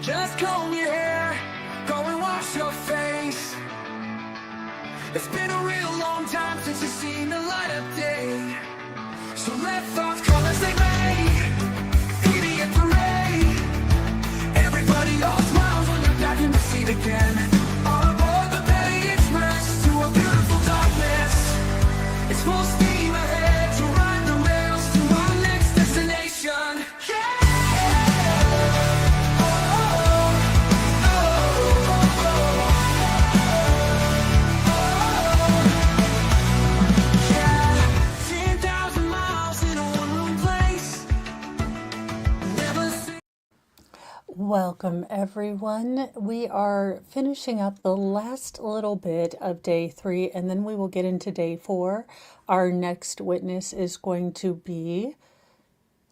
Just comb your hair, go and wash your face. It's been a real long time since you've seen the light of day. So let thoughts come as they may, beauty and parade. Everybody all smiles when they're back in the seat again. On aboard the Petty Express to a beautiful darkness. It's full steam ahead to ride the rails to our next destination. Yeah! Welcome everyone. We are finishing up the last little bit of day 3 and then we will get into day 4. Our next witness is going to be,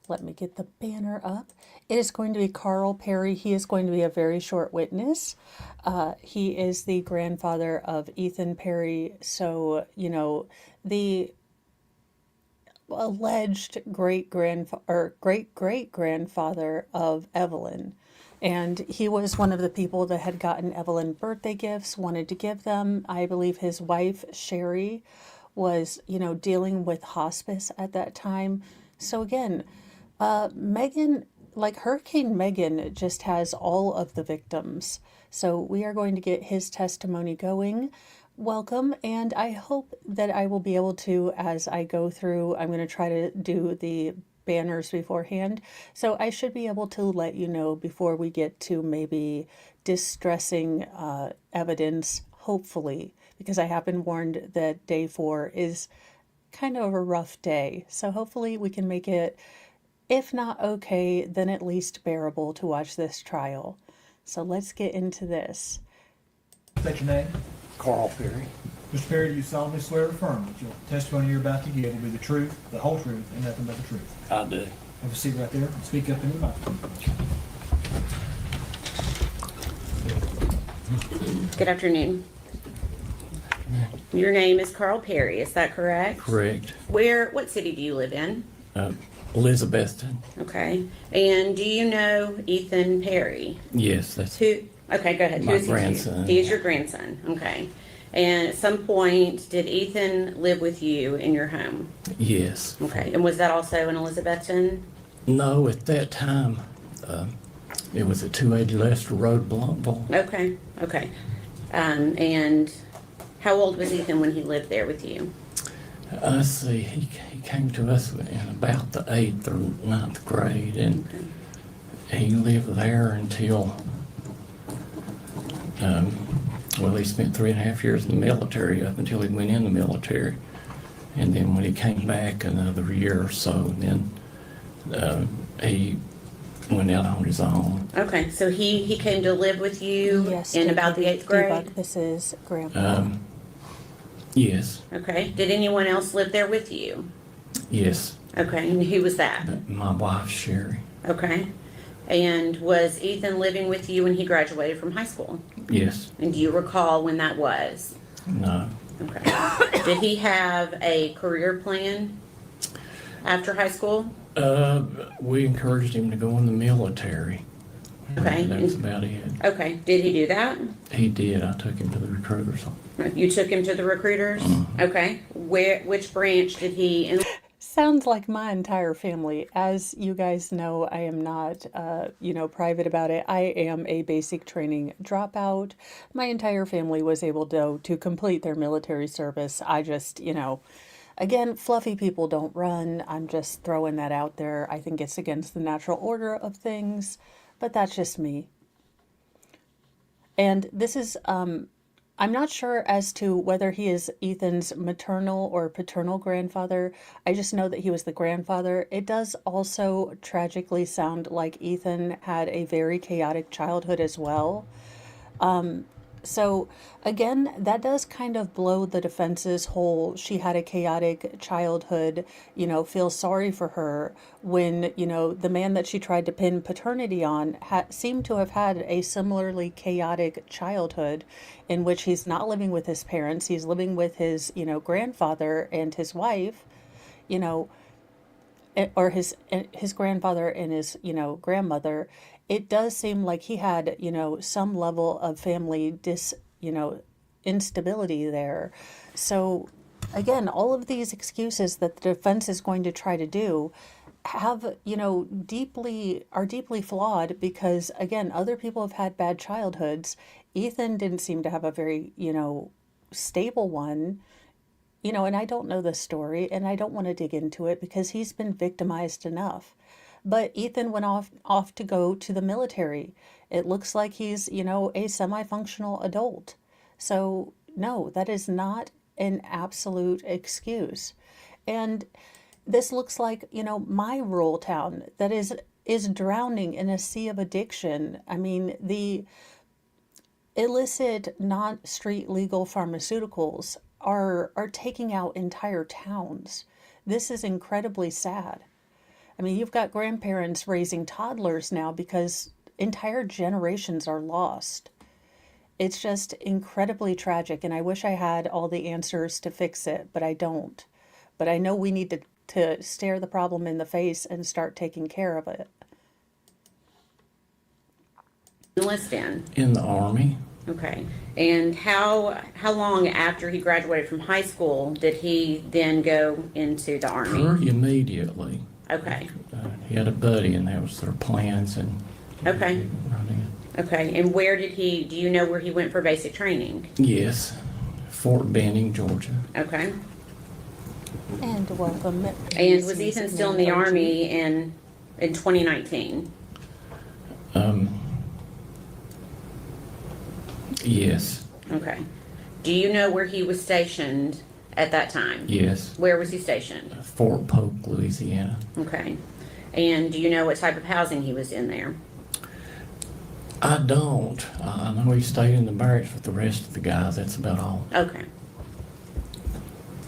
let me get the banner up. It is going to be Carl Perry. He is going to be a very short witness. He is the grandfather of Ethan Perry. So, you know, the alleged great-great-grandfather of Evelyn. And he was one of the people that had gotten Evelyn birthday gifts, wanted to give them. I believe his wife, Sherry, was, you know, dealing with hospice at that time. So again, Megan, like Hurricane Megan, just has all of the victims. So we are going to get his testimony going. Welcome, and I hope that I will be able to, as I go through, I'm going to try to do the banners beforehand, so I should be able to let you know before we get to maybe distressing evidence, hopefully, because I have been warned that day 4 is kind of a rough day, so hopefully we can make it, if not okay, then at least bearable to watch this trial. So let's get into this. State your name. Carl Perry. Mr. Perry, do you solemnly swear or affirm that your testimony you're about to give will be the truth, the whole truth, and nothing but the truth? I do. Have a seat right there and speak up in your microphone. Good afternoon. Your name is Carl Perry, is that correct? Correct. What city do you live in? Elizabethton. Okay. And do you know Ethan Perry? Yes, that's Who? Okay, go ahead. My Who is grandson. He is your grandson. Okay. And at some point, did Ethan live with you in your home? yes. Okay. And was that also in Elizabethton? No, at that time, it was at 280 Lester Road, Blumpville. Okay. Okay. And how old was Ethan when he lived there with you? Let's see, he came to us in about the 8th or 9th grade, and he lived there until, well, he spent 3.5 years in the military up until he went in the military. And then when he came back another year or so, then he went out on his own. Okay. So he came to live with you in about the 8th grade? This is Grandpa. Yes, Okay. Did anyone else live there with you? yes. Okay. And who was that? My wife, Sherry. Okay. And was Ethan living with you when he graduated from high school? Yes. And do you recall when that was? No. Okay. Did he have a career plan after high school? We encouraged him to go in the military. Okay. That's about it. Okay. Did he do that? He did. I took him to the recruiters. You took him to the recruiters? Okay. Which branch did he? Sounds like my entire family. As you guys know, I am not, private about it. I am a basic training dropout. My entire family was able to complete their military service. I just, again, fluffy people don't run. I'm just throwing that out there. I think it's against the natural order of things, but that's just me. And this is, I'm not sure as to whether he is Ethan's maternal or paternal grandfather. I just know that he was the grandfather. It does also tragically sound like Ethan had a very chaotic childhood as well. So again, that does kind of blow the defense's whole, she had a chaotic childhood, feel sorry for her when, the man that she tried to pin paternity on seemed to have had a similarly chaotic childhood in which he's not living with his parents. He's living with his, grandfather and his wife, or his grandfather and his, grandmother. it does seem like he had, some level of family instability there. So again, all of these excuses that the defense is going to try to do have, are deeply flawed because again, other people have had bad childhoods. Ethan didn't seem to have a very, stable one. And I don't know the story and I don't want to dig into it because he's been victimized enough. But Ethan went off to go to the military. It looks like he's, a semi-functional adult. So no, that is not an absolute excuse. And this looks like, my rural town that is drowning in a sea of addiction. I mean, the illicit, not street legal pharmaceuticals are taking out entire towns. This is incredibly sad. I mean, you've got grandparents raising toddlers now because entire generations are lost. It's just incredibly tragic, and I wish I had all the answers to fix it, but I don't. But I know we need to stare the problem in the face and start taking care of it. Enlist in? In the Army. Okay. And how long after he graduated from high school did he then go into the Army? Pretty immediately. Okay. He had a buddy, and that was their plans, and Okay. running. Okay. And do you know where he went for basic training? Yes, Fort Benning, Georgia. Okay. And welcome. And was Ethan still in the Army in 2019? Yes, Okay. Do you know where he was stationed at that time? yes, Where was he stationed? Fort Polk, Louisiana. Okay. And do you know what type of housing he was in there? I don't. I know he stayed in the barracks with the rest of the guys. That's about all. Okay.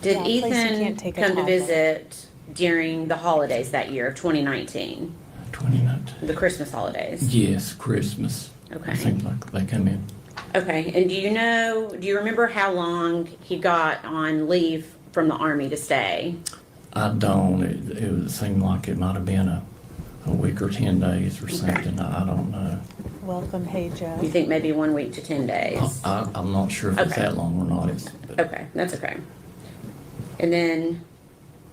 Did Yeah, a place you Ethan can't take a come to toddler. visit during the holidays that year of 2019? 2019. The Christmas holidays? Yes, Christmas. Okay. It seems like they come in. Okay. And do you remember how long he got on leave from the Army to stay? I don't. It seemed like it might have been a week or 10 days or something. I don't know. Welcome, hey Jeff. You think maybe 1 week to 10 days? I'm not sure if it's Okay. that long or not. Okay, that's okay. And then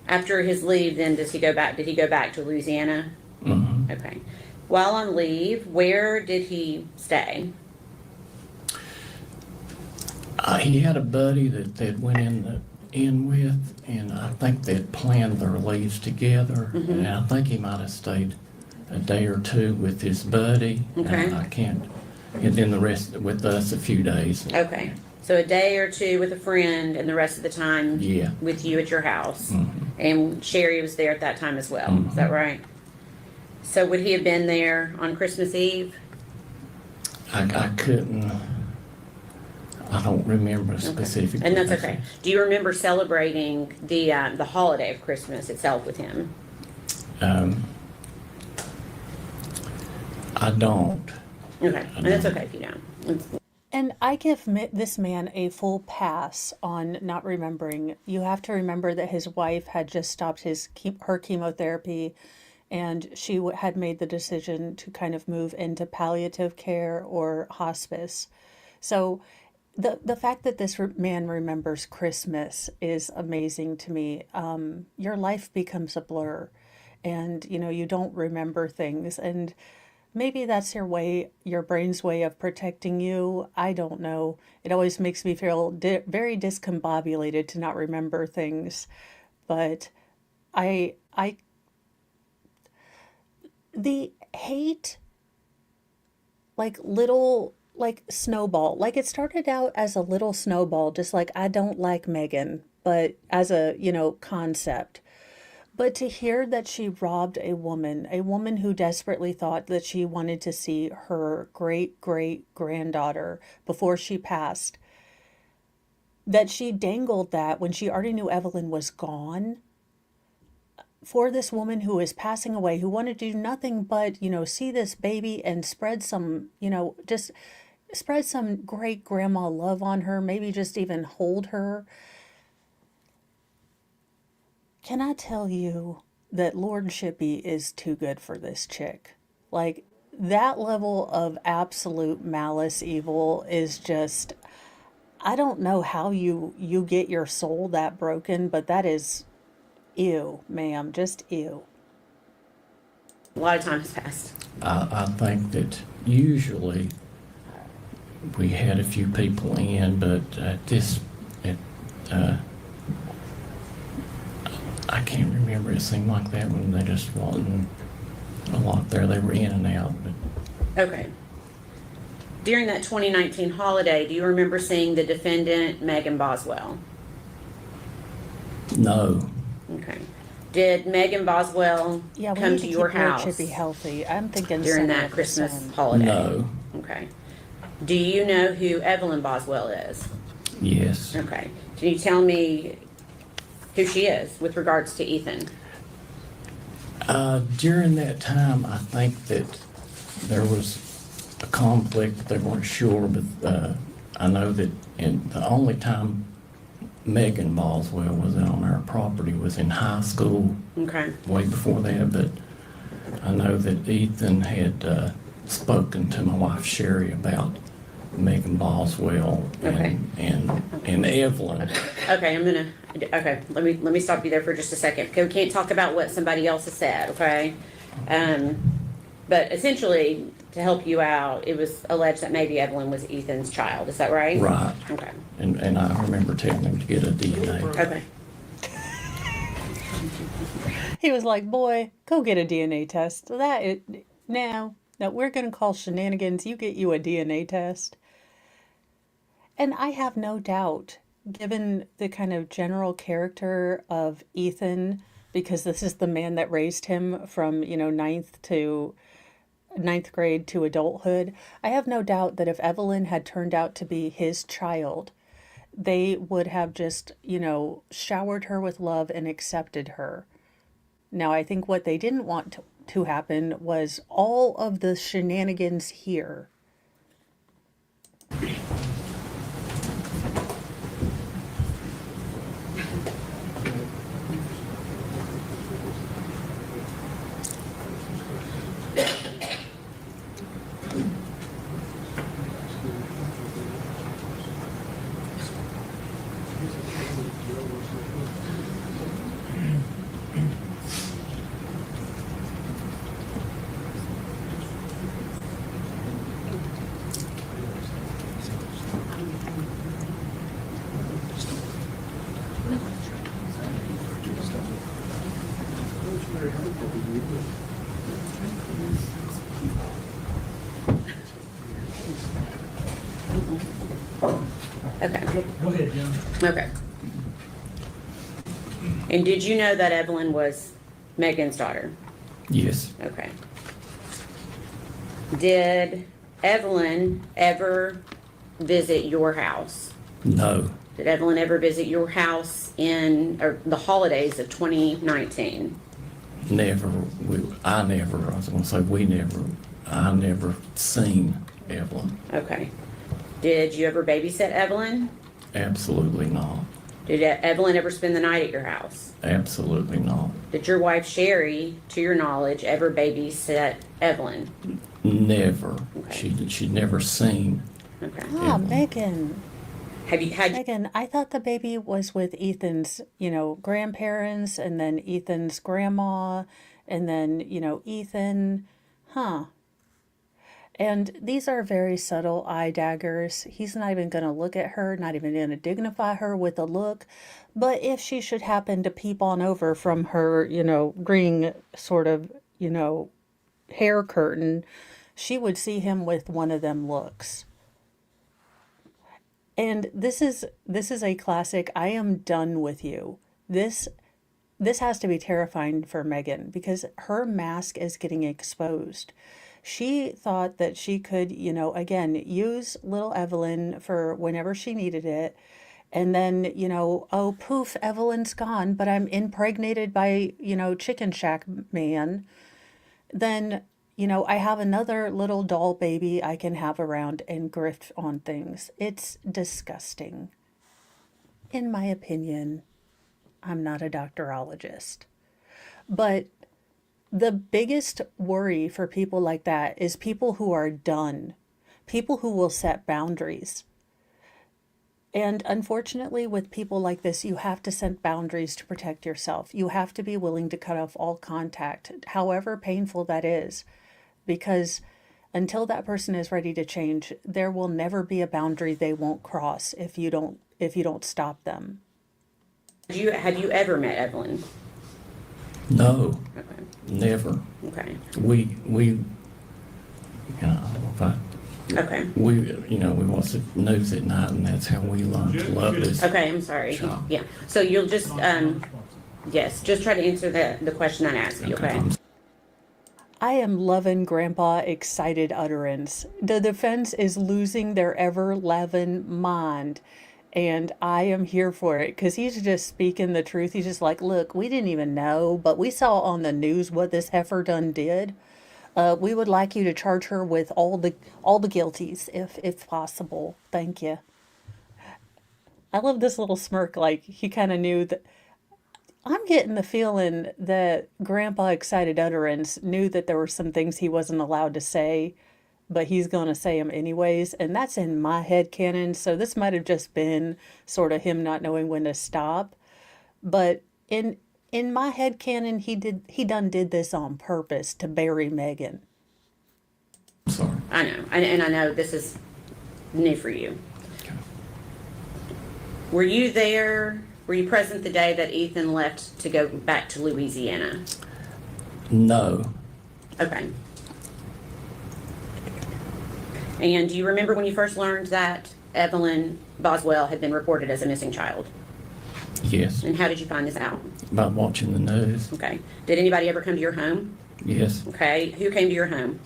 after his leave, then did he go back to Louisiana? Mhm. Okay. While on leave, where did he stay? He had a buddy that went in with, and I think they'd planned their leaves together. Mm-hmm. And I think he might have stayed a day or two with his buddy. Okay. And I can't. And then the rest with us a few days. Okay. So a day or two with a friend and the rest of the time Yeah. with you at your house. Mhm. And Sherry was there at that time as well. Is that right? So would he have been there on Christmas Eve? I couldn't. I don't remember specifically. And that's okay. Do you remember celebrating the holiday of Christmas itself with him? I don't. Okay. And that's okay if you don't. It's- And I give this man a full pass on not remembering. You have to remember that his wife had just stopped her chemotherapy, and she had made the decision to kind of move into palliative care or hospice. So the fact that this man remembers Christmas is amazing to me. Your life becomes a blur, and you don't remember things, and maybe that's your brain's way of protecting you. I don't know. It always makes me feel very discombobulated to not remember things, but the hate, like snowball, like it started out as a little snowball, just like I don't like Megan, but as a, concept. But to hear that she robbed a woman who desperately thought that she wanted to see her great-great-granddaughter before she passed, that she dangled that when she already knew Evelyn was gone, for this woman who is passing away, who wanted to do nothing but, see this baby and spread some, just spread some great grandma love on her, maybe just even hold her. Can I tell you that Lord Shippey is too good for this chick? Like, that level of absolute malice evil is just, I don't know how you get your soul that broken, but that is ew, ma'am, just ew. A lot of time has passed. I think that usually we had a few people in, but I can't remember. It seemed like that when they just wasn't a lot there. They were in and out, but Okay. During that 2019 holiday, do you remember seeing the defendant, Megan Boswell? no, Okay. Did Megan Boswell Yeah, we come need to to your keep her house chippy healthy. I'm thinking during center that of the Christmas sun. holiday? no, Okay. Do you know who Evelyn Boswell is? yes. Okay. Can you tell me who she is with regards to Ethan? During that time, I think that there was a conflict. They weren't sure, but I know that the only time Megan Boswell was on our property was in high school, Okay. way before that. But I know that Ethan had spoken to my wife Sherry about Megan Boswell Okay. and Evelyn. Okay, let me stop you there for just a second. Okay, we can't talk about what somebody else has said, okay? But essentially, to help you out, it was alleged that maybe Evelyn was Ethan's child, is that right? Right. Okay, And I remember telling him to get a DNA. okay. He was like, "Boy, go get a DNA test." No, we're gonna call shenanigans. You get you a DNA test. And I have no doubt, given the kind of general character of Ethan, because this is the man that raised him from, ninth grade to adulthood, I have no doubt that if Evelyn had turned out to be his child, they would have just, showered her with love and accepted her. Now, I think what they didn't want to happen was all of the shenanigans here. Okay, Go ahead, John. okay. And did you know that Evelyn was Megan's daughter? Yes. Okay. Did Evelyn ever visit your house? No. Did Evelyn ever visit your house or the holidays of 2019? Never. I was going to say I never seen Evelyn. Okay. Did you ever babysit Evelyn? Absolutely not. Did Evelyn ever spend the night at your house? Absolutely not. Did your wife Sherry, to your knowledge, ever babysit Evelyn? Never. Okay. She'd never seen. Okay. Ah, Megan. Have you had? Megan, I thought the baby was with Ethan's, grandparents and then Ethan's grandma and then, Ethan. Huh. And these are very subtle eye daggers. He's not even going to look at her, not even going to dignify her with a look. But if she should happen to peep on over from her, green sort of, hair curtain, she would see him with one of them looks. And this is a classic. I am done with you. This has to be terrifying for Megan because her mask is getting exposed. She thought that she could, again, use little Evelyn for whenever she needed it. And then, oh, poof, Evelyn's gone, but I'm impregnated by, Chicken Shack man. Then, I have another little doll baby I can have around and grift on things. It's disgusting. In my opinion, I'm not a doctorologist. But the biggest worry for people like that is people who are done, people who will set boundaries. And unfortunately, with people like this, you have to set boundaries to protect yourself. You have to be willing to cut off all contact, however painful that is, because until that person is ready to change, there will never be a boundary they won't cross if you don't stop them. Have you ever met Evelyn? No, Okay. never. Okay. We, you know, if I, Okay. we watch the news at night, and that's how we learn to love this. Okay, I'm sorry. Sure. Yeah. So you'll just, yes, just try to answer the question I asked you, okay? I am loving Grandpa excited utterance. The defense is losing their ever-loving mind. And I am here for it because he's just speaking the truth. He's just like, look, we didn't even know, but we saw on the news what this heifer done did. We would like you to charge her with all the guilties if possible. Thank you. I love this little smirk, like he kind of knew that. I'm getting the feeling that Grandpa Excited Utterance knew that there were some things he wasn't allowed to say, but he's going to say them anyways. And that's in my head canon. So this might have just been sort of him not knowing when to stop. But in my head canon, he done did this on purpose to bury Megan. I'm sorry. I know. And I know this is new for you. Okay. Were you there? Were you present the day that Ethan left to go back to Louisiana? No. Okay. And do you remember when you first learned that Evelyn Boswell had been reported as a missing child? Yes. And how did you find this out? By watching the news. Okay. Did anybody ever come to your home? Yes. Okay. Who came to your home?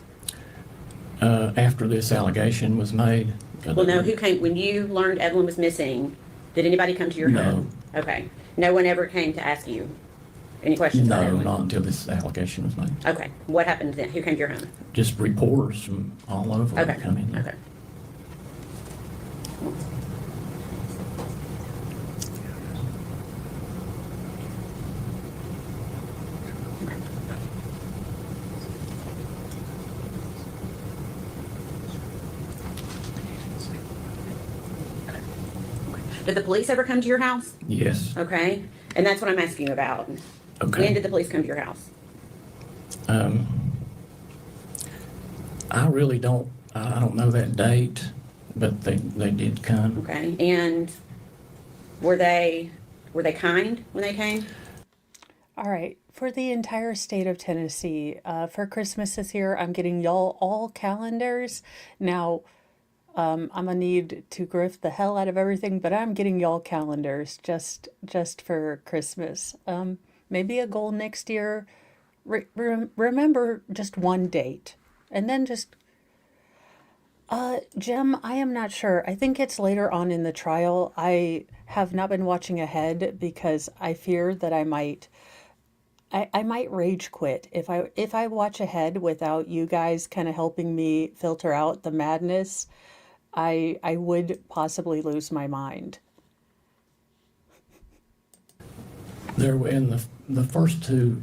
After this allegation was made. Well, no, who came, when you learned Evelyn was missing, did anybody come to your No. home? Okay. No one ever came to ask you any questions about No, Evelyn? not until this allegation was made. Okay. What happened then? Who came to your home? Just reporters from all over Okay. come in. Okay. Did the police ever come to your house? Yes. Okay. And that's what I'm asking you about. Okay. When did the police come to your house? I really don't. I don't know that date, but they did come. Okay. And were they kind when they came? All right. For the entire state of Tennessee, for Christmas this year, I'm getting y'all all calendars. Now, I'm gonna need to grift the hell out of everything, but I'm getting y'all calendars just for Christmas. Maybe a goal next year. Remember just one date, and then just. Jim, I am not sure. I think it's later on in the trial. I have not been watching ahead because I fear that I might rage quit if I watch ahead without you guys kind of helping me filter out the madness. I would possibly lose my mind. There were in the first two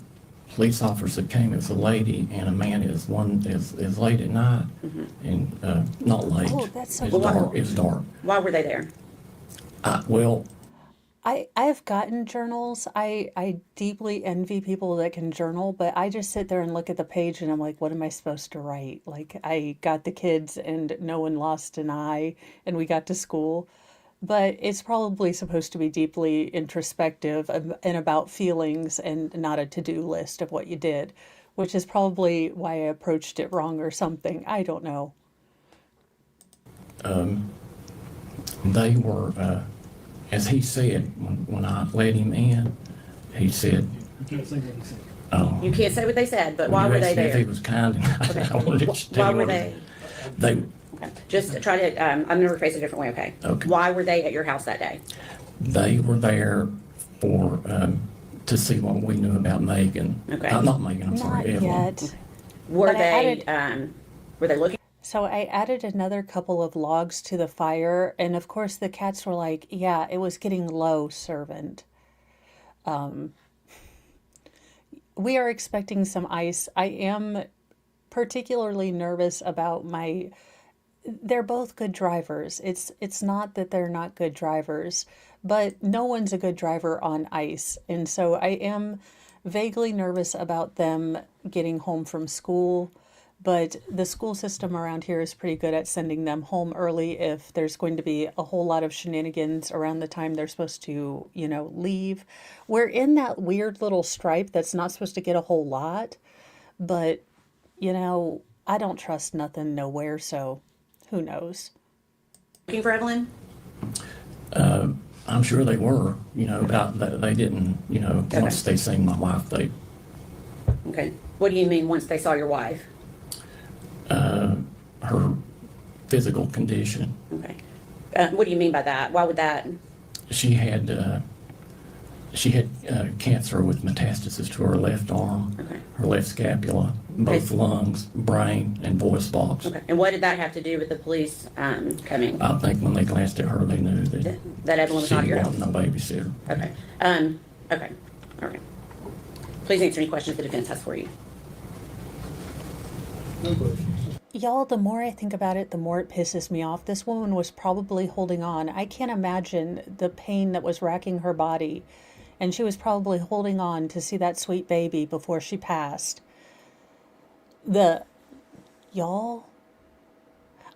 police officers that came, it was a lady and a man. Is one is late at night and not late. Oh, that's so It's dark. cool. It's dark. Why were they there? Well, I've gotten journals. I deeply envy people that can journal, but I just sit there and look at the page and I'm like, what am I supposed to write? Like I got the kids and no one lost an eye and we got to school. But it's probably supposed to be deeply introspective and about feelings and not a to-do list of what you did, which is probably why I approached it wrong or something. I don't know. they were, as he said, when I let him in, he said, You can't say what he said. oh. You can't say what they said, but why you were they asked me if he there? was kind, and I wanted to tell Why you were what they? They, Okay. Just try to, I'm going to rephrase it a different way, okay? Okay. Why were they at your house that day? they were there for, to see what we knew about Megan. Okay. Not Megan, I'm sorry, Not Evelyn. yet. Were But I they, added- were they looking? So I added another couple of logs to the fire, and of course the cats were like, yeah, it was getting low, servant. we are expecting some ice. I am particularly nervous about they're both good drivers. It's not that they're not good drivers, but no one's a good driver on ice. And so I am vaguely nervous about them getting home from school, but the school system around here is pretty good at sending them home early if there's going to be a whole lot of shenanigans around the time they're supposed to, leave. We're in that weird little stripe that's not supposed to get a whole lot, but, I don't trust nothing nowhere, so who knows? Looking for Evelyn? I'm sure they were, about that. They didn't, once they seen my wife, they, Okay. What do you mean once they saw your wife? her physical condition. Okay. What do you mean by that? Why would that? She had cancer with metastasis to her left arm, Okay. her left scapula, both Okay. lungs, brain, and voice box. Okay. And what did that have to do with the police coming? I think when they glanced at her, they knew that That Evelyn was she not at your house? wasn't a babysitter. Okay. Okay. All right. Please answer any questions the defense has for you. No questions. Y'all, the more I think about it, the more it pisses me off. This woman was probably holding on. I can't imagine the pain that was racking her body. And she was probably holding on to see that sweet baby before she passed. Y'all,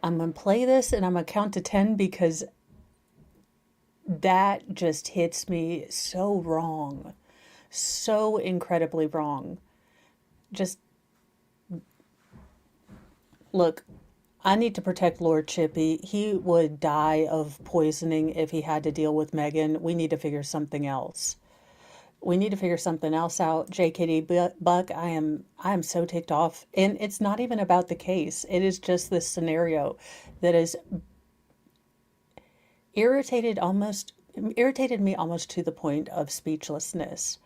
I'm going to play this and I'm going to count to 10 because that just hits me so wrong. So incredibly wrong. Just look, I need to protect Lord Chippy. He would die of poisoning if he had to deal with Megan. We need to figure something else. We need to figure something else out. JKD Buck, I am so ticked off. And it's not even about the case. It is just this scenario that is irritated me almost to the point of speechlessness.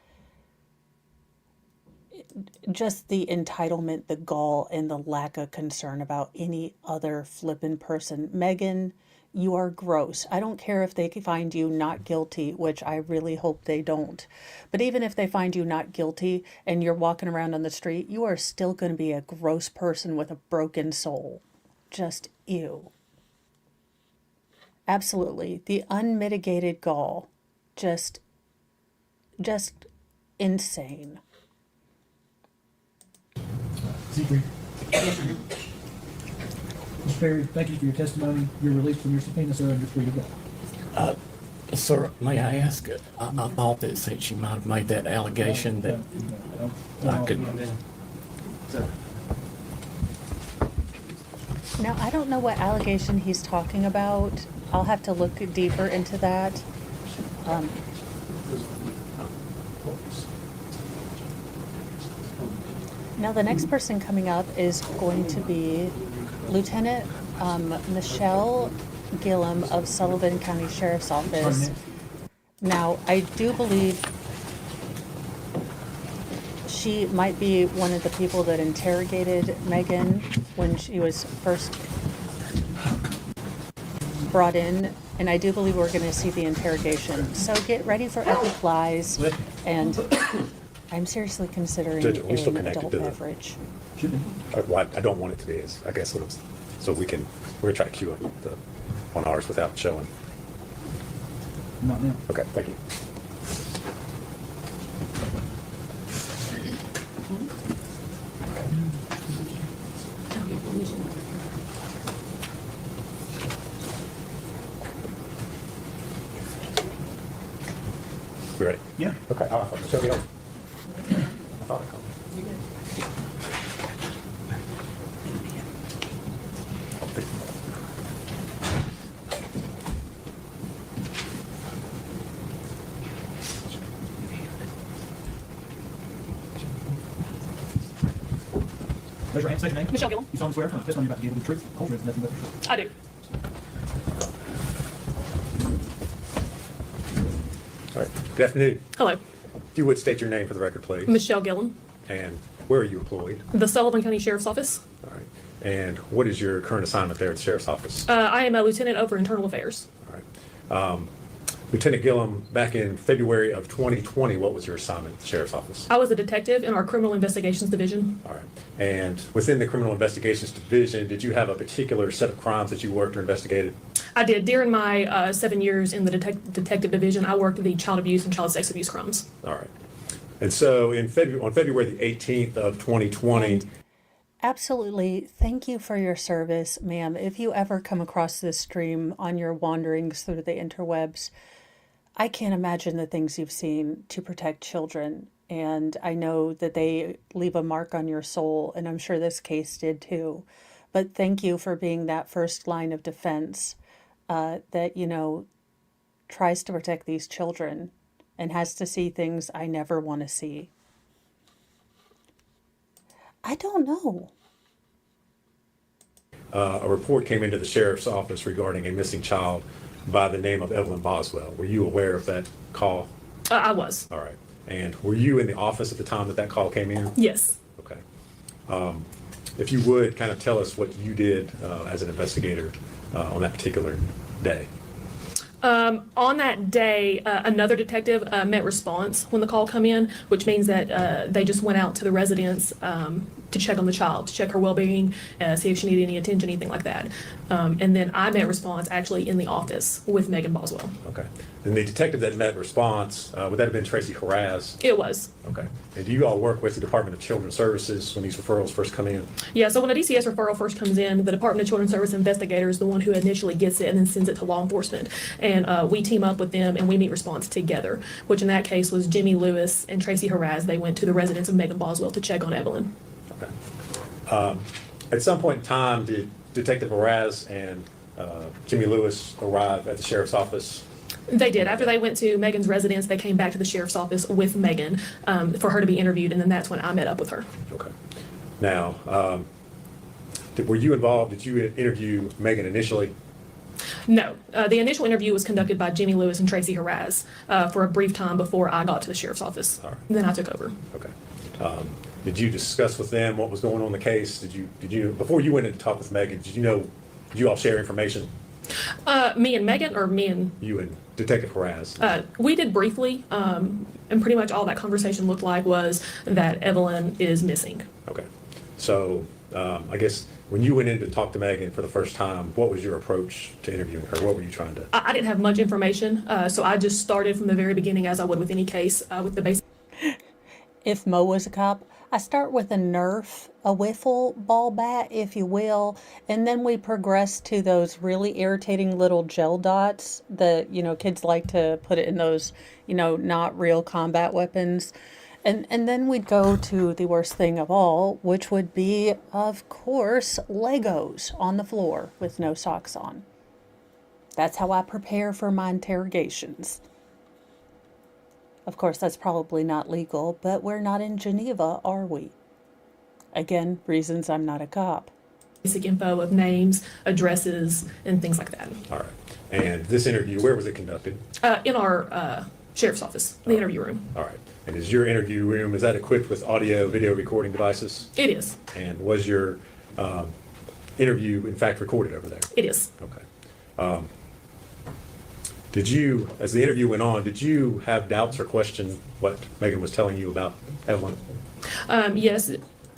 Just the entitlement, the gall, and the lack of concern about any other flippin' person. Megan, you are gross. I don't care if they find you not guilty, which I really hope they don't. But even if they find you not guilty and you're walking around on the street, you are still going to be a gross person with a broken soul. Just ew. Absolutely. The unmitigated gall. Just insane. Secret. Mr. Perry, thank you for your testimony. You're released from your subpoena, sir, and you're free to go. Sir, may I ask, I thought that since she might have made that allegation that I could, Now, I don't know what allegation he's talking about. I'll have to look deeper into that. Now, the next person coming up is going to be Lieutenant Michelle Gillum of Sullivan County Sheriff's Office. Now, I do believe she might be one of the people that interrogated Megan when she was first brought in, and I do believe we're going to see the interrogation. So get ready for epic lies, and I'm seriously considering Judge, are we still an connected adult to the- beverage. Should be. Well, I don't want it to be, I guess, so we're gonna try to queue up on ours without showing. Not now. Okay, thank you. We ready? Yeah. Okay, show me over. I thought I called. Raise your hand, state your name. Michelle Gillum. You solemnly swear from the testimony you're about to give the truth, the whole truth, and nothing but the truth. I do. All right, good afternoon. Hello. If you would state your name for the record, please. Michelle Gillum, And where are you employed? the Sullivan County Sheriff's Office. All right. And what is your current assignment there at the sheriff's office? I am a lieutenant over internal affairs. All right. Lieutenant Gillum, back in February of 2020, what was your assignment at the Sheriff's Office? I was a detective in our Criminal Investigations Division. All right. And within the Criminal Investigations Division, did you have a particular set of crimes that you worked or investigated? I did. During my 7 years in the detective division, I worked the child abuse and child sex abuse crimes. All right. And so on February the 18th of 2020, Absolutely. Thank you for your service, ma'am. If you ever come across this stream on your wanderings through the interwebs, I can't imagine the things you've seen to protect children. And I know that they leave a mark on your soul, and I'm sure this case did too. But thank you for being that first line of defense that, tries to protect these children and has to see things I never want to see. I don't know. a report came into the Sheriff's Office regarding a missing child by the name of Evelyn Boswell. Were you aware of that call? I was. All right. And were you in the office at the time that that call came in? Yes. Okay. If you would, kind of tell us what you did as an investigator on that particular day. On that day, another detective met response when the call come in, which means that they just went out to the residence to check on the child, to check her well-being, see if she needed any attention, anything like that. And then I met response actually in the office with Megan Boswell. Okay. And the detective that met response, would that have been Tracy Haraz? It was. Okay. And do you all work with the Department of Children's Services when these referrals first come in? Yeah, so when a DCS referral first comes in, the Department of Children's Service investigator is the one who initially gets it and then sends it to law enforcement. And we team up with them and we meet response together, which in that case was Jimmy Lewis and Tracy Haraz. They went to the residence of Megan Boswell to check on Evelyn. Okay. At some point in time, did Detective Haraz and Jimmy Lewis arrive at the Sheriff's Office? They did. After they went to Megan's residence, they came back to the sheriff's office with Megan for her to be interviewed, and then that's when I met up with her. Okay. Now, were you involved? Did you interview Megan initially? No. The initial interview was conducted by Jimmy Lewis and Tracy Haraz for a brief time before I got to the sheriff's office. All right. Then I took over. Okay. Did you discuss with them what was going on in the case? Did you before you went in to talk with Megan, did you all share information? Me and Megan, or me and... You and Detective Haraz? We did briefly, and pretty much all that conversation looked like was that Evelyn is missing. Okay. So I guess when you went in to talk to Megan for the first time, what was your approach to interviewing her? What were you trying to... I didn't have much information, so I just started from the very beginning, as I would with any case, with the basic... If Mo was a cop, I start with a Nerf, a wiffle ball bat, if you will, and then we progress to those really irritating little gel dots that, kids like to put it in those, not real combat weapons. And then we'd go to the worst thing of all, which would be, of course, Legos on the floor with no socks on. That's how I prepare for my interrogations. Of course, that's probably not legal, but we're not in Geneva, are we? Again, reasons I'm not a cop. Basic info of names, addresses, and things like that. All right. And this interview, where was it conducted? In our sheriff's office, the interview room. All right. And is your interview room, is that equipped with audio, video recording devices? It is. And was your interview, in fact, recorded over there? It is. Okay. Did you, as the interview went on, did you have doubts or question what Megan was telling you about Evelyn? Yes.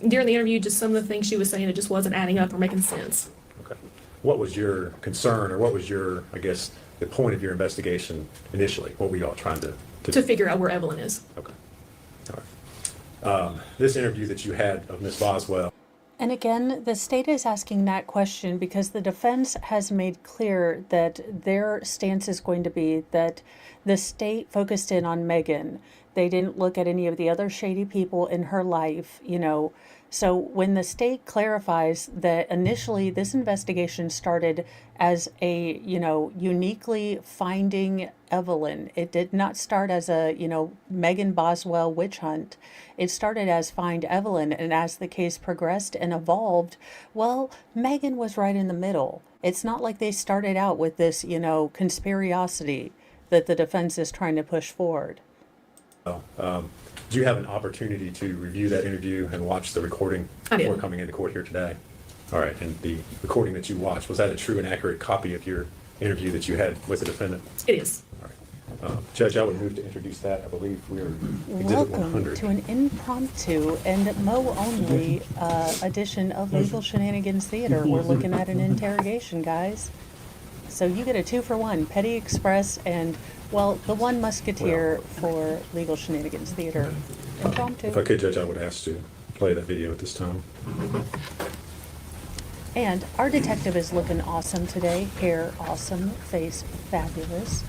During the interview, just some of the things she was saying, it just wasn't adding up or making sense. Okay. What was your concern, or what was your, I guess, the point of your investigation initially? What were you all trying to To figure out where Evelyn is. Okay. All right. This interview that you had of Ms. Boswell. And again, the state is asking that question because the defense has made clear that their stance is going to be that the state focused in on Megan. They didn't look at any of the other shady people in her life, So when the state clarifies that initially this investigation started as a, uniquely finding Evelyn, it did not start as a, Megan Boswell witch hunt. It started as find Evelyn, and as the case progressed and evolved, well, Megan was right in the middle. It's not like they started out with this, conspiracy that the defense is trying to push forward. Did you have an opportunity to review that interview and watch the recording I did. before coming into court here today? All right. And the recording that you watched, was that a true and accurate copy of your interview that you had with the defendant? It is. All right. Judge, I would move to introduce that. I believe we're Exhibit Welcome 100. to an impromptu and Mo-only edition of Legal Shenanigans Theater. We're looking at an interrogation, guys. So you get a 2-for-1, Petty Express and, well, the one Musketeer for Legal Shenanigans Theater. Impromptu. If I could, Judge, I would ask to play that video at this time. And our detective is looking awesome today. Hair awesome, face fabulous.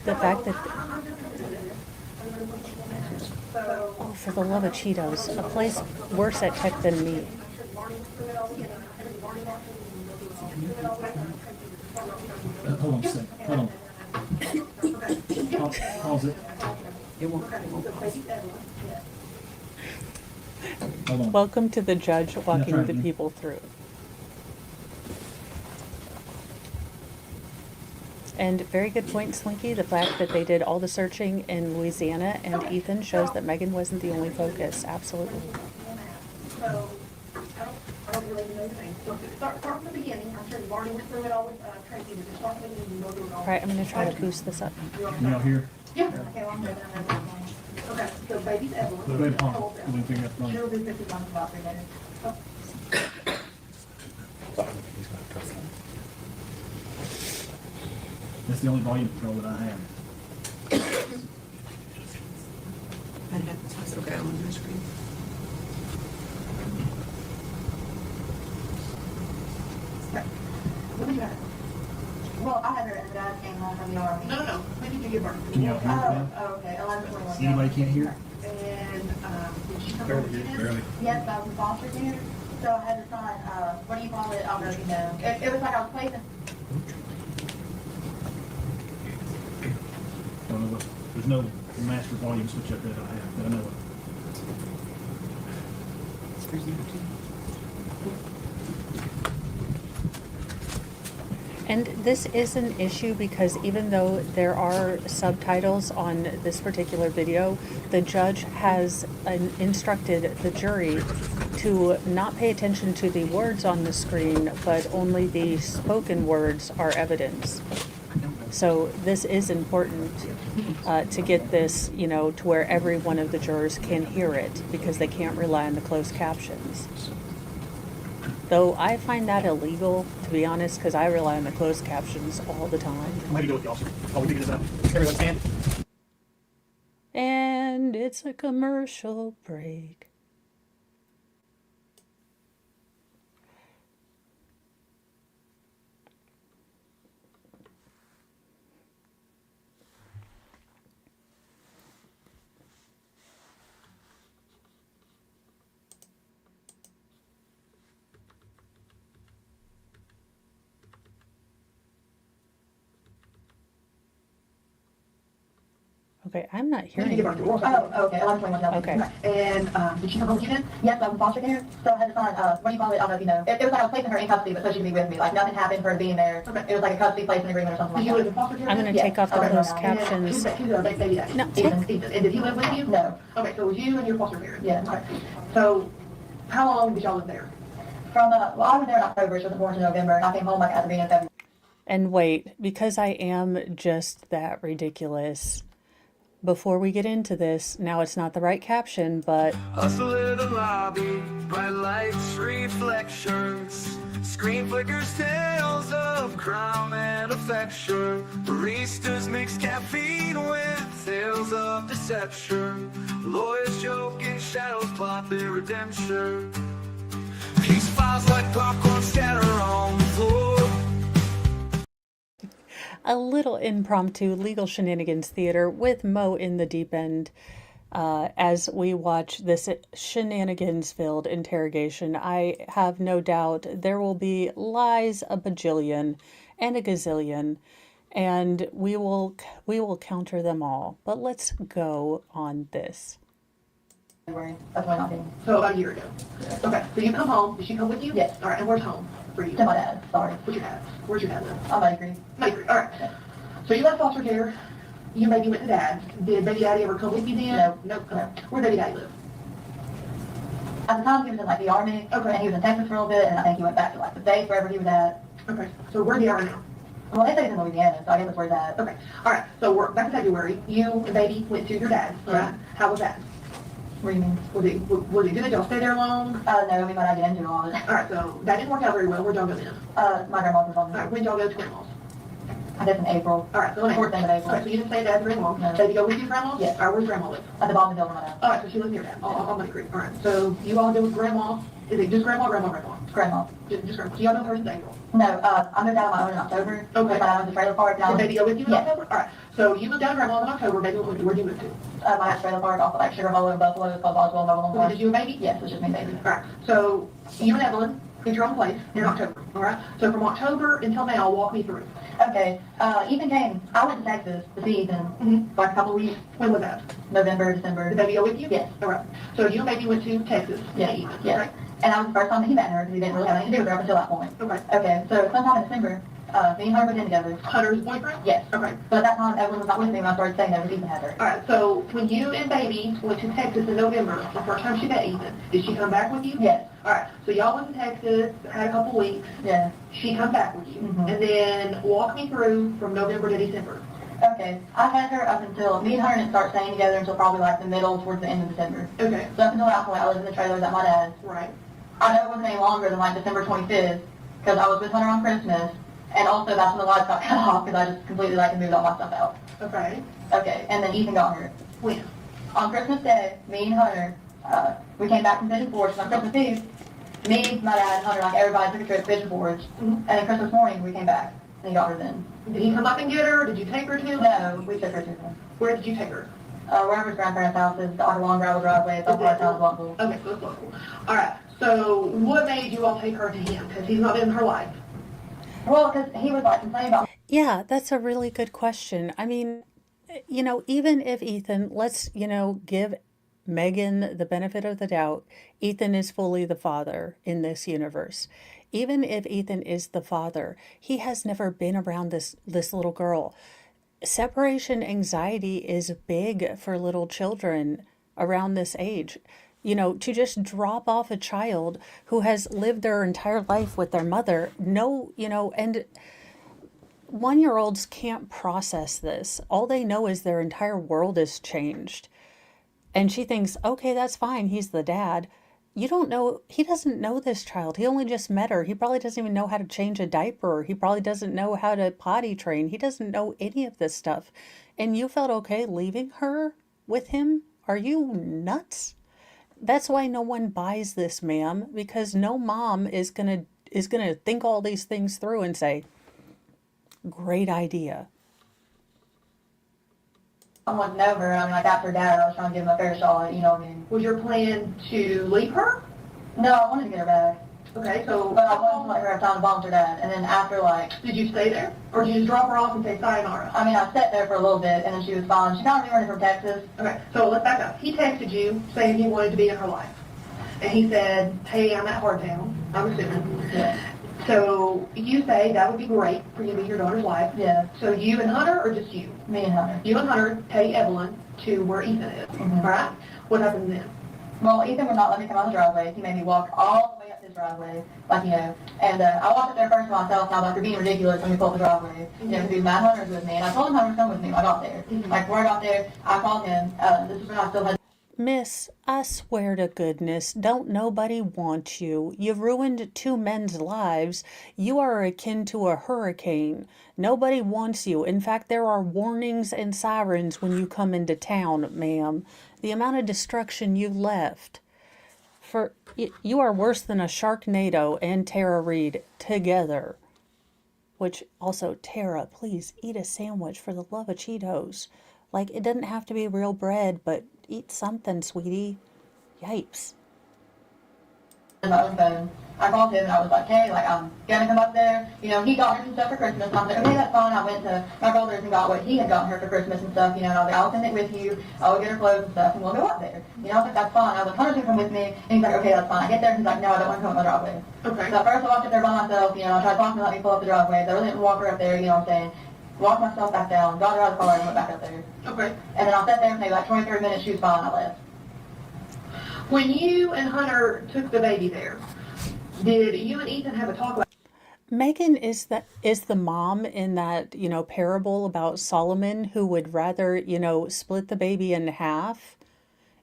The fact that, oh, for the love of Cheetos, a place worse at tech than me. Hold on a second, hold on. Pause it. Hold on. Welcome to the judge walking right, the yeah. people through. And very good point, Slinky. The fact that they did all the searching in Louisiana and Ethan shows that Megan wasn't the only focus. Absolutely. So, I don't really know anything. So, start from the beginning. I'm sure you've already went through it all with Tracy, but just start from the beginning and go through it all. All right, I'm going to try to boost this up. Can y'all hear? Yeah. Okay, well, I'm good. Okay, so baby's Evelyn. Go ahead, pause. We can figure out the She'll phone. do 50 times about 3 minutes. Oh. That's the only volume control that I have. Okay, on my screen. What do you have? Well, I had her and Dad came home from the army. No. When did you give birth? Can y'all hear me now? Oh, okay. 11/21. Anybody can't hear? And, did she come Barely, over to you? barely. Yes, I was foster care. So I had to sign, what do you call it? I don't know if you know. It was like I was placing. Don't know what, there's no master volume switch up that I have, that I know of. And this is an issue because even though there are subtitles on this particular video, the judge has instructed the jury to not pay attention to the words on the screen, but only the spoken words are evidence. So this is important to get this, you know, to where every one of the jurors can hear it because they can't rely on the closed captions. Though I find that illegal, to be honest, because I rely on the closed captions all the time. I'm ready to go with y'all, sir. While we figure this out. Everyone stand. And it's a commercial break. Okay, I'm not When did you hearing give you. birth? Oh, okay. 11/21. Okay. And, did she come home with you then? Yes, I was foster care. So I had to sign, what do you call it? I don't know if you know. It was like I was placing her in custody, but so she could be with me. Like nothing happened for her being there. Okay. It was like a custody placement agreement or something like that. Did you live in foster care? I'm going to take off the closed captions. She's a big baby daddy. No, And take- did he live with you? No. Okay, so it was you and your foster parents? Yeah. Okay. So, how long did y'all live there? From, well, I was there in October, so it was born in November, and I came home like at the beginning of February. And wait, because I am just that ridiculous. Before we get into this, now it's not the right caption, but Hustle in the lobby, bright lights, reflections. Screen flickers, tales of crime and affection. Baristas mix caffeine with tales of deception. Lawyers joke and shadows plot their redemption. Case files like popcorn scatter on the floor. a little impromptu legal shenanigans theater with Mo in the deep end. As we watch this shenanigans-filled interrogation, I have no doubt there will be lies a bajillion and a gazillion, and we will counter them all. But let's go on this. That's when I came. So about a year ago. Okay, so you come home. Did she come with you? Yes. All right, and where's home for you? To my dad. Sorry. What's your dad? Where's your dad live? I'm Buddy Creek. Buddy Creek. All right. So you left foster care. You maybe went to dad. Did baby daddy ever come with you then? No. No. Okay. Where did baby daddy live? At the time, he was in like the army, Okay. and he was in Texas for a little bit, and I think he went back to like the base, wherever he was at. Okay, so where they are now? Well, they say it's in Louisiana, so I guess that's where it's at. Okay, all right, so we're back in February, you and baby went to your dad's, right? How was that? What do you mean? Was it good? Did y'all stay there long? No, we might not get into all of it. All right, so that didn't work out very well. Where'd y'all go then? My grandma's was on All there. right, when'd y'all go to grandma's? I guess in April. All right, so in April. 14th of April. Okay, so you didn't stay at dad's grandma? No. Did you go with your grandma? Yes. All right, where's grandma live? At the bottom of the building, my dad. All right, so she lives near dad, on Money Creek. All right, so you all go with grandma. Is it just grandma, grandma? Grandma. Just grandma. So y'all know her since April? No, I moved out on my own in October. Okay. My dad was a trailer park. Did baby go with you in Yes. October? All right, so you moved down to grandma's in October, baby went with you. Where'd you move to? My dad's trailer park off of like Sugar Hollow in Buffalo. It's called Boswell Mobile Home So Park. did you and baby? Yes, it's just me, baby. All right, so you and Evelyn get your own place in October, all right? So from October until now, walk me through. Okay, Ethan came. I went to Texas to see Ethan for like a couple of weeks. When was that? November, December. Did baby go with you? Yes. All right, so you and baby went to Texas to Yes, see Ethan, yes. right? And that was the first time that he met her because he didn't really have anything to do with her up until that point. Okay. Okay, so sometime in December, me and Hunter moved in together. Hunter's boyfriend? Yes. Okay. But at that time, Evelyn was not with me when I started staying there because Ethan had her. All right, so when you and baby went to Texas in November, the first time she met Ethan, did she come back with you? Yes. All right, so y'all went to Texas, had a couple weeks, Yeah. she come back with you, Mhm. and then walk me through from November to December. Okay, I had her up until, me and Hunter didn't start staying together until probably like the middle towards the end of December. Okay, So up until that point, I lived in the trailers at my dad's. right. I know it wasn't any longer than like December 25th because I was with Hunter on Christmas, and also that's when the lights got cut off because I just completely like moved all my stuff out. Okay, Okay, and then Ethan got her. when? On Christmas Day, me and Hunter, we came back from Pigeon Forge on Christmas Eve. Me, my dad, and Hunter, like everybody took a trip to Pigeon Forge, Mhm. and then Christmas morning we came back and he got her then. Did he come up and get her? Did you take her to him? No, we took her to him. Where did you take her? Wherever his grandparents' house is, like a long gravel driveway, it's off our town's local. Okay, so it's local. All right, so what made you all take her to him? Because he's not been in her life. Well, because he was like complaining about Yeah, that's a really good question. I mean, even if Ethan, let's, give Megan the benefit of the doubt, Ethan is fully the father in this universe. Even if Ethan is the father, he has never been around this little girl. Separation anxiety is big for little children around this age. To just drop off a child who has lived their entire life with their mother, and 1-year-olds can't process this. All they know is their entire world has changed. And she thinks, okay, that's fine. He's the dad. You don't know. He doesn't know this child. He only just met her. He probably doesn't even know how to change a diaper. He probably doesn't know how to potty train. He doesn't know any of this stuff. And you felt okay leaving her with him? Are you nuts? That's why no one buys this, ma'am, because no mom is gonna think all these things through and say, great idea. I'm looking over, and I'm like, after dad, I was trying to give him a fair shot, you know what I mean? Was your plan to leave her? No, I wanted to get her back. Okay, so But I wanted to let her have time to bond with her dad, and then after, like, did you stay there? Or did you just drop her off and say sayonara? I mean, I sat there for a little bit, and then she was fine. She kind of running from Texas. Okay, so let's back up. He texted you saying he wanted to be in her life. And he said, hey, I'm at Hardtown, I'm assuming. Yeah. So you say that would be great for you to be in your daughter's life. Yeah, So you and Hunter, or just you? me and Hunter. You and Hunter take Evelyn to where Ethan is, Mhm. all right? What happens then? Well, Ethan would not let me come out the driveway. He made me walk all the way up his driveway, and I walked up there first myself, and I was like, you're being ridiculous when you pull up the driveway. Because Matt Hunter's with me, and I told him Hunter was coming with me when I got there. Like, before I got there, I called him, this is when I still had Miss, I swear to goodness, don't nobody want you. You've ruined 2 men's lives. You are akin to a hurricane. Nobody wants you. In fact, there are warnings and sirens when you come into town, ma'am. The amount of destruction you left. You are worse than a Sharknado and Tara Reid together. Which also, Tara, please eat a sandwich for the love of Cheetos. Like, it doesn't have to be real bread, but eat something, sweetie. Yipes. my own phone. I called him and I was like, hey, like, I'm gonna come up there. He got her some stuff for Christmas. And I was like, okay, that's fine. I went to my brother's and got what he had gotten her for Christmas and stuff, and I was like, I'll send it with you. I'll get her clothes and stuff, and we'll go up there. I was like, that's fine. I was like, Hunter's gonna come with me. And he's like, okay, that's fine. I get there and he's like, no, I don't want to come up my driveway. Okay. So at first I walked up there by myself, I tried to talk to him to let me pull up the driveway. So I really didn't walk her up there, what I'm saying. Walked myself back down, got her out of the car, and went back up there. Okay. And then I sat there for maybe like 23 minutes, she was fine, I left. When you and Hunter took the baby there, did you and Ethan have a talk about Megan is the mom in that, parable about Solomon who would rather, split the baby in half,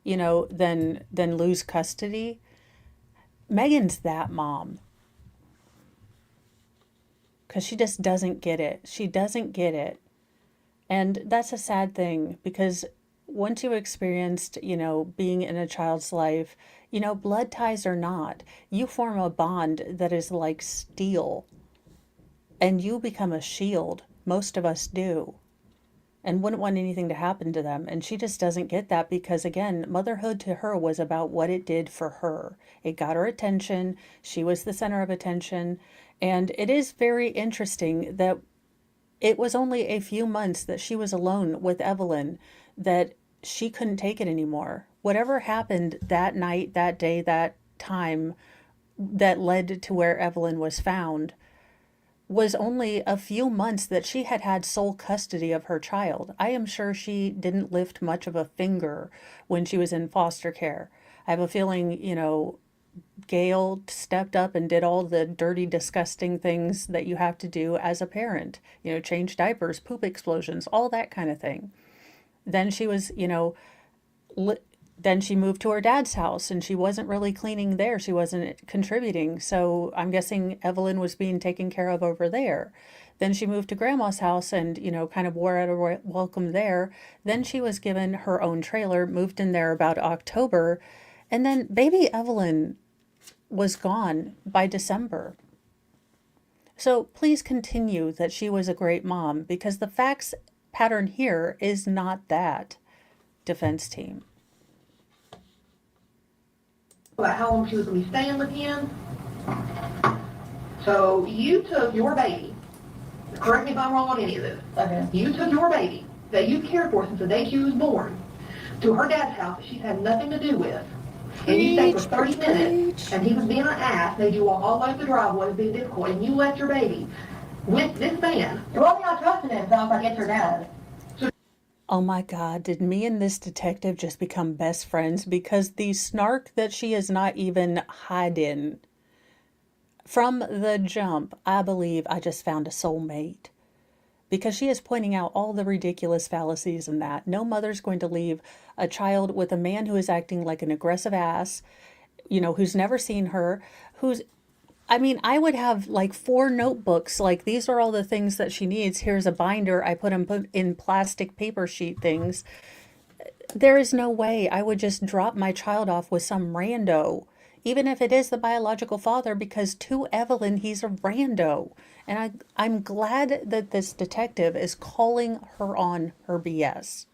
than lose custody. Megan's that mom. Because she just doesn't get it. She doesn't get it. And that's a sad thing because once you experienced, being in a child's life, blood ties or not, you form a bond that is like steel and you become a shield. Most of us do. And wouldn't want anything to happen to them. And she just doesn't get that because, again, motherhood to her was about what it did for her. It got her attention. She was the center of attention. And it is very interesting that it was only a few months that she was alone with Evelyn that she couldn't take it anymore. Whatever happened that night, that day, that time that led to where Evelyn was found was only a few months that she had had sole custody of her child. I am sure she didn't lift much of a finger when she was in foster care. I have a feeling, Gail stepped up and did all the dirty, disgusting things that you have to do as a parent, change diapers, poop explosions, all that kind of thing. Then she was, then she moved to her dad's house and she wasn't really cleaning there. She wasn't contributing. So I'm guessing Evelyn was being taken care of over there. Then she moved to grandma's house and, kind of wore out a welcome there. Then she was given her own trailer, moved in there about October. And then baby Evelyn was gone by December. So please continue that she was a great mom because the facts pattern here is not that, defense team. About how long she was going to be staying with him. So you took your baby, correct me if I'm wrong on any of this, Okay. you took your baby that you cared for since the day she was born to her dad's house that she's had nothing to do with. And you stayed for 30 minutes, and he was being an ass, made you walk all the way up the driveway, it was being difficult, and you left your baby with this man. Well, I mean, I trusted him, so I was like, it's her dad. Oh my God, did me and this detective just become best friends? Because the snark that she is not even hiding from the jump, I believe I just found a soulmate. Because she is pointing out all the ridiculous fallacies in that. No mother's going to leave a child with a man who is acting like an aggressive ass, who's never seen her, I would have like 4 notebooks. Like, these are all the things that she needs. Here's a binder. I put them in plastic paper sheet things. There is no way I would just drop my child off with some rando, even if it is the biological father, because to Evelyn, he's a rando. And I'm glad that this detective is calling her on her BS.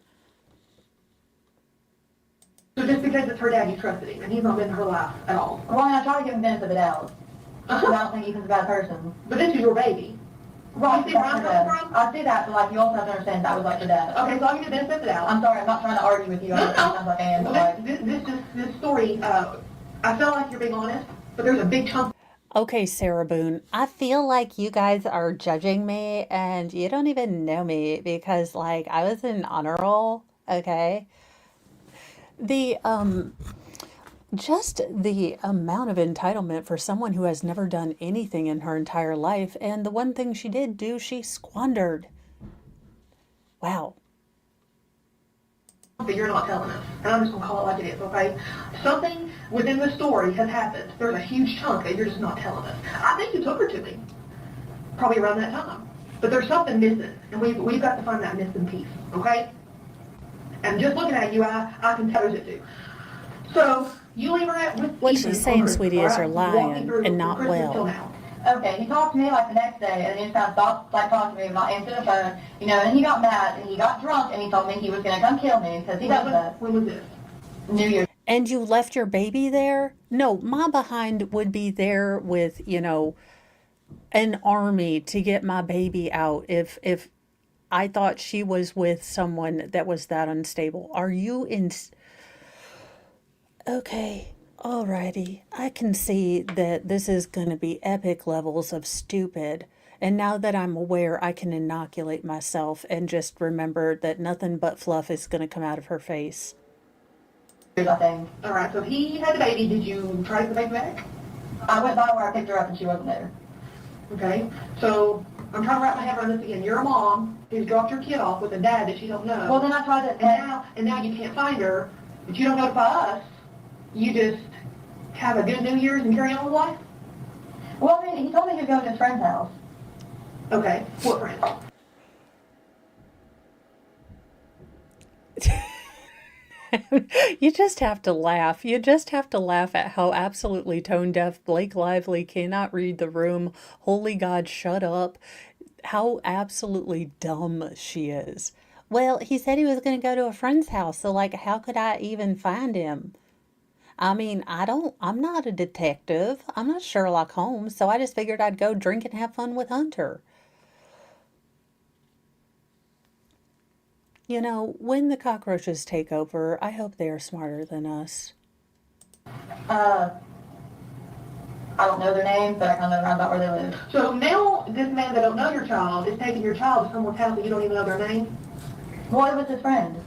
So just because it's her dad, you trusted him, and he's not been in her life at all. Well, I try to give him benefit of the doubt. I don't think Ethan's a bad person. But this is your baby. Right, You see that's where I'm her coming dad. from? I see that, but like, you also have to understand that was like your dad. Okay, so I'll give you the benefit of the doubt. I'm sorry, I'm not trying to argue with you. I know it sounds like I am, but like, This story, I feel like you're being honest, but there's a big chunk. Okay, Sarah Boone, I feel like you guys are judging me and you don't even know me because, like, I was in honor roll, okay? Just the amount of entitlement for someone who has never done anything in her entire life, and the one thing she did do, she squandered. Wow. That you're not telling us, and I'm just gonna call it like it is, okay? Something within the story has happened. There's a huge chunk that you're just not telling us. I think you took her to me, probably around that time. But there's something missing, and we've got to find that missing piece, okay? And just looking at you, I can tell there's it too. So you leave her at with What Ethan she's on saying, Christmas, sweetie, is all her right? Walk me lying through and not Christmas well. till now. okay, he talked to me like the next day, and then he just kind of stopped like talking to me, not answering the phone, and he got mad, and he got drunk, and he told me he was gonna come kill me, because he does that. When was this? New Year's. And you left your baby there? No, my behind would be there with, an army to get my baby out if I thought she was with someone that was that unstable. Are you in... Okay, alrighty. I can see that this is going to be epic levels of stupid. And now that I'm aware, I can inoculate myself and just remember that nothing but fluff is going to come out of her face. I think. All right, so he had the baby. Did you try to get the baby back? I went by where I picked her up, and she wasn't there. Okay? So I'm trying to wrap my head around this again. You're a mom who's dropped your kid off with a dad that you don't know. Well, then I tried to, And now you can't find her, but you don't notify us. You just have a good New Year's and carry on with life? well, I mean, he told me he was going to his friend's house. Okay, what friend? You just have to laugh. You just have to laugh at how absolutely tone deaf Blake Lively cannot read the room. Holy God, shut up. How absolutely dumb she is. Well, he said he was going to go to a friend's house, so like, how could I even find him? I mean, I'm not a detective. I'm not Sherlock Holmes, so I just figured I'd go drink and have fun with Hunter. You know, when the cockroaches take over, I hope they are smarter than us. Uh, I don't know their name, but I kind of know about where they live. So now this man that don't know your child is taking your child to someone's house that you don't even know their name? Well, it was his friend.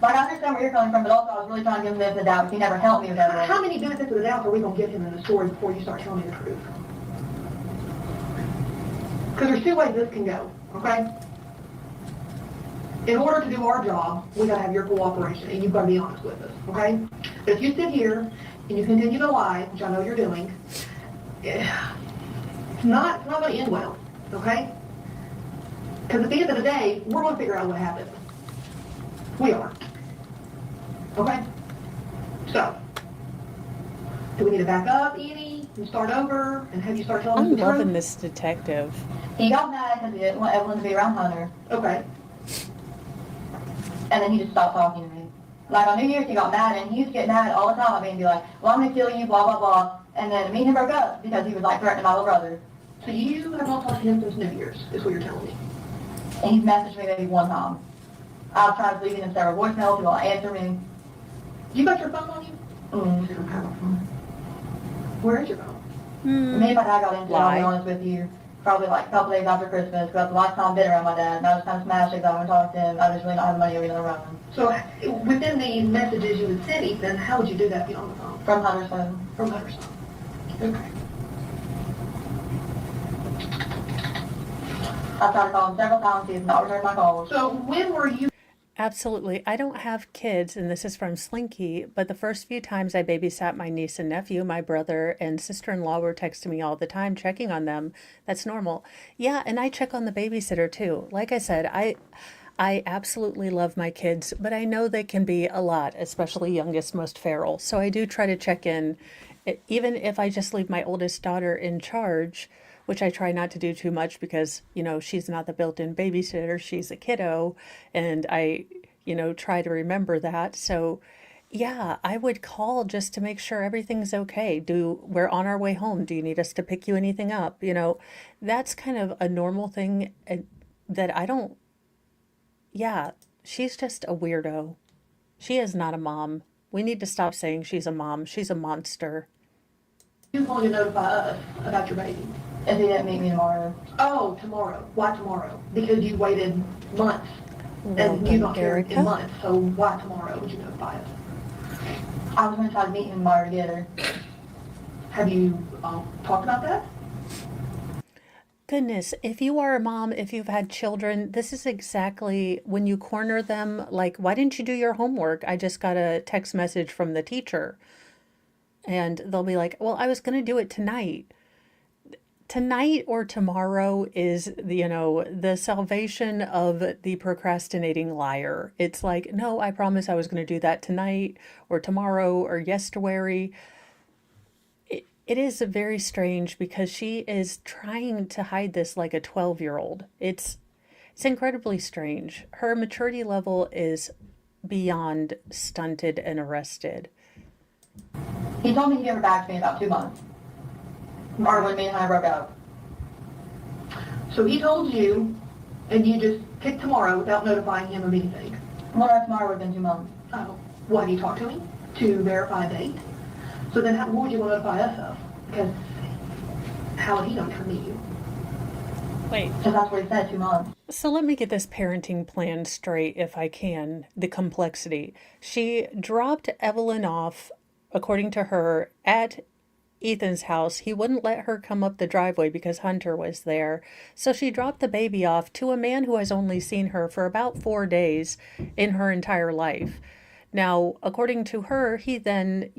Like, I understand where you're coming from, but also I was really trying to give him the benefit of the doubt, because he never helped me with everything. How many benefits of the doubt are we going to give him in the story before you start telling me the truth? Because there's two ways this can go, okay? In order to do our job, we got to have your cooperation, and you've got to be honest with us, okay? But if you sit here and you continue to lie, which I know you're doing, it's not going to end well, okay? Because at the end of the day, we're going to figure out what happened. We are. Okay? So, do we need to back up, Edie, and start over, and have you start telling us I'm the truth? loving this detective. He got mad because he didn't want Evelyn to be around Hunter, Okay. and then he just stopped talking to me. Like, on New Year's, he got mad, and he used to get mad all the time at me and be like, well, I'm going to kill you, blah, blah, blah. And then me and him broke up because he was, like, threatening my little brother. So you have not talked to him since New Year's, is what you're telling me. And he's messaged me maybe one time. I've tried leaving him several voicemails, he won't answer me. You got your phone on you? Mm. You don't have a phone. Where is your phone? Me and my dad got into it, I'll be Why? honest with you, probably like a couple days after Christmas, because the last time I've been around my dad, and I was kind of smashed because I went to talk to him, I just really not have money over there around him. So within the messages you would send Ethan, how would you do that if you're on the phone? From Hunter's phone. From Hunter's phone. Okay. I've tried to call him several times, he has not returned my calls. So when were you Absolutely. I don't have kids, and this is from Slinky, but the first few times I babysat my niece and nephew, my brother and sister-in-law were texting me all the time, checking on them. That's normal. Yeah, and I check on the babysitter too. Like I said, I absolutely love my kids, but I know they can be a lot, especially youngest, most feral. So I do try to check in, even if I just leave my oldest daughter in charge, which I try not to do too much because, you know, she's not the built-in babysitter, she's a kiddo, and I, you know, try to remember that. So yeah, I would call just to make sure everything's okay. We're on our way home. Do you need us to pick you anything up? You know, that's kind of a normal thing that I don't, yeah, she's just a weirdo. She is not a mom. We need to stop saying she's a mom. She's a monster. going to notify us about your baby? If he didn't meet me tomorrow. Oh, tomorrow. Why tomorrow? Because you waited months. Well, And you don't care Erica. in months, so why tomorrow would you notify us? I was going to try to meet him tomorrow together. Have you talked about that? Goodness, if you are a mom, if you've had children, this is exactly when you corner them, like, why didn't you do your homework? I just got a text message from the teacher. And they'll be like, well, I was going to do it tonight. Tonight or tomorrow is, you know, the salvation of the procrastinating liar. It's like, no, I promise I was going to do that tonight or tomorrow or yesterday. It is very strange because she is trying to hide this like a 12-year-old. It's incredibly strange. Her maturity level is beyond stunted and arrested. He told me he'd give her back to me in about 2 months. Or when me and I broke up. So he told you, and you just picked tomorrow without notifying him of anything. Well, tomorrow would have been 2 months. Oh, what, have you talked to him to verify a date? So then what would you want to notify us of? Because how would he know to meet you? Wait. Because that's what he said, 2 months. So let me get this parenting plan straight if I can, the complexity. She dropped Evelyn off, according to her, at Ethan's house, he wouldn't let her come up the driveway because Hunter was there. So she dropped the baby off to a man who has only seen her for about 4 days in her entire life. Now, according to her, he then,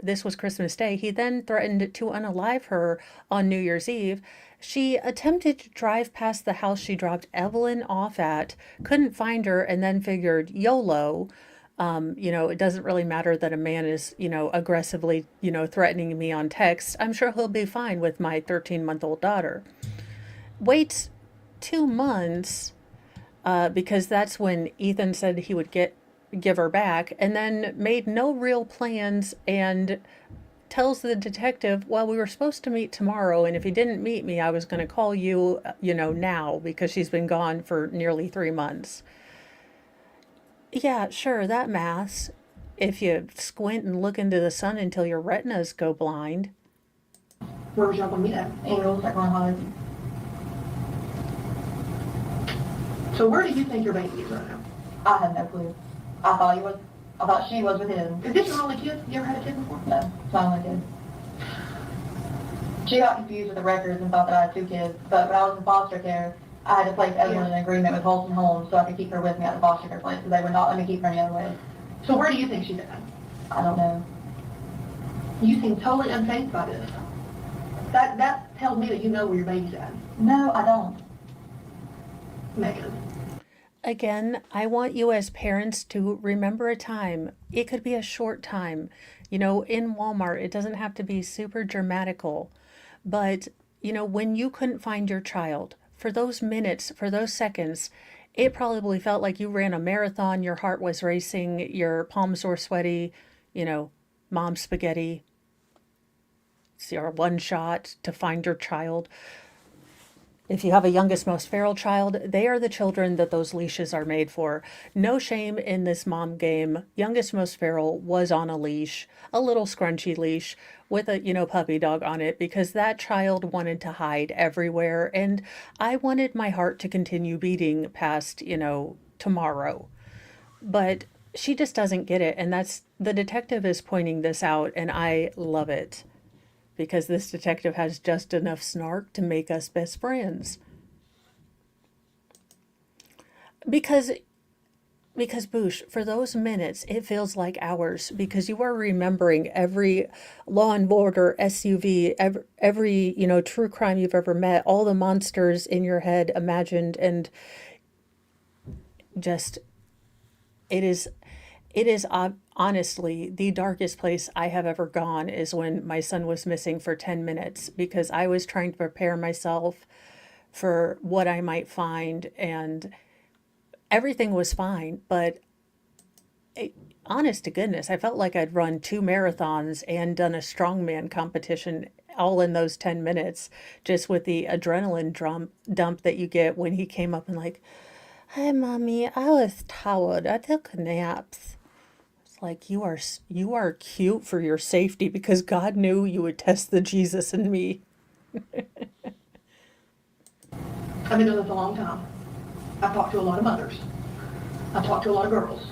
this was Christmas Day, he then threatened to unalive her on New Year's Eve. She attempted to drive past the house she dropped Evelyn off at, couldn't find her, and then figured YOLO. It doesn't really matter that a man is, aggressively, threatening me on text. I'm sure he'll be fine with my 13-month-old daughter. Waits 2 months, because that's when Ethan said he would give her back, and then made no real plans and tells the detective, well, we were supposed to meet tomorrow, and if he didn't meet me, I was going to call you, now, because she's been gone for nearly 3 months. Yeah, sure, that maths. If you squint and look into the sun until your retinas go blind. Where was y'all gonna meet at? Angels are going home. So where do you think your baby is right now? I have no clue. I thought she was with him. Is this your only kid? You ever had a kid before? No, it's my only kid. She got confused with the records and thought that I had 2 kids, but when I was in foster care, I had to place Evelyn in an agreement with Holton Homes so I could keep her with me at the foster care place, because they would not let me keep her any other way. So where do you think she's at? I don't know. You seem totally unfazed by this. That tells me that you know where your baby's at. No, I don't. Megan. Again, I want you as parents to remember a time. It could be a short time. In Walmart, it doesn't have to be super dramatical. But, when you couldn't find your child, for those minutes, for those seconds, it probably felt like you ran a marathon, your heart was racing, your palms were sweaty, mom spaghetti. It's your one shot to find your child. If you have a youngest, most feral child, they are the children that those leashes are made for. No shame in this mom game. Youngest, most feral was on a leash, a little scrunchy leash with a, puppy dog on it, because that child wanted to hide everywhere. And I wanted my heart to continue beating past, tomorrow. But she just doesn't get it. And the detective is pointing this out, and I love it. Because this detective has just enough snark to make us best friends. Because Boosh, for those minutes, it feels like hours, because you are remembering every Law and Order SUV, every true crime you've ever met, all the monsters in your head imagined, and just, it is honestly the darkest place I have ever gone is when my son was missing for 10 minutes, because I was trying to prepare myself for what I might find, and everything was fine, but honest to goodness, I felt like I'd run 2 marathons and done a strongman competition all in those 10 minutes, just with the adrenaline dump that you get when he came up and like, "Hi, Mommy, I was tired. I took naps." Like, you are cute for your safety, because God knew you would test the Jesus in me. I've been doing this a long time. I've talked to a lot of mothers. I've talked to a lot of girls.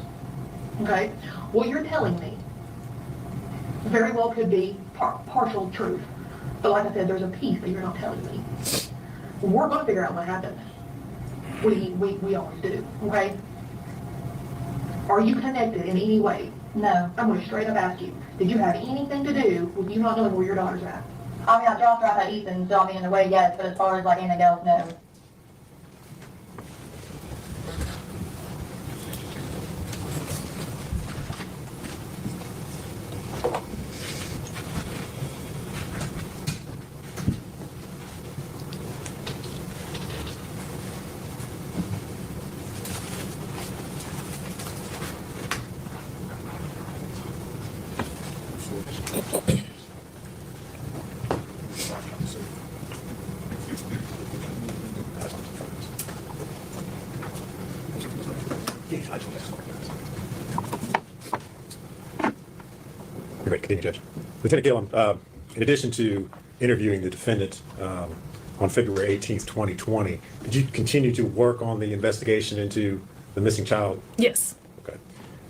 Okay? What you're telling me very well could be partial truth. But like I said, there's a piece that you're not telling me. We're going to figure out what happened. We always do. Okay? Are you connected in any way? No. I'm going to straight up ask you, did you have anything to do with you not knowing where your daughter's at? I mean, I dropped her off at Ethan's, so I mean, in a way, yes, but as far as like anything else, no. You're right, continue, Judge. Lieutenant Gillum, in addition to interviewing the defendant on February 18th, 2020, did you continue to work on the investigation into the missing child? Yes. Okay.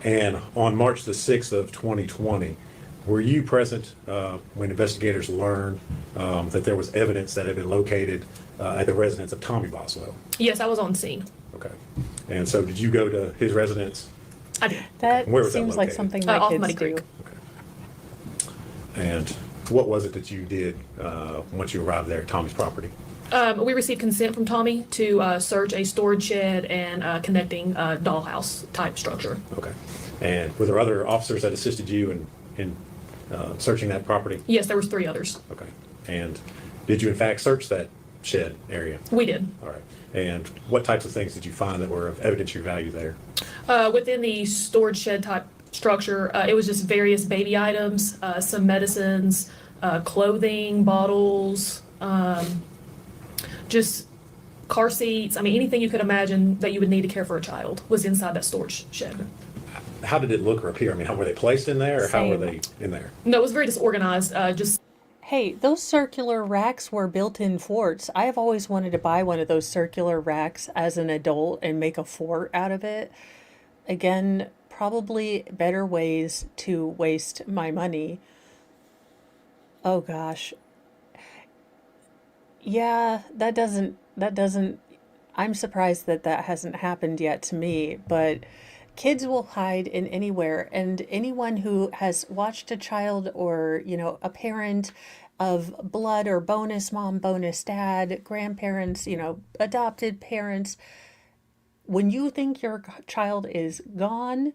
And on March the 6th of 2020, Were you present when investigators learned that there was evidence that had been located at the residence of Tommy Boswell? Yes, I was on scene. Okay. And so did you go to his residence? I did. That Where was that seems like located? something my Off kids Muddy do. Creek. And what was it that you did once you arrived there at Tommy's property? We received consent from Tommy to search a storage shed and connecting dollhouse type structure. Okay. And were there other officers that assisted you in searching that property? Yes, there was 3 others. Okay. And did you in fact search that shed area? We did. All right. And what types of things did you find that were of evidentiary value there? Within the storage shed type structure, it was just various baby items, some medicines, clothing, bottles, just car seats. I mean, anything you could imagine that you would need to care for a child was inside that storage shed. How did it look or appear? I mean, how were they placed in there, or how were Same. they in there? No, it was very disorganized. Just Hey, those circular racks were built-in forts. I have always wanted to buy one of those circular racks as an adult and make a fort out of it. Again, probably better ways to waste my money. Oh gosh. Yeah, that doesn't, I'm surprised that that hasn't happened yet to me, but kids will hide in anywhere. And anyone who has watched a child or, a parent of blood or bonus mom, bonus dad, grandparents, adopted parents, when you think your child is gone,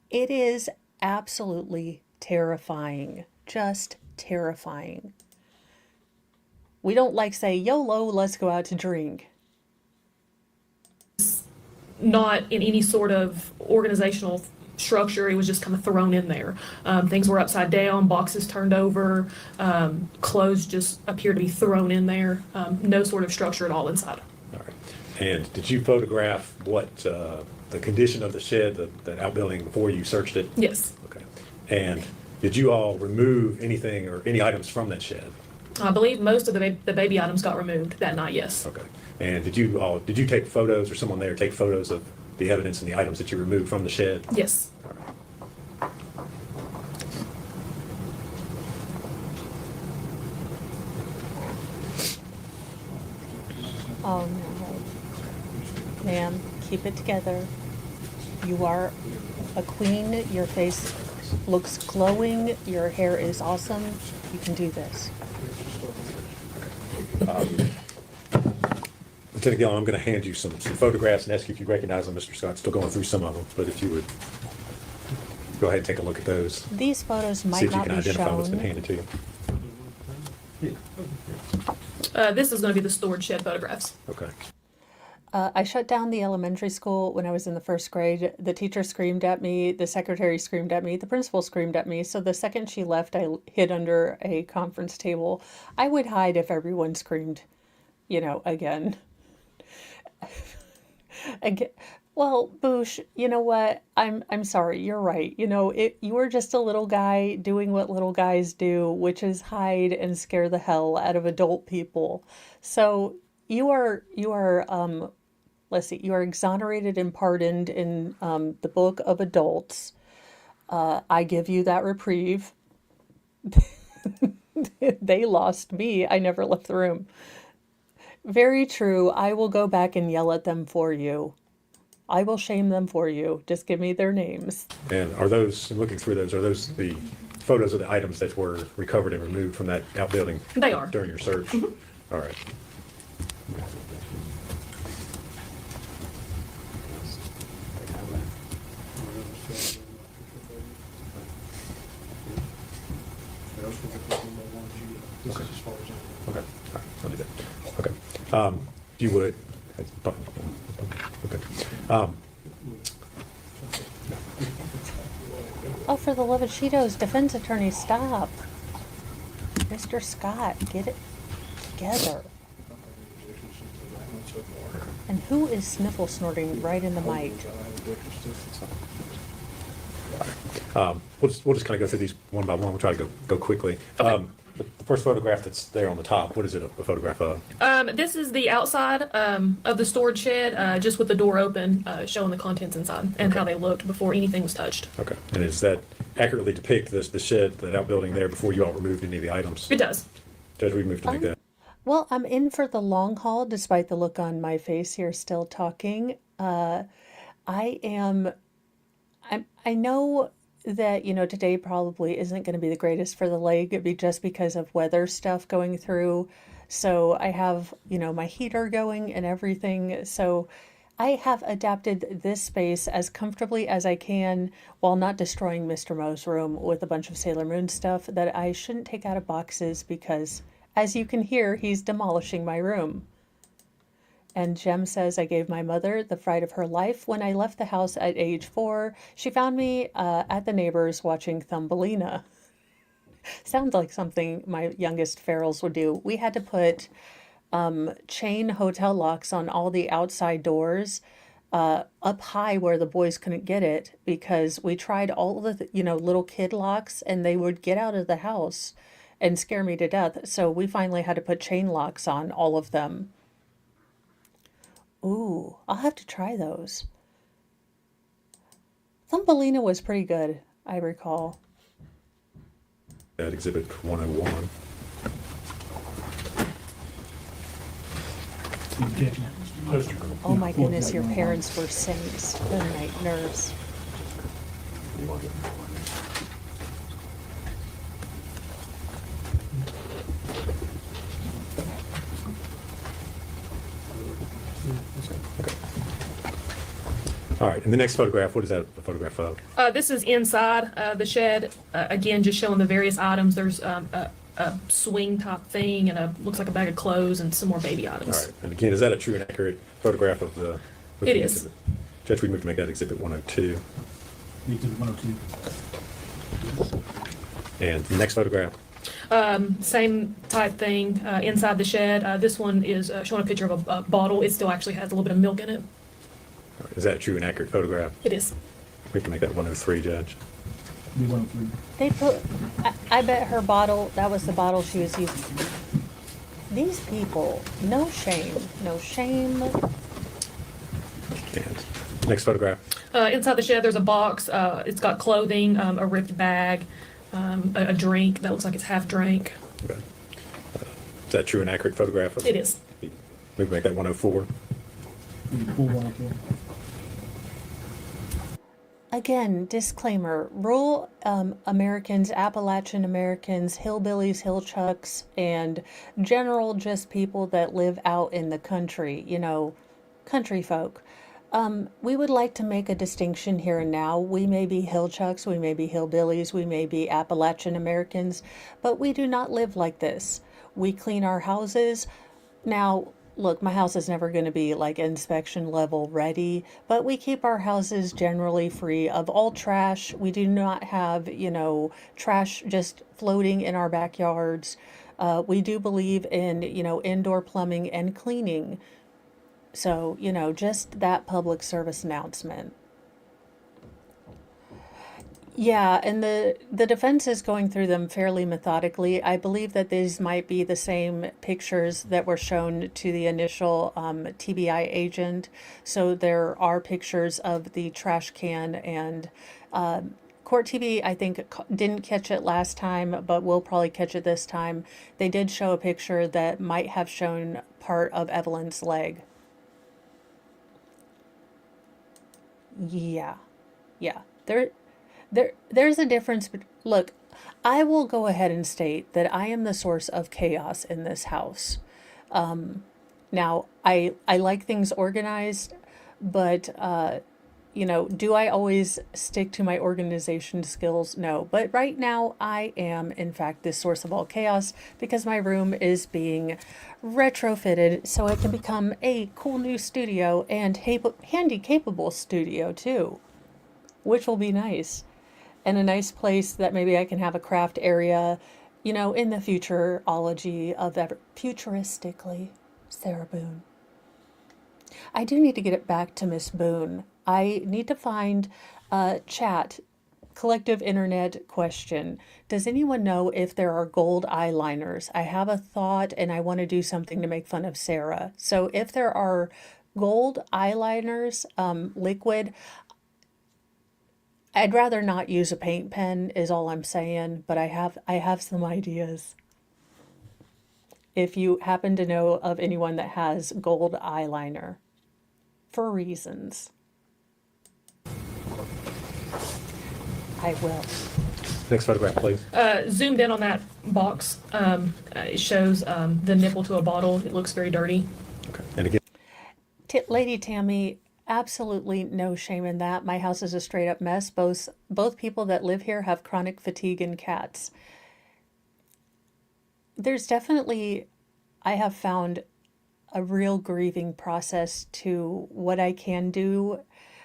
it is absolutely terrifying. Just terrifying. We don't like say, YOLO, let's go out to drink. not in any sort of organizational structure. It was just kind of thrown in there. Things were upside down, boxes turned over, clothes just appear to be thrown in there. No sort of structure at all inside. All right. And did you photograph what the condition of the shed, the outbuilding, before you searched it? Yes. Okay. And did you all remove anything or any items from that shed? I believe most of the baby items got removed that night, yes. Okay. And did you take photos, or someone there take photos of the evidence and the items that you removed from the shed? Yes. All right. Oh no. Ma'am, keep it together. You are a queen. Your face looks glowing. Your hair is awesome. You can do this. Lieutenant Gillum, I'm going to hand you some photographs and ask you if you recognize them. Mr. Scott's still going through some of them, but if you would go ahead and take a look at those. These photos See might if you not can be identify what's been shown. handed to you. This is going to be the storage shed photographs. Okay. I shut down the elementary school when I was in the first grade. The teacher screamed at me, the secretary screamed at me, the principal screamed at me. So the second she left, I hid under a conference table. I would hide if everyone screamed, again. Again. Well, Boosh, you know what? I'm sorry. You're right. You were just a little guy doing what little guys do, which is hide and scare the hell out of adult people. So you are let's see, you are exonerated and pardoned in the book of adults. I give you that reprieve. They lost me. I never left the room. Very true. I will go back and yell at them for you. I will shame them for you. Just give me their names. And are those, looking through those, are those the photos of the items that were recovered and removed from that outbuilding? They are. During your search? Mm-hmm. All right. Okay. Okay. All right. I'll do that. Okay. If you would. Okay. Oh, for the love of Cheetos, defense attorney, stop. Mr. Scott, get it together. And who is sniffle snorting right in the mic? We'll just kind of go through these one by one. We'll try to go quickly. The first photograph that's there on the top, what is it a photograph of? This is the outside of the storage shed, just with the door open, showing the contents inside and how they looked before anything was touched. Okay. And is that accurately depict the shed, that outbuilding there before you all removed any of the items? It does. Judge, we move to make that. Well, I'm in for the long haul, despite the look on my face here still talking. I am, I know that, today probably isn't going to be the greatest for the leg, just because of weather stuff going through. So I have, my heater going and everything. So I have adapted this space as comfortably as I can while not destroying Mr. Mo's room with a bunch of Sailor Moon stuff that I shouldn't take out of boxes because, as you can hear, he's demolishing my room. And Jem says, I gave my mother the fright of her life when I left the house at age 4. She found me at the neighbors watching Thumbelina. Sounds like something my youngest ferals would do. We had to put chain hotel locks on all the outside doors up high where the boys couldn't get it, because we tried all the, little kid locks and they would get out of the house and scare me to death. So we finally had to put chain locks on all of them. Ooh, I'll have to try those. Thumbelina was pretty good, I recall. At Exhibit 101. Oh my goodness, your parents were saints. Good night, nurse. All right, and the next photograph, what is that a photograph of? This is inside the shed. Again, just showing the various items. There's a swing type thing and looks like a bag of clothes and some more baby All items. right, and again, is that a true and accurate photograph of the? It is. Exhibit? Judge, we move to make that Exhibit 102. Exhibit 102. And the next photograph? Same type thing inside the shed. This one is showing a picture of a bottle. It still actually has a little bit of milk in it. All right, is that a true and accurate photograph? It is. We can make that 103, Judge. Be 103. They put, I bet her bottle, that was the bottle she was using. These people, no shame, no shame. And next photograph? Inside the shed, there's a box. It's got clothing, a ripped bag, a drink that looks like it's half drank. Okay. Is that a true and accurate photograph? It is. We can make that 104. Full 104. Again, disclaimer, rural Americans, Appalachian Americans, hillbillies, hillchucks, and general just people that live out in the country, country folk. We would like to make a distinction here and now. We may be hillchucks, we may be hillbillies, we may be Appalachian Americans, but we do not live like this. We clean our houses. Now, look, my house is never going to be like inspection level ready, but we keep our houses generally free of all trash. We do not have, trash just floating in our backyards. We do believe in, indoor plumbing and cleaning. So, just that public service announcement. Yeah, and the defense is going through them fairly methodically. I believe that these might be the same pictures that were shown to the initial TBI agent. So there are pictures of the trash can, and Court TV, I think, didn't catch it last time, but will probably catch it this time. They did show a picture that might have shown part of Evelyn's leg. Yeah. There's a difference. But look, I will go ahead and state that I am the source of chaos in this house. Now, I like things organized, but, do I always stick to my organization skills? No. But right now, I am, in fact, the source of all chaos because my room is being retrofitted so it can become a cool new studio and handy-capable studio, too, which will be nice. And a nice place that maybe I can have a craft area, in the futurology of futuristically, Sarah Boone. I do need to get it back to Miss Boone. I need to find chat, collective internet question. Does anyone know if there are gold eyeliners? I have a thought and I want to do something to make fun of Sarah. So if there are gold eyeliners, liquid, I'd rather not use a paint pen is all I'm saying, but I have some ideas. If you happen to know of anyone that has gold eyeliner for reasons, I will. Next photograph, please. Zoomed in on that box, it shows the nipple to a bottle. It looks very dirty. Okay. And again, Lady Tammy, absolutely no shame in that. My house is a straight up mess. Both people that live here have chronic fatigue in cats. There's definitely, I have found a real grieving process to what I can do,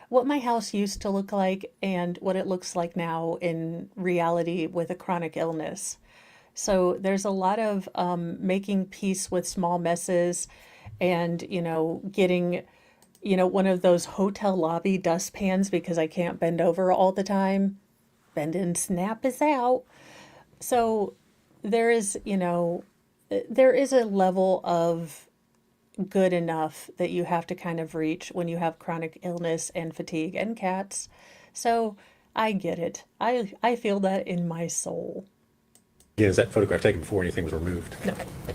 what my house used to look like, and what it looks like now in reality with a chronic illness. So there's a lot of making peace with small messes and, getting, one of those hotel lobby dustpans because I can't bend over all the time. Bend and snap is out. So there is, there is a level of good enough that you have to kind of reach when you have chronic illness and fatigue and cats. So I get it. I feel that in my soul. again, is that photograph taken before anything was removed? No,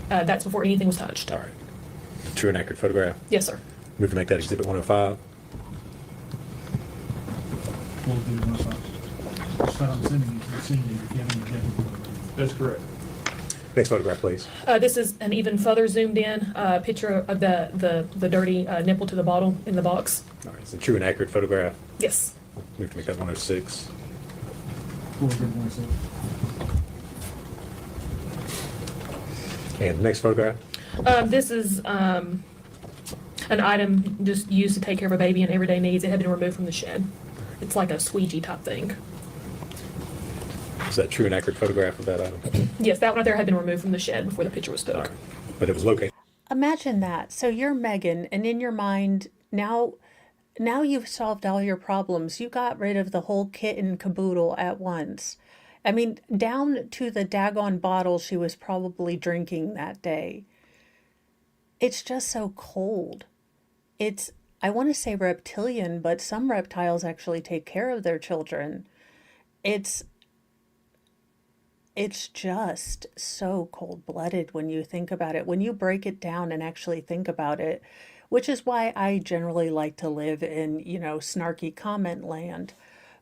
that's before anything was touched. All right. True and accurate photograph. Yes, sir. Move to make that exhibit 105. We'll do one of us. So I'm sending it to the senior, giving the That's correct. Next photograph, please. This is an even further zoomed in picture of the dirty nipple to the bottle in the box. All right. It's a true and accurate photograph. Yes. Move to make that 106. We'll do one of us. And the next photograph. This is an item just used to take care of a baby in everyday needs. It had been removed from the shed. It's like a squeegee type thing. Is that true and accurate photograph of that item? Yes, that one right there had been removed from the shed before the picture was All took. right. But it was located. Imagine that. So you're Megan, and in your mind, now you've solved all your problems. You got rid of the whole kit and caboodle at once. I mean, down to the daggone bottle she was probably drinking that day. It's just so cold. It's, I want to say reptilian, but some reptiles actually take care of their children. It's just so cold-blooded when you think about it. When you break it down and actually think about it, which is why I generally like to live in, snarky comment land.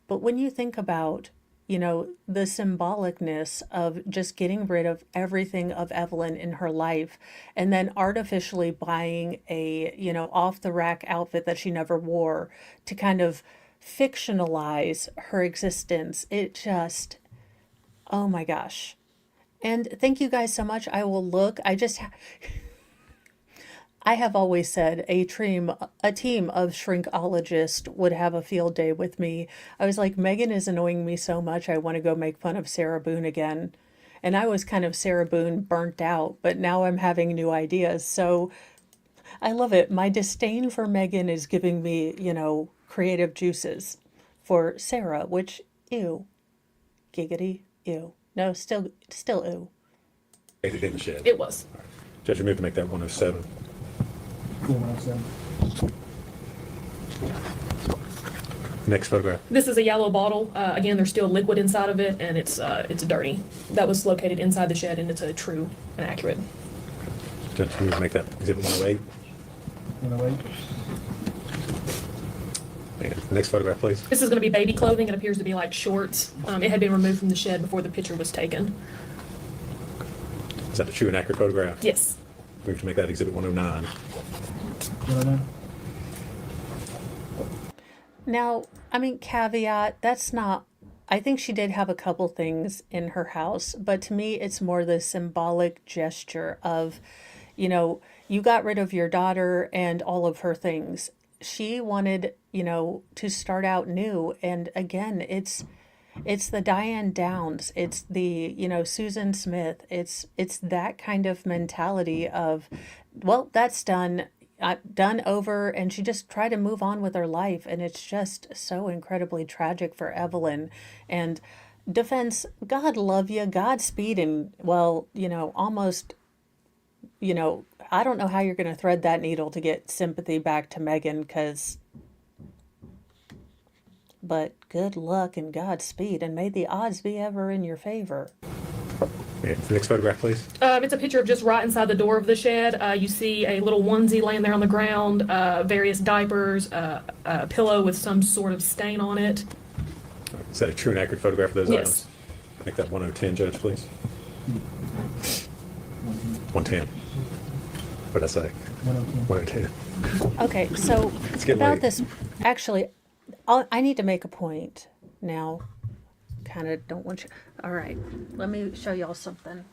But when you think about, the symbolicness of just getting rid of everything of Evelyn in her life and then artificially buying a, off-the-rack outfit that she never wore to kind of fictionalize her existence, it just... Oh my gosh. And thank you guys so much. I will look. I have always said a team of shrinkologists would have a field day with me. I was like, Megan is annoying me so much. I want to go make fun of Sarah Boone again. And I was kind of Sarah Boone burnt out, but now I'm having new ideas. So I love it. My disdain for Megan is giving me, creative juices for Sarah, which, ew, giggity. Ew. No, still ew. Located in the shed. It was. Judge, you move to make that 107. 107. Next photograph. This is a yellow bottle. Again, there's still liquid inside of it, and it's dirty. That was located inside the shed, and it's a true and accurate. Judge, you move to make that exhibit 108. 108. And next photograph, please. This is going to be baby clothing. It appears to be like shorts. It had been removed from the shed before the picture was taken. Is that a true and accurate photograph? Yes. Move to make that exhibit 109. 109. Now, caveat, that's not, I think she did have a couple things in her house, but to me, it's more the symbolic gesture of, you got rid of your daughter and all of her things. She wanted, to start out new. And again, it's the Diane Downs. It's the, Susan Smith. It's that kind of mentality of, well, that's done over. And she just tried to move on with her life. And it's just so incredibly tragic for Evelyn. And defense, God love you, Godspeed. And well, almost, I don't know how you're going to thread that needle to get sympathy back to Megan, because but good luck and Godspeed, and may the odds be ever in your favor. Yeah, the next photograph, please. It's a picture of just right inside the door of the shed. You see a little onesie laying there on the ground, various diapers, a pillow with some sort of stain on it. Is that a true and accurate photograph of those Yes. items? Make that 1010, Judge, please. 110. What did I say? 110. Okay, so It's getting about late. this, actually, I need to make a point now. Kind of don't want you. All right, let me show y'all something.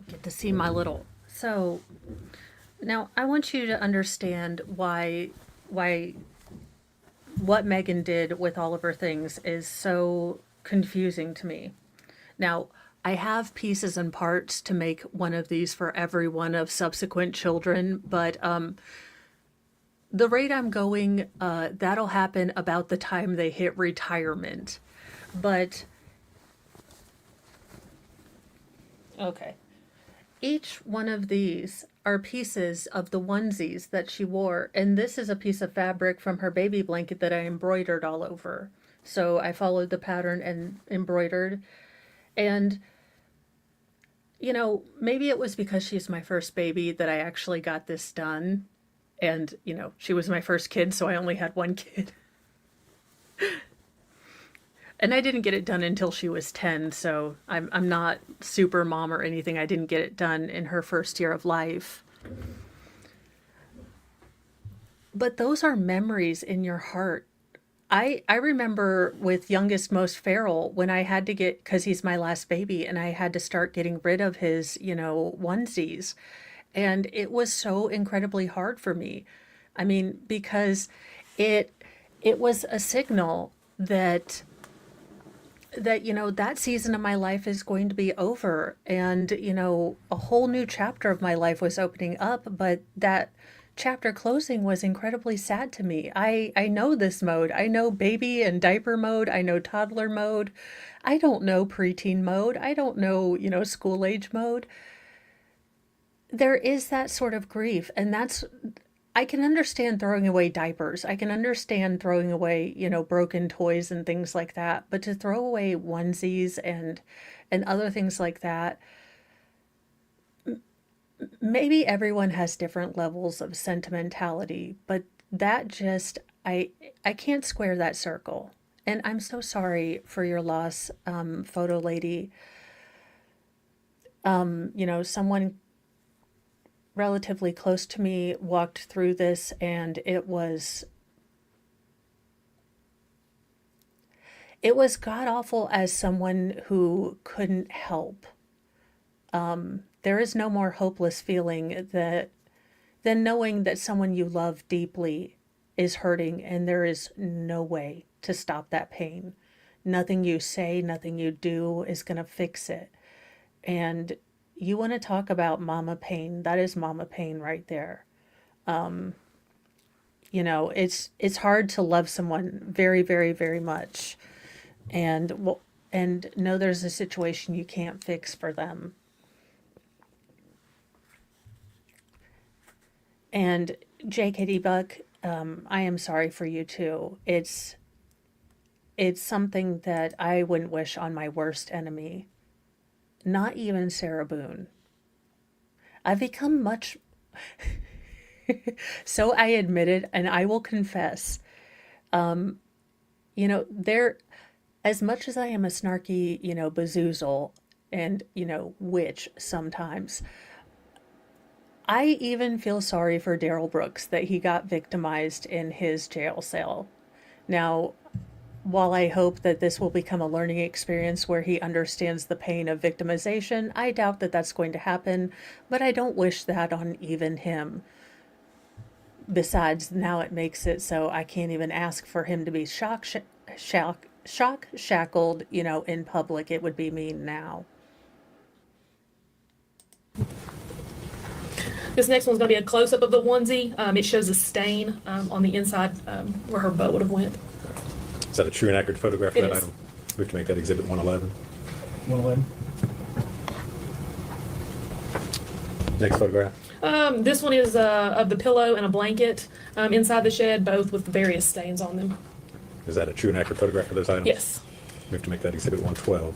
Get to see my little. So now I want you to understand why what Megan did with all of her things is so confusing to me. Now, I have pieces and parts to make one of these for every one of subsequent children, but the rate I'm going, that'll happen about the time they hit retirement. But, okay. Each one of these are pieces of the onesies that she wore, and this is a piece of fabric from her baby blanket that I embroidered all over. So I followed the pattern and embroidered. And, you know, maybe it was because she's my first baby that I actually got this done. And, you know, she was my first kid, so I only had one kid. And I didn't get it done until she was 10, so I'm not super mom or anything. I didn't get it done in her first year of life. But those are memories in your heart. I remember with youngest most feral when I had to get, because he's my last baby, and I had to start getting rid of his, you know, onesies. And it was so incredibly hard for me. I mean, because it was a signal that you know, that season of my life is going to be over, and you know, a whole new chapter of my life was opening up, but that chapter closing was incredibly sad to me. I know this mode. I know baby and diaper mode. I know toddler mode. I don't know preteen mode. I don't know, you know, school age mode. There is that sort of grief, and I can understand throwing away diapers. I can understand throwing away, you know, broken toys and things like that. But to throw away onesies and other things like that, maybe everyone has different levels of sentimentality, but that just, I can't square that circle. And I'm so sorry for your loss, photo lady. You know, someone relatively close to me walked through this, and it was god awful as someone who couldn't help. There is no more hopeless feeling than knowing that someone you love deeply is hurting, and there is no way to stop that pain. Nothing you say, nothing you do is going to fix it. And you want to talk about mama pain, that is mama pain right there. You know, it's hard to love someone very, very, very much and know there's a situation you can't fix for them. And JKD Buck, I am sorry for you too. It's something that I wouldn't wish on my worst enemy. Not even Sarah Boone. I've become much, so I admit it, and I will confess, you know, as much as I am a snarky, you know, bazoozle and, you know, witch sometimes, I even feel sorry for Daryl Brooks that he got victimized in his jail cell. Now, while I hope that this will become a learning experience where he understands the pain of victimization, I doubt that that's going to happen, but I don't wish that on even him. Besides, now it makes it so I can't even ask for him to be shock shackled, you know, in public. It would be mean now. This next one's going to be a close-up of the onesie. It shows a stain on the inside where her bow would have went. Is that a true and accurate photograph of It that is. item? We have to make that exhibit 111. 111. Next photograph. This one is of the pillow and a blanket inside the shed, both with various stains on them. Is that a true and accurate photograph of those items? Yes. We have to make that exhibit 112.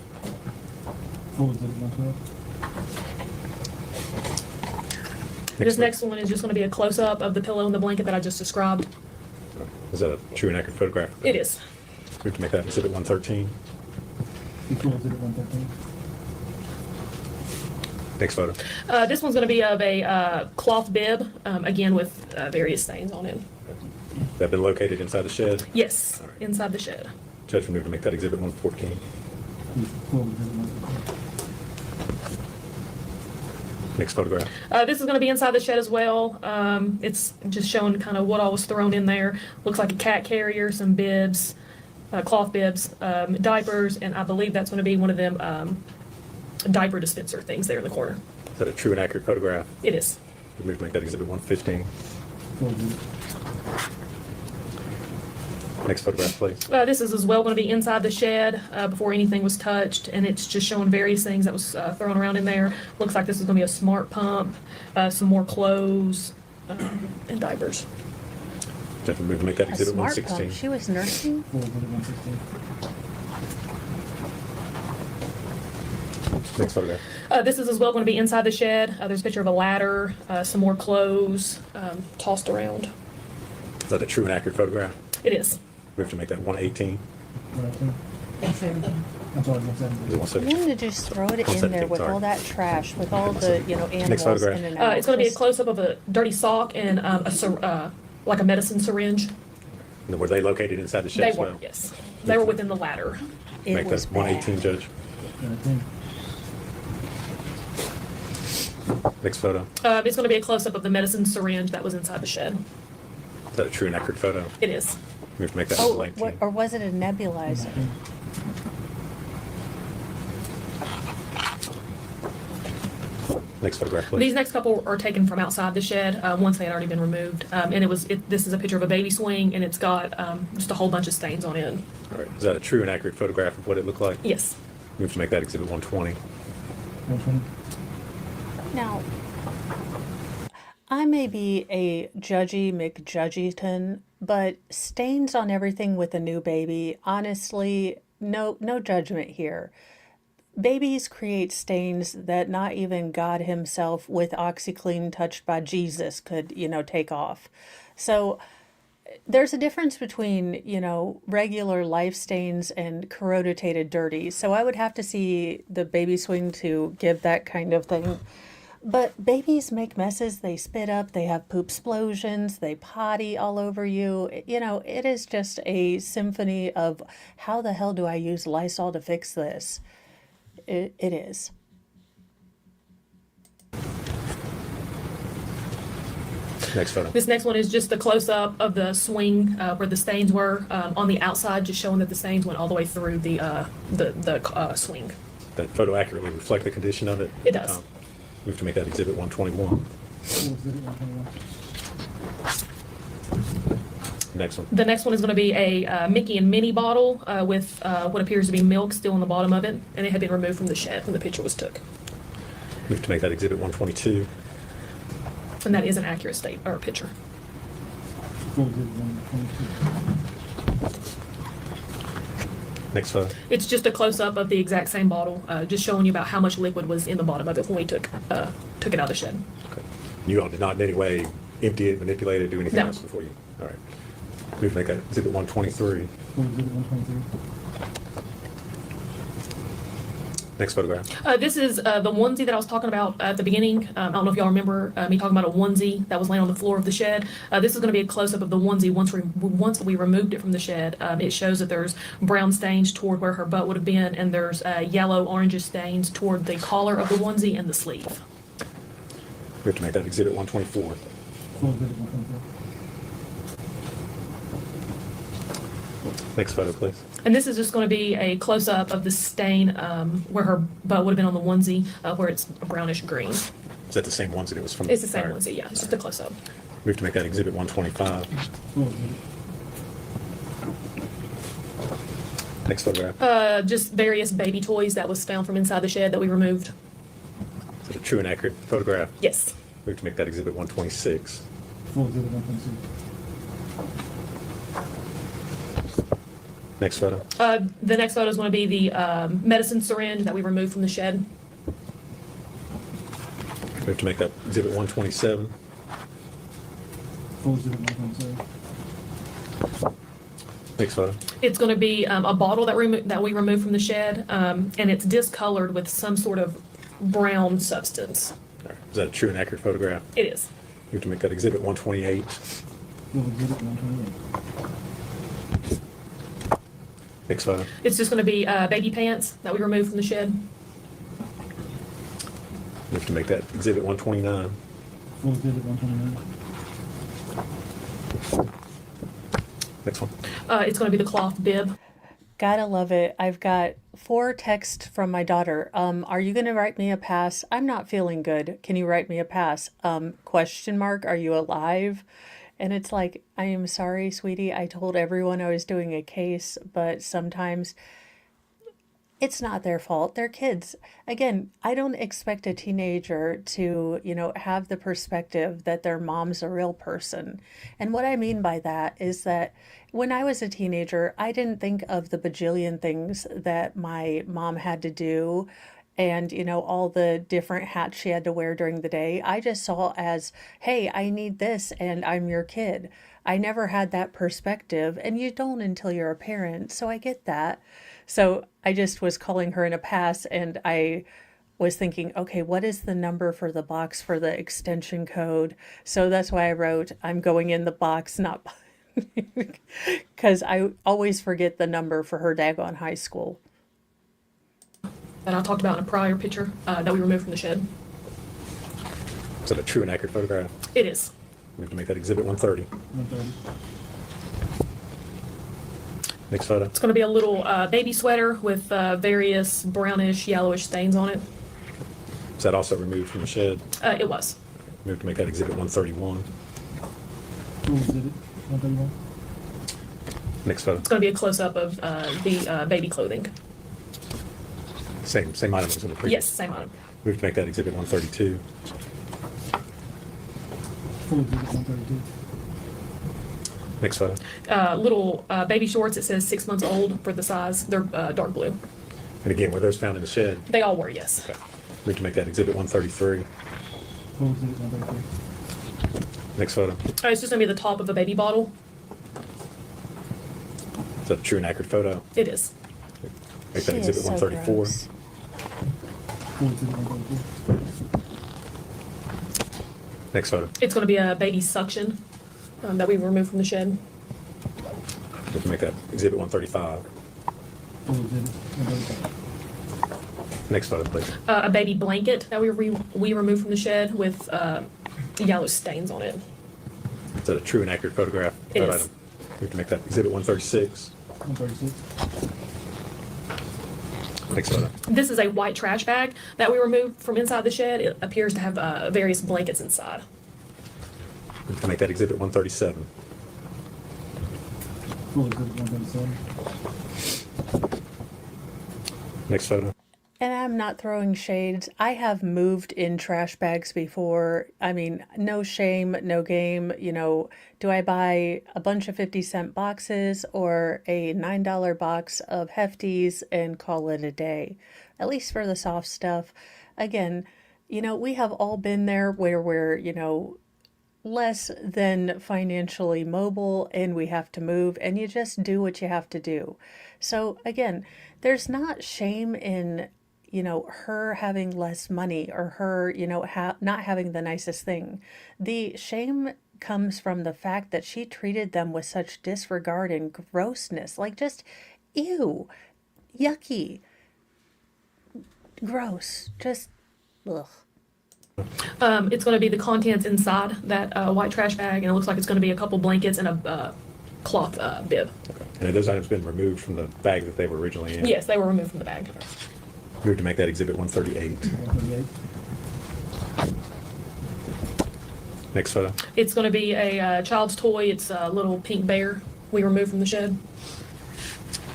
Full exhibit 112. This next one is just going to be a close-up of the pillow and the blanket that I just described. Is that a true and accurate photograph? It is. We have to make that exhibit 113. Full exhibit 113. Next photo. This one's going to be of a cloth bib, again with various stains on it. That been located inside the shed? Yes, inside the shed. Judge, we move to make that exhibit 114. Full exhibit 114. Next photograph. This is going to be inside the shed as well. It's just showing kind of what all was thrown in there. Looks like a cat carrier, some bibs, cloth bibs, diapers, and I believe that's going to be one of them diaper dispenser things there in the corner. Is that a true and accurate photograph? It is. We move to make that exhibit 115. Full exhibit. Next photograph, please. This is as well going to be inside the shed before anything was touched, and it's just showing various things that was thrown around in there. Looks like this is going to be a smart pump, some more clothes, and diapers. Judge, we move to make that A exhibit smart 116. pump. She was nursing. Full exhibit 116. Next photograph. This is as well going to be inside the shed. There's a picture of a ladder, some more clothes tossed around. Is that a true and accurate photograph? It is. We have to make that 118. 118. I'm sorry, 117. Is it 117? When did you just throw it in 117, there with sorry. all that trash, with all the, animals photograph. in and out? It's going to be a Just- close-up of a dirty sock and like a medicine syringe. And were they located inside the shed They as were, well? yes. They were within the ladder. It Make was that 118, bad. Judge. 118. Next photo. It's going to be a close-up of the medicine syringe that was inside the shed. Is that a true and accurate photo? It is. We have to make that Oh, 119. or was it a nebulizer? Next photograph, please. These next couple are taken from outside the shed once they had already been removed. And this is a picture of a baby swing, and it's got just a whole bunch of stains on it. All right. Is that a true and accurate photograph of what it looked like? Yes. We have to make that exhibit 120. 120. Now, I may be a judgy McJudgyton, but stains on everything with a new baby, honestly, no judgment here. Babies create stains that not even God himself with OxyClean touched by Jesus could, take off. So there's a difference between, regular life stains and corrotated dirty. So I would have to see the baby swing to give that kind of thing. But babies make messes, they spit up, they have poop explosions, they potty all over you. It is just a symphony of how the hell do I use Lysol to fix this? It is. Next photo. This next one is just a close-up of the swing where the stains were on the outside, just showing that the stains went all the way through the swing. That photo accurately reflect the condition of it? It does. We have to make that exhibit 121. Full exhibit 121. Next one. The next one is going to be a Mickey and Minnie bottle with what appears to be milk still in the bottom of it, and it had been removed from the shed when the picture was took. We have to make that exhibit 122. And that is an accurate picture. Full exhibit 122. Next photo. It's just a close-up of the exact same bottle, just showing you about how much liquid was in the bottom of it when we took it out of the shed. Okay. You all did not in any way empty it, manipulate it, do anything No. else before you? All right. We have to make that exhibit 123. Full exhibit 123. Next photograph. This is the onesie that I was talking about at the beginning. I don't know if y'all remember me talking about a onesie that was laying on the floor of the shed. This is going to be a close-up of the onesie once we removed it from the shed. It shows that there's brown stains toward where her butt would have been, and there's yellow, orangish stains toward the collar of the onesie and the sleeve. We have to make that exhibit 124. Full exhibit 124. Next photo, please. And this is just going to be a close-up of the stain where her butt would have been on the onesie, where it's a brownish green. Is that the same onesie that was from? It's the same All right. onesie, yeah. It's just a close-up. We have to make that exhibit 125. Full exhibit. Next photograph. Just various baby toys that was found from inside the shed that we removed. Is it a true and accurate photograph? Yes. Move to make that exhibit 126. Full exhibit 126. Next photo. The next photo is going to be the medicine syringe that we removed from the shed. Move to make that exhibit 127. Full exhibit 127. Next photo. It's going to be a bottle that we removed from the shed, and it's discolored with some sort of brown substance. Is that a true and accurate photograph? It is. Move to make that exhibit 128. Full exhibit 128. Next photo. It's just going to be baby pants that we removed from the shed. Move to make that exhibit 129. Full exhibit 129. Next one. It's going to be the cloth bib. Gotta love it. I've got 4 texts from my daughter. Are you gonna write me a pass? I'm not feeling good. Can you write me a pass? Question mark, are you alive? And it's like, I am sorry, sweetie. I told everyone I was doing a case, but sometimes it's not their fault. They're kids. Again, I don't expect a teenager to, have the perspective that their mom's a real person. And what I mean by that is that when I was a teenager, I didn't think of the bajillion things that my mom had to do and, all the different hats she had to wear during the day. I just saw as, hey, I need this and I'm your kid. I never had that perspective, and you don't until you're a parent. So I get that. So I just was calling her in a pass, and I was thinking, okay, what is the number for the box for the extension code? So that's why I wrote, I'm going in the box, not because I always forget the number for her daggone high school. That I talked about in a prior picture that we removed from the shed. Is that a true and accurate photograph? It is. Move to make that exhibit 130. 130. Next photo. It's going to be a little baby sweater with various brownish, yellowish stains on it. Is that also removed from the shed? It was. Move to make that exhibit 131. Full exhibit 131. Next photo. It's going to be a close-up of the baby clothing. Same item as in the previous. Yes, same item. Move to make that exhibit 132. Full exhibit 132. Next photo. Little baby shorts. It says 6 months old for the size. They're dark blue. And again, were those found in the shed? They all were, yes. Okay. Move to make that exhibit 133. Full exhibit 133. Next photo. It's just going to be the top of a baby bottle. Is that a true and accurate photo? It is. Make that She exhibit is so 134. gross. Full exhibit 134. Next photo. It's going to be a baby suction that we removed from the shed. Move to make that exhibit 135. Full exhibit 135. Next photo, please. A baby blanket that we removed from the shed with yellow stains on it. Is that a true and accurate photograph? It That is. item? Move to make that exhibit 136. 136. Next photo. This is a white trash bag that we removed from inside the shed. It appears to have various blankets inside. Move to make that exhibit 137. Full exhibit 137. Next photo. And I'm not throwing shades. I have moved in trash bags before. I mean, no shame, no game. Do I buy a bunch of 50-cent boxes or a $9 box of Hefties and call it a day? At least for the soft stuff. Again, we have all been there where we're, less than financially mobile and we have to move, and you just do what you have to do. So again, there's not shame in her having less money or her not having the nicest thing. The shame comes from the fact that she treated them with such disregard and grossness, like just ew, yucky, gross, just ugh. It's going to be the contents inside that white trash bag, and it looks like it's going to be a couple blankets and a cloth bib. Okay. And have those items been removed from the bag that they were originally in? Yes, they were removed from the bag. Move to make that exhibit 138. 138. Next photo. It's going to be a child's toy. It's a little pink bear we removed from the shed.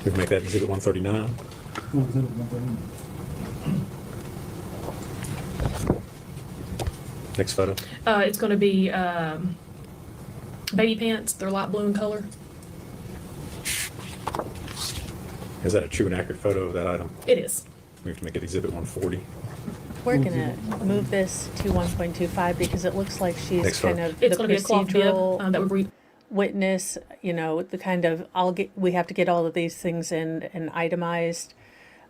We can make that exhibit 139. Full exhibit 139. Next photo. It's going to be baby pants. They're light blue in color. Is that a true and accurate photo of that item? It is. We have to make it exhibit 140. We're gonna move this to 1.25 because it looks like she's Next kind photo. of It's the going to be a cloth bib procedural that would read. witness, you know, the kind of, we have to get all of these things in and itemized.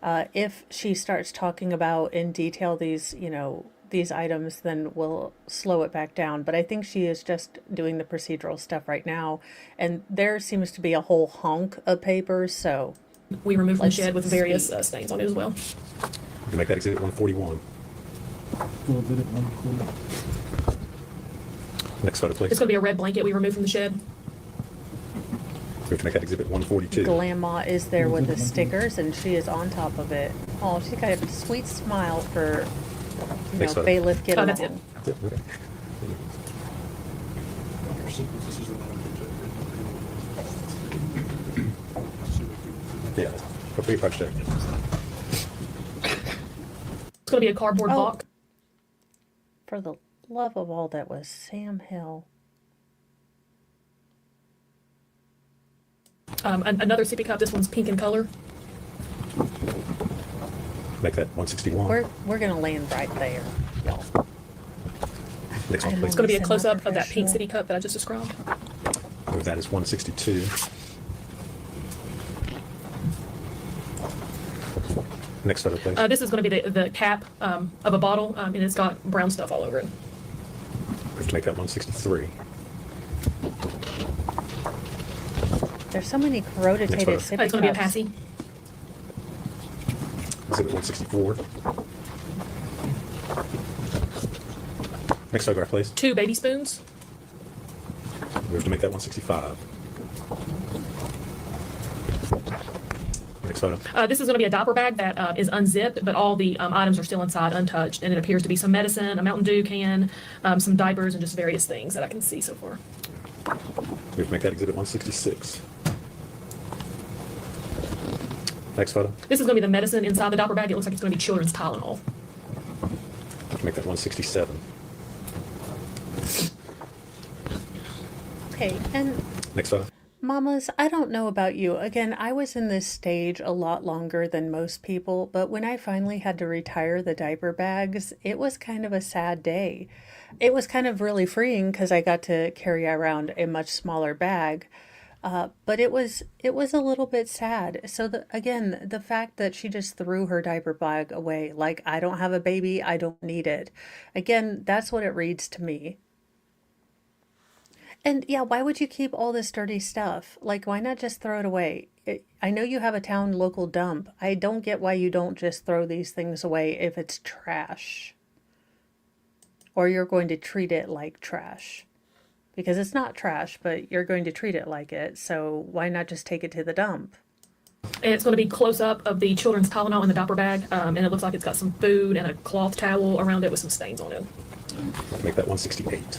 If she starts talking about in detail these, you know, these items, then we'll slow it back down. But I think she is just doing the procedural stuff right now. And there seems to be a whole hunk of papers, so. We removed from the Let's shed with various see. stains on it as well. We can make that exhibit 141. Full exhibit 140. Next photo, please. It's going to be a red blanket we removed from the shed. We have to make that exhibit 142. Grandma is there with the stickers and she is on top of it. Oh, she's got a sweet smile for, you know, Next photo. bailiff get Oh, along. that's it. Okay. Yeah, hopefully you punch there. It's going to be a cardboard Oh. box. For the love of all that was Sam Hill. Another sippy cup. This one's pink in color. Make that 161. We're gonna land right there, y'all. Next one, I'm please. It's going to be a Semi-professional. close-up of that pink city cup that I just described. Move that is 162. Next photo, please. This is going to be the cap of a bottle, and it's got brown stuff all over it. We have to make that 163. There's so many rotated photo. sippy It's going to be a cups. passy. Exhibit 164. Next photograph, please. 2 baby spoons. We have to make that 165. Next photo. This is going to be a diaper bag that is unzipped, but all the items are still inside untouched, and it appears to be some medicine, a Mountain Dew can, some diapers, and just various things that I can see so far. We have to make that exhibit 166. Next photo. This is going to be the medicine inside the diaper bag. It looks like it's going to be children's Tylenol. We have to make that 167. Okay, and Next photo. mamas, I don't know about you. Again, I was in this stage a lot longer than most people, but when I finally had to retire the diaper bags, it was kind of a sad day. It was kind of really freeing because I got to carry around a much smaller bag. But it was a little bit sad. So the fact that she just threw her diaper bag away, like, I don't have a baby, I don't need it. Again, that's what it reads to me. And yeah, why would you keep all this dirty stuff? Like, why not just throw it away? I know you have a town local dump. I don't get why you don't just throw these things away if it's trash. Or you're going to treat it like trash. Because it's not trash, but you're going to treat it like it. So why not just take it to the dump? And it's going to be close-up of the children's Tylenol in the diaper bag, and it looks like it's got some food and a cloth towel around it with some stains on it. Make that 168.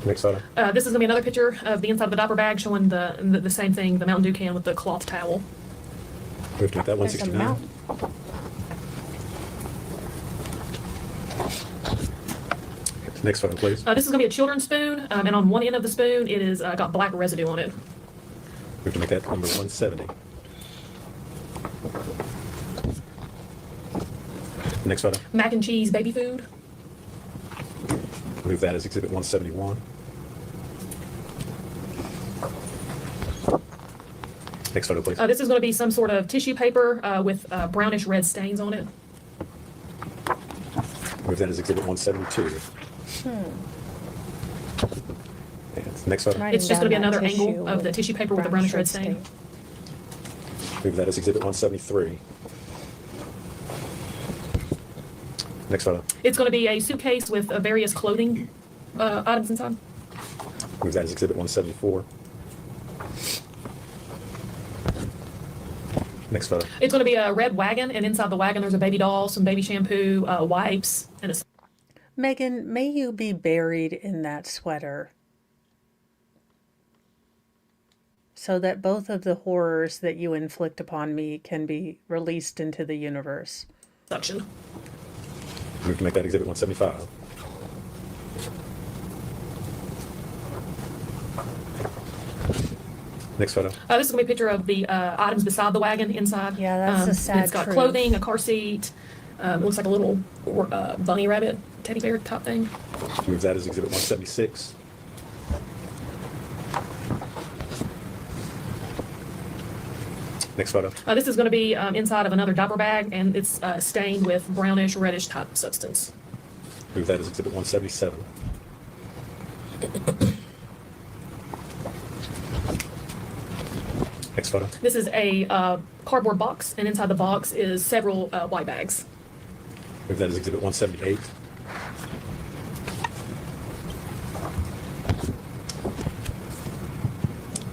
Next photo. This is going to be another picture of the inside of the diaper bag showing the same thing, the Mountain Dew can with the cloth towel. We have to make that There's a 169. mountain. Next photo, please. This is going to be a children's spoon, and on one end of the spoon, it is got black residue on it. We have to make that number 170. Next photo. Mac and cheese baby food. Move that as exhibit 171. Next photo, please. This is going to be some sort of tissue paper with brownish red stains on it. Move that as exhibit 172. And next photo. Writing It's just going to be down that another angle tissue of the with tissue paper with the brownish red stain. Move that as exhibit 173. Next photo. It's going to be a suitcase with various clothing items inside. Move that as exhibit 174. Next photo. It's going to be a red wagon, and inside the wagon there's a baby doll, some baby shampoo, wipes, and a Megan, may you be buried in that sweater so that both of the horrors that you inflict upon me can be released into the universe. Suction. Move to make that Exhibit 175. Next photo. This is going to be a picture of the items beside the wagon inside. Yeah, that's a sad and it's got truth. clothing, a car seat. It looks like a little bunny rabbit, teddy bear type thing. Move that as Exhibit 176. Next photo. This is going to be inside of another diaper bag, and it's stained with brownish, reddish type substance. Move that as Exhibit 177. Next photo. This is a cardboard box, and inside the box is several white bags. Move that as Exhibit 178.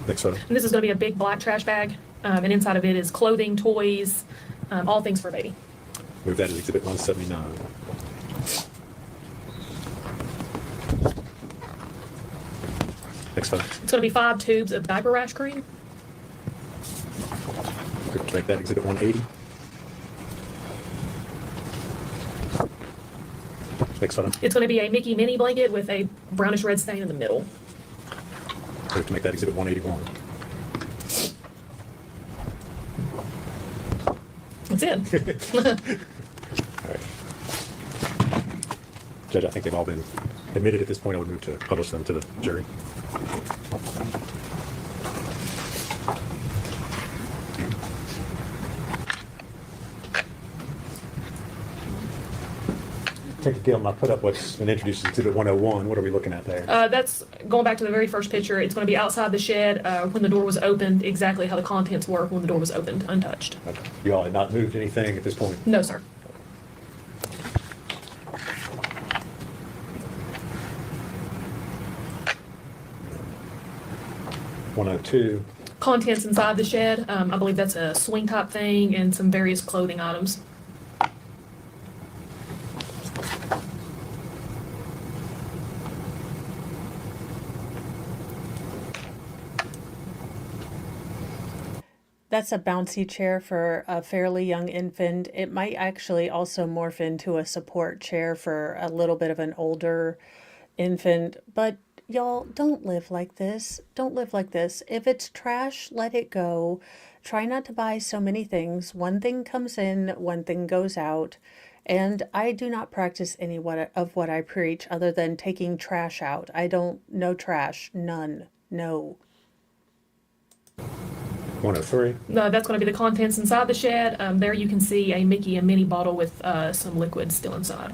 Next photo. And this is going to be a big black trash bag, and inside of it is clothing, toys, all things for a baby. Move that as Exhibit 179. Next photo. It's going to be 5 tubes of diaper rash cream. Make that Exhibit 180. Next photo. It's going to be a Mickey mini blanket with a brownish red stain in the middle. Move to make that Exhibit 181. That's it. All right. Judge, I think they've all been admitted at this point. I would move to publish them to the jury. Take a Gil, I put up what's been introduced as Exhibit 101. What are we looking at there? That's going back to the very first picture. It's going to be outside the shed when the door was opened, exactly how the contents were when the door was opened, untouched. Okay. You all had not moved anything at this point? No, sir. (102). Contents inside the shed. I believe that's a swing type thing and some various clothing items. That's a bouncy chair for a fairly young infant. It might actually also morph into a support chair for a little bit of an older infant. But y'all, don't live like this. Don't live like this. If it's trash, let it go. Try not to buy so many things. One thing comes in, one thing goes out. And I do not practice any of what I preach other than taking trash out. No trash, none, no. 103. That's going to be the contents inside the shed. There you can see a Mickey and Minnie bottle with some liquid still inside.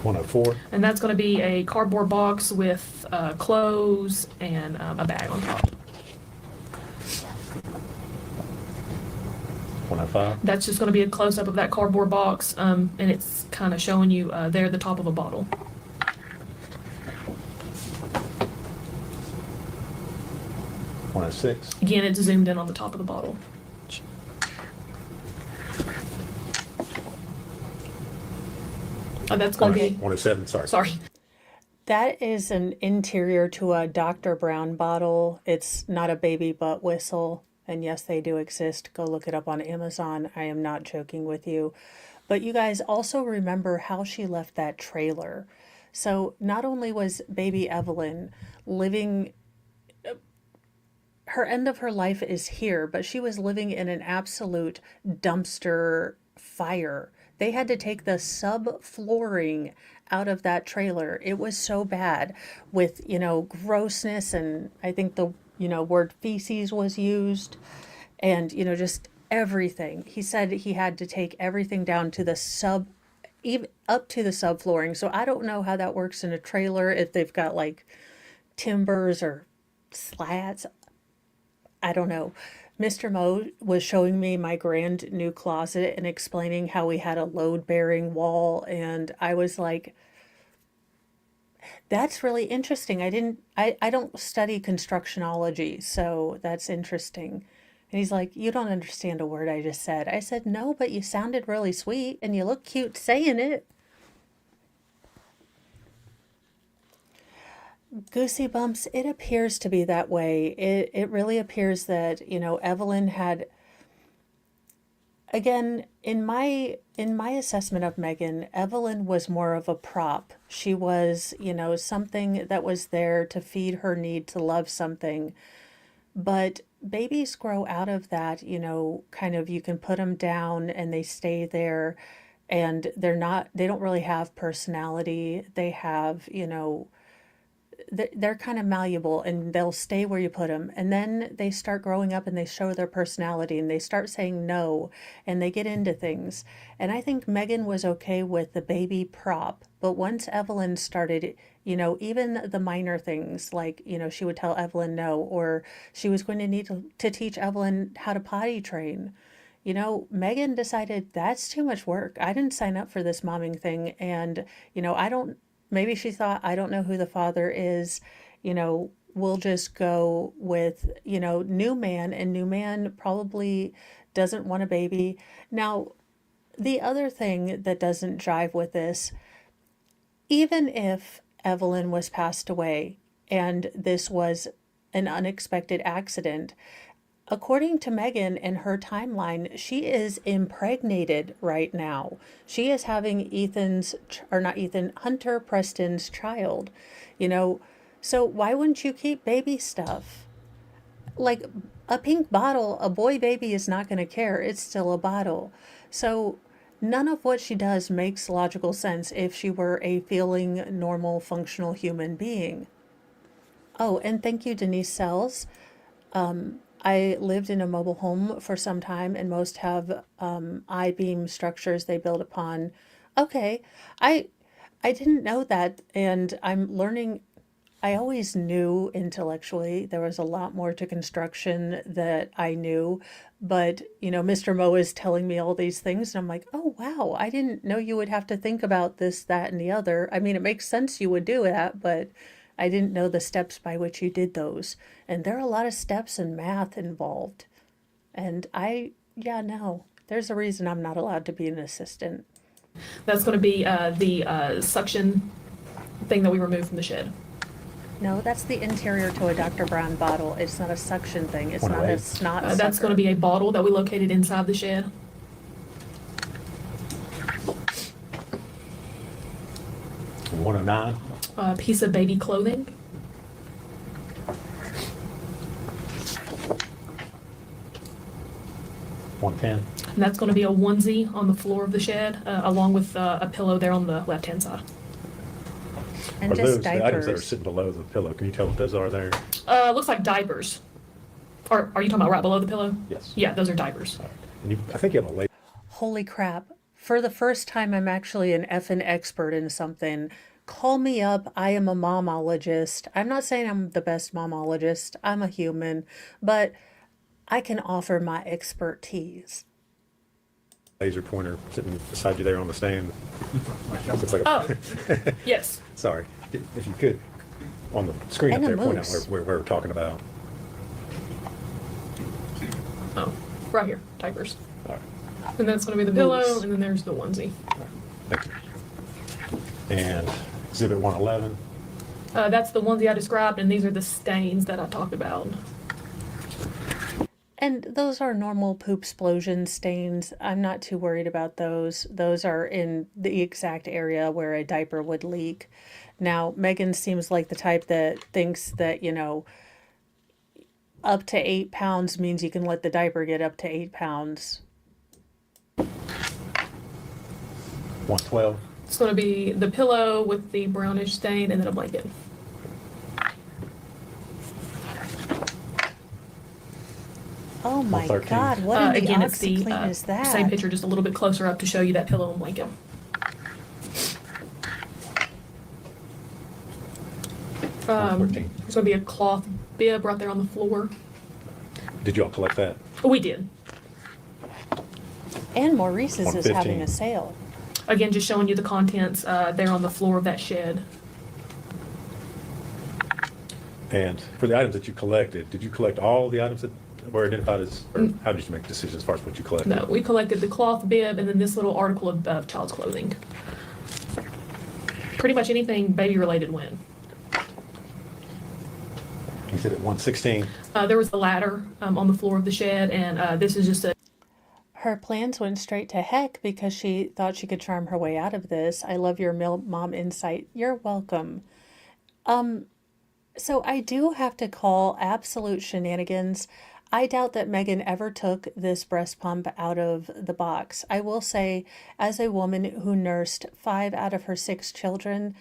104. And that's going to be a cardboard box with clothes and a bag on top. 105. That's just going to be a close-up of that cardboard box, and it's kind of showing you there the top of a bottle. 106. Again, it's zoomed in on the top of the bottle. That's going to be... 107, sorry. Sorry. That is an interior to a Dr. Brown bottle. It's not a baby butt whistle. And yes, they do exist. Go look it up on Amazon. I am not joking with you. But you guys also remember how she left that trailer. So not only was baby Evelyn living, her end of her life is here, but she was living in an absolute dumpster fire. They had to take the subflooring out of that trailer. It was so bad with, grossness, and I think the, word feces was used, and, just everything. He said he had to take everything down to even up to the subflooring. So I don't know how that works in a trailer, if they've got like timbers or slats. I don't know. Mr. Mo was showing me my grand new closet and explaining how we had a load-bearing wall, and I was like, that's really interesting. I don't study constructionology, so that's interesting. And he's like, you don't understand a word I just said. I said, no, but you sounded really sweet and you look cute saying it. Goosey bumps, it appears to be that way. It really appears that, Evelyn had, again, in my assessment of Megan, Evelyn was more of a prop. She was, something that was there to feed her need to love something. But babies grow out of that, kind of, you can put them down and they stay there, and they don't really have personality. They have, they're kind of malleable and they'll stay where you put them. And then they start growing up and they show their personality and they start saying no and they get into things. And I think Megan was okay with the baby prop. But once Evelyn started, even the minor things like, she would tell Evelyn no, or she was going to need to teach Evelyn how to potty train. Megan decided that's too much work. I didn't sign up for this momming thing. And, maybe she thought, I don't know who the father is, we'll just go with, new man, and new man probably doesn't want a baby. Now, the other thing that doesn't jive with this, even if Evelyn was passed away and this was an unexpected accident, according to Megan and her timeline, she is impregnated right now. She is having Hunter Preston's child, so why wouldn't you keep baby stuff? Like a pink bottle, a boy baby is not going to care. It's still a bottle. So none of what she does makes logical sense if she were a feeling, normal, functional human being. Oh, and thank you, Denise Sells. I lived in a mobile home for some time, and most have I-beam structures they build upon. Okay, I didn't know that, and I'm learning. I always knew intellectually there was a lot more to construction that I knew, but Mr. Mo is telling me all these things, and I'm like, oh wow, I didn't know you would have to think about this, that, and the other. I mean, it makes sense you would do that, but I didn't know the steps by which you did those. And there are a lot of steps and math involved. And no, there's a reason I'm not allowed to be an assistant. That's going to be the suction thing that we removed from the shed. No, that's the interior to a Dr. Brown bottle. It's not a suction thing. It's not a snot sucker. That's going to be a bottle that we located inside the shed. $109. A piece of baby clothing. $110. And that's going to be a onesie on the floor of the shed, along with a pillow there on the left-hand side. And Are just those the items that are diapers. sitting below the pillow? Can you tell what those are there? Looks like diapers. Or are you talking about right below the pillow? Yes. Yeah, those are diapers. And I think you have a label. Holy crap. For the first time, I'm actually an effing expert in something. Call me up. I am a momologist. I'm not saying I'm the best momologist. I'm a human, but I can offer my expertise. Laser pointer sitting beside you there on the stand. Looks like Oh, yes. Sorry, if you could, on the screen up And a there, point out moose. where we're talking about. Oh, right here, diapers. All right, And that's going to be the pillow, and then there's the onesie. thank you. And Exhibit 111. That's the onesie I described, and these are the stains that I talked about. And those are normal poop explosion stains. I'm not too worried about those. Those are in the exact area where a diaper would leak. Now, Megan seems like the type that thinks that, up to 8 pounds means you can let the diaper get up to 8 pounds. 112. It's going to be the pillow with the brownish stain, and then a blanket. Oh my 113. God, what in the Again, it's the OxyClean is that? same picture, just a little bit closer up to show you that pillow and blanket. There's 114. going to be a cloth bib right there on the floor. Did you all collect that? Oh, we did. And Maurice's is having 115. a sale. Again, just showing you the contents there on the floor of that shed. And for the items that you collected, did you collect all the items that were identified as, or how did you make decisions as far as what you collected? No, we collected the cloth bib and then this little article of child's clothing. Pretty much anything baby-related went. You said at 116? There was a ladder on the floor of the shed, and this is just a Her plans went straight to heck because she thought she could charm her way out of this. I love your mom insight. You're welcome. So I do have to call absolute shenanigans. I doubt that Megan ever took this breast pump out of the box. I will say, as a woman who nursed 5 out of her 6 children,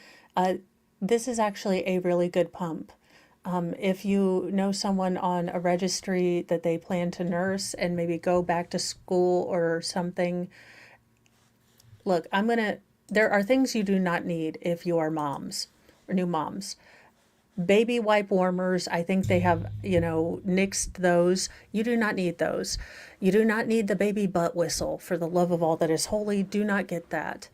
this is actually a really good pump. If you know someone on a registry that they plan to nurse and maybe go back to school or something, look, there are things you do not need if you are moms or new moms. Baby wipe warmers, I think they have, nixed those. You do not need those. You do not need the baby butt whistle. For the love of all that is holy, do not get that.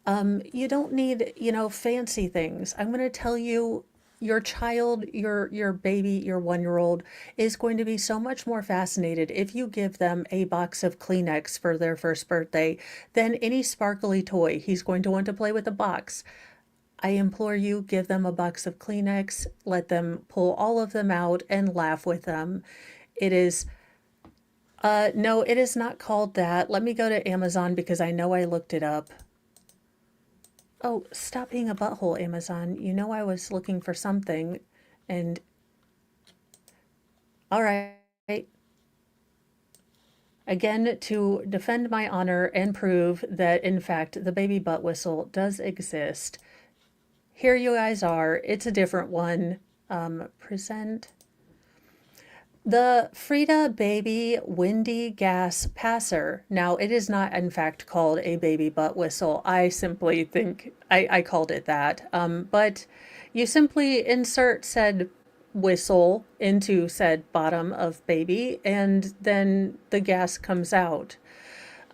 You don't need, fancy things. I'm going to tell you, your child, your baby, your 1-year-old is going to be so much more fascinated if you give them a box of Kleenex for their first birthday than any sparkly toy. He's going to want to play with the box. I implore you, give them a box of Kleenex, let them pull all of them out and laugh with them. It is, no, it is not called that. Let me go to Amazon because I know I looked it up. Oh, stop being a butthole, Amazon. You know I was looking for something, and... All right. Again, to defend my honor and prove that, in fact, the baby butt whistle does exist. Here you guys are. It's a different one. Present. The Frida Baby Windy Gas Passer. Now, it is not, in fact, called a baby butt whistle. I simply think I called it that. But you simply insert said whistle into said bottom of baby, and then the gas comes out.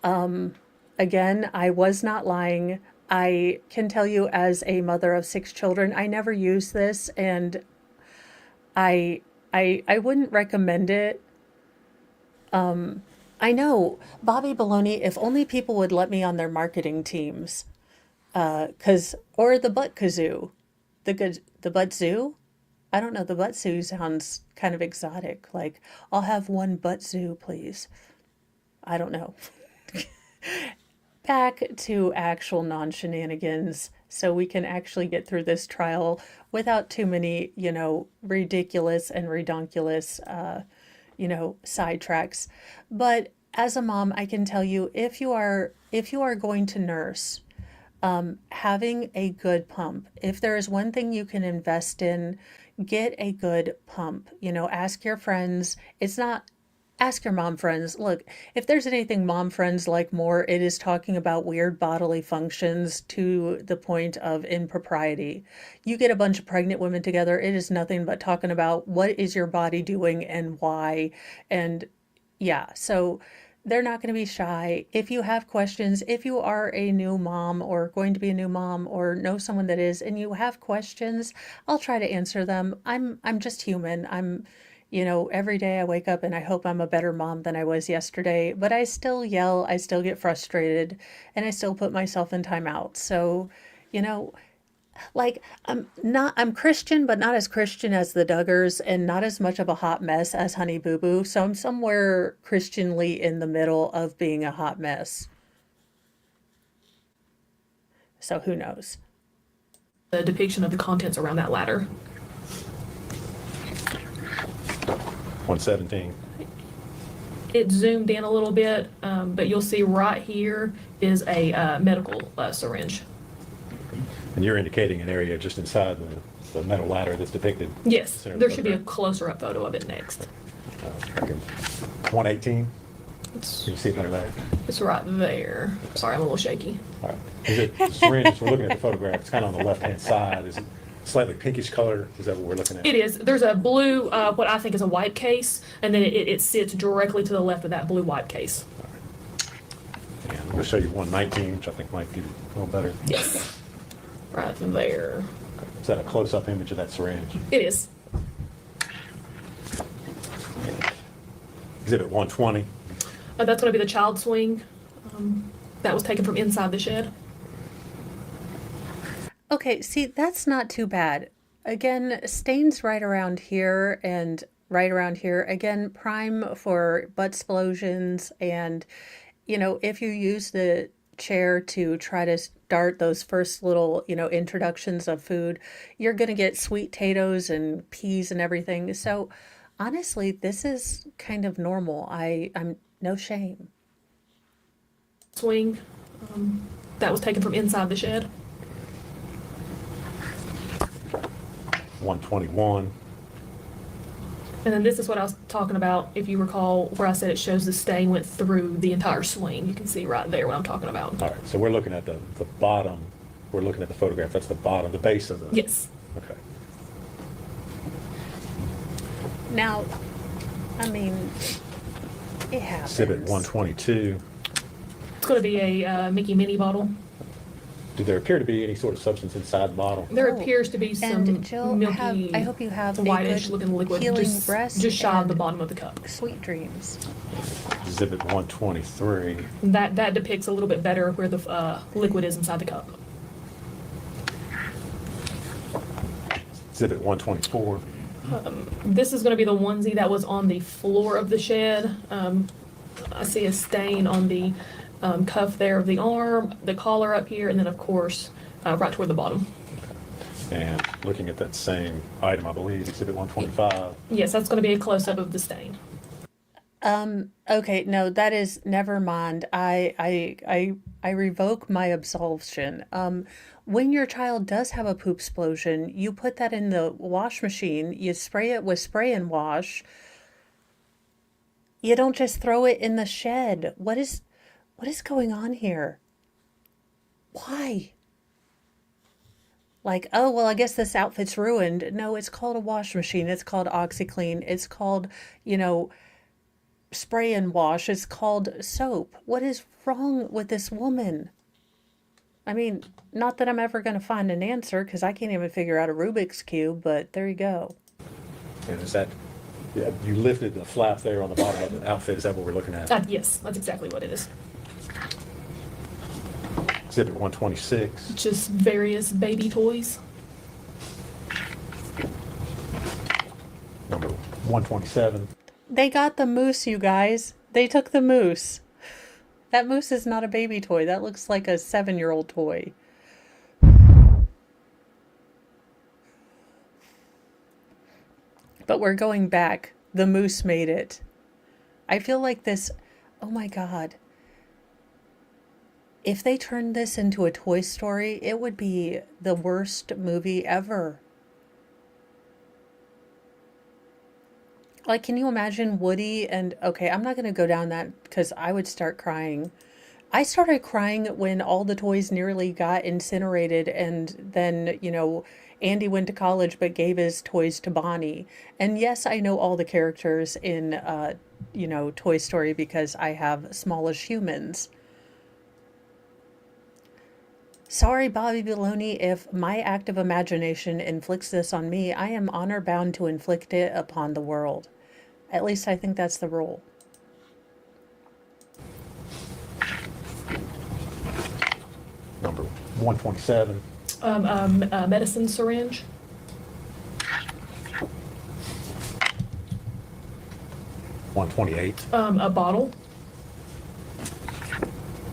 Again, I was not lying. I can tell you, as a mother of 6 children, I never use this, and I wouldn't recommend it. I know, Bobby Baloney, if only people would let me on their marketing teams. Or the butt kazoo. The butt zoo? I don't know, the butt zoo sounds kind of exotic. Like, I'll have one butt zoo, please. I don't know. Back to actual non-shenanigans, so we can actually get through this trial without too many, ridiculous and redonkulous, sidetracks. But as a mom, I can tell you, if you are going to nurse, having a good pump, if there is one thing you can invest in, get a good pump. Ask your friends. Ask your mom friends. Look, if there's anything mom friends like more, it is talking about weird bodily functions to the point of impropriety. You get a bunch of pregnant women together, it is nothing but talking about what is your body doing and why. And yeah, so they're not going to be shy. If you have questions, if you are a new mom or going to be a new mom or know someone that is, and you have questions, I'll try to answer them. I'm just human. Every day I wake up and I hope I'm a better mom than I was yesterday, but I still yell, I still get frustrated, and I still put myself in timeout. So, I'm Christian, but not as Christian as the Duggars, and not as much of a hot mess as Honey Boo Boo. So I'm somewhere Christianly in the middle of being a hot mess. So who knows? The depiction of the contents around that ladder. 117. It zoomed in a little bit, but you'll see right here is a medical syringe. And you're indicating an area just inside the metal ladder that's depicted? Yes, there should be a closer up photo of it next. 118? Can It's, you see it better there? it's right there. Sorry, I'm a little shaky. All right. Is it the syringe, we're looking at the photograph, it's kind of on the left-hand side. Is it slightly pinkish color? Is that what we're looking at? It is. There's a blue, what I think is a wipe case, and then it sits directly to the left of that blue wipe case. And I'm going to show you 119, which I think might give you a little better. Yes. Right there. Is that a close-up image of that syringe? It is. Exhibit 120. That's going to be the child swing that was taken from inside the shed. Okay, see, that's not too bad. Again, stains right around here and right around here. Again, prime for butt explosions. And, you know, if you use the chair to try to start those first little, you know, introductions of food, you're going to get sweet potatoes and peas and everything. So honestly, this is kind of normal. I'm no shame. Swing that was taken from inside the shed. 121. And then this is what I was talking about, if you recall, where I said it shows the stain went through the entire swing. You can see right there what I'm talking about. All right, so we're looking at the bottom. We're looking at the photograph. That's the bottom, the base of the. Yes. Okay. Now, I mean, it happens. Exhibit 122. It's going to be a Mickey Minnie bottle. Did there appear to be any sort of substance inside the bottle? There Oh, appears to be some and Jill, milky, I hope you have a whitish good looking liquid healing just breast shy of the and bottom of the cup. sweet dreams. Exhibit 123. That depicts a little bit better where the liquid is inside the cup. Exhibit 124. This is going to be the onesie that was on the floor of the shed. I see a stain on the cuff there of the arm, the collar up here, and then of course right toward the bottom. And looking at that same item, I believe, Exhibit 125. Yes, that's going to be a close-up of the stain. Okay, no, that is never mind. I revoke my absolution. When your child does have a poop explosion, you put that in the wash machine, you spray it with spray and wash. You don't just throw it in the shed. What is going on here? Why? Like, oh, well, I guess this outfit's ruined. No, it's called a wash machine. It's called OxyClean. It's called, you know, spray and wash. It's called soap. What is wrong with this woman? I mean, not that I'm ever going to find an answer because I can't even figure out a Rubik's Cube, but there you go. And is that, yeah, you lifted the flap there on the bottom of the outfit. Is that what we're looking at? Yes, that's exactly what it is. Exhibit 126. Just various baby toys. Number 127. They got the moose, you guys. They took the moose. That moose is not a baby toy. That looks like a 7-year-old toy. But we're going back. The moose made it. I feel like this... Oh my God. If they turned this into a Toy Story, it would be the worst movie ever. Like, can you imagine Woody and... Okay, I'm not going to go down that because I would start crying. I started crying when all the toys nearly got incinerated and then, you know, Andy went to college but gave his toys to Bonnie. And yes, I know all the characters in, you know, Toy Story because I have smallish humans. Sorry, Bobby Baloney, if my active imagination inflicts this on me, I am honor bound to inflict it upon the world. At least I think that's the rule. Number 127. Medicine syringe. 128. A bottle.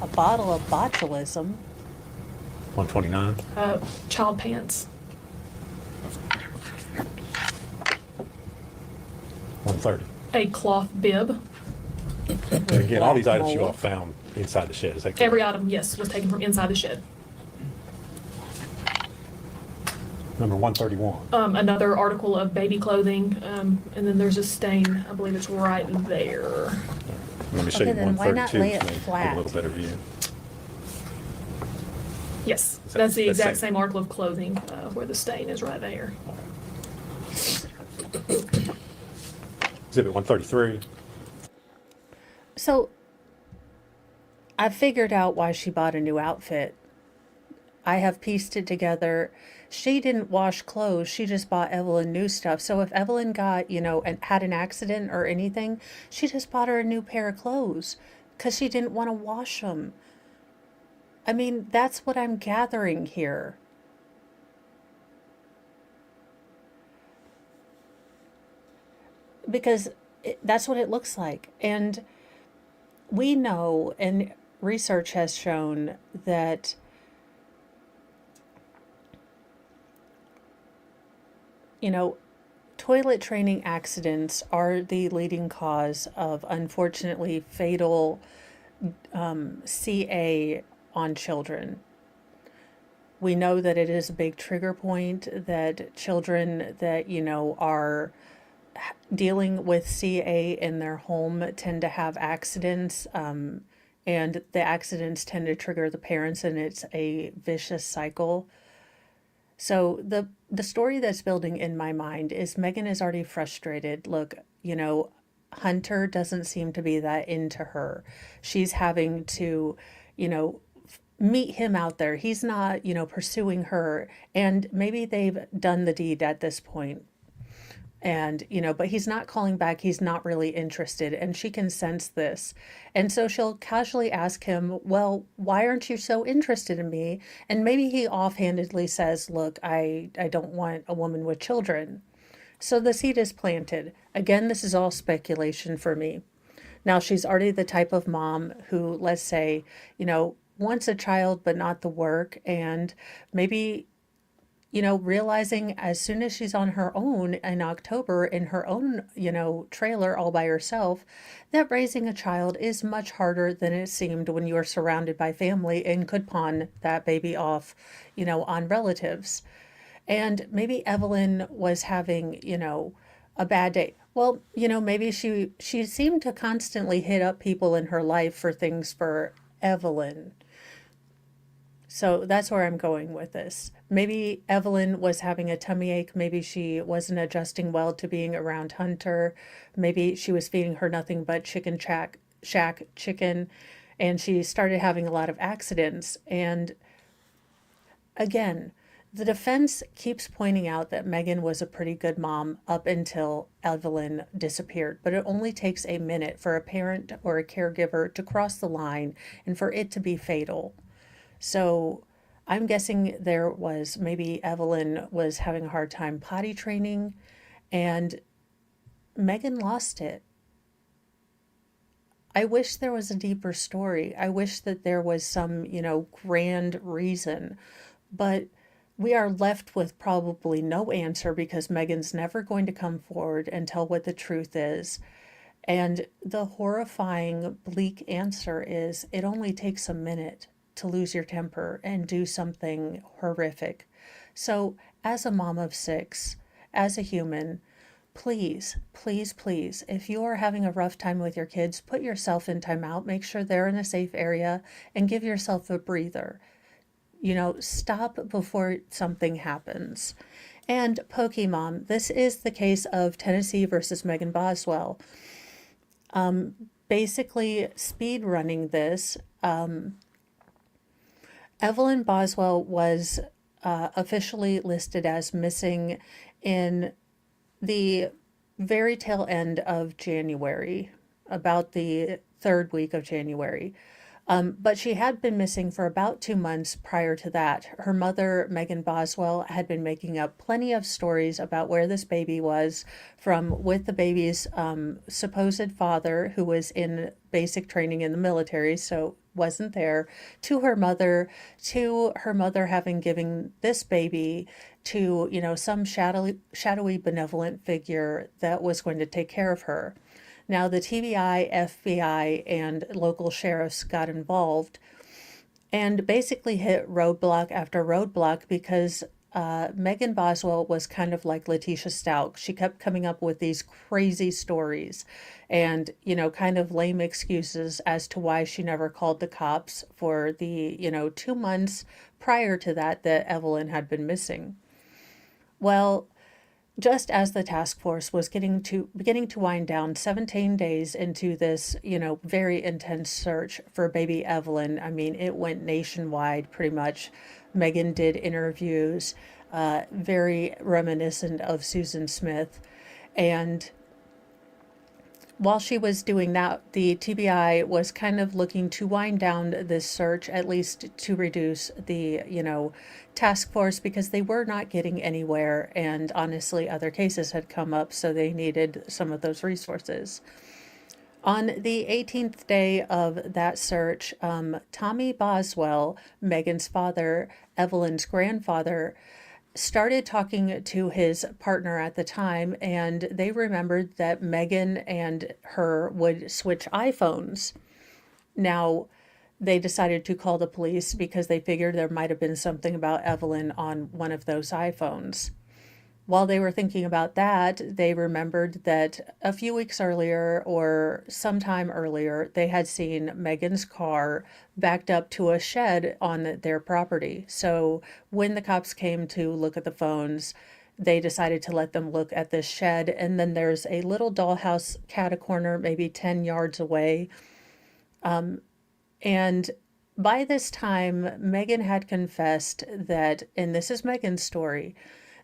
A bottle of botulism. 129. Child pants. 130. A cloth bib. And again, all these items you all found inside the shed. Is that correct? Every item, yes, was taken from inside the shed. Number 131. Another article of baby clothing, and then there's a stain. I believe it's right there. Let me show you Okay, then why not 132 lay it so you get flat? a little better view. Yes, Is that- that's the that's exact same? same article of clothing where the stain is right there. Exhibit 133. So, I figured out why she bought a new outfit. I have pieced it together. She didn't wash clothes. She just bought Evelyn new stuff. So if Evelyn got, and had an accident or anything, she just bought her a new pair of clothes because she didn't want to wash them. I mean, that's what I'm gathering here. Because that's what it looks like. And we know, and research has shown that toilet training accidents are the leading cause of, unfortunately, fatal CA on children. We know that it is a big trigger point, that children that, are dealing with CA in their home tend to have accidents, and the accidents tend to trigger the parents, and it's a vicious cycle. So the story that's building in my mind is Megan is already frustrated. Look, Hunter doesn't seem to be that into her. She's having to, meet him out there. He's not, pursuing her. And maybe they've done the deed at this point. And, but he's not calling back. He's not really interested. And she can sense this. And so she'll casually ask him, well, why aren't you so interested in me? And maybe he offhandedly says, look, I don't want a woman with children. So the seed is planted. Again, this is all speculation for me. Now, she's already the type of mom who, let's say, wants a child, but not the work. And maybe, realizing as soon as she's on her own in October in her own, trailer all by herself, that raising a child is much harder than it seemed when you were surrounded by family and could pawn that baby off, on relatives. And maybe Evelyn was having, a bad day. Well, maybe she seemed to constantly hit up people in her life for things for Evelyn. So that's where I'm going with this. Maybe Evelyn was having a tummy ache. Maybe she wasn't adjusting well to being around Hunter. Maybe she was feeding her nothing but shack chicken, and she started having a lot of accidents. And again, the defense keeps pointing out that Megan was a pretty good mom up until Evelyn disappeared. But it only takes a minute for a parent or a caregiver to cross the line and for it to be fatal. So I'm guessing maybe Evelyn was having a hard time potty training and Megan lost it. I wish there was a deeper story. I wish that there was some, grand reason, but we are left with probably no answer because Megan's never going to come forward and tell what the truth is. And the horrifying, bleak answer is it only takes a minute to lose your temper and do something horrific. So as a mom of 6, as a human, please, please, please, if you are having a rough time with your kids, put yourself in timeout, make sure they're in a safe area, and give yourself a breather. Stop before something happens. And Pokemon, this is the case of Tennessee versus Megan Boswell. Basically, speed running this, Evelyn Boswell was officially listed as missing in the very tail end of January, about the third week of January. But she had been missing for about 2 months prior to that. Her mother, Megan Boswell, had been making up plenty of stories about where this baby was with the baby's supposed father, who was in basic training in the military, so wasn't there, to her mother having given this baby to, some shadowy benevolent figure that was going to take care of her. Now, the TBI, FBI, and local sheriffs got involved and basically hit roadblock after roadblock because Megan Boswell was kind of like Letitia Stout. She kept coming up with these crazy stories and, kind of lame excuses as to why she never called the cops for the, 2 months prior to that Evelyn had been missing. Well, just as the task force was beginning to wind down 17 days into this, very intense search for baby Evelyn. I mean, it went nationwide pretty much. Megan did interviews, very reminiscent of Susan Smith. And while she was doing that, the TBI was kind of looking to wind down this search, at least to reduce the, task force, because they were not getting anywhere. And honestly, other cases had come up, so they needed some of those resources. On the 18th day of that search, Tommy Boswell, Megan's father, Evelyn's grandfather, started talking to his partner at the time, and they remembered that Megan and her would switch iPhones. Now, they decided to call the police because they figured there might have been something about Evelyn on one of those iPhones. While they were thinking about that, they remembered that a few weeks earlier or sometime earlier, they had seen Megan's car backed up to a shed on their property. So when the cops came to look at the phones, they decided to let them look at this shed. And then there's a little dollhouse cat-a-corner, maybe 10 yards away. And by this time, Megan had confessed that, and this is Megan's story,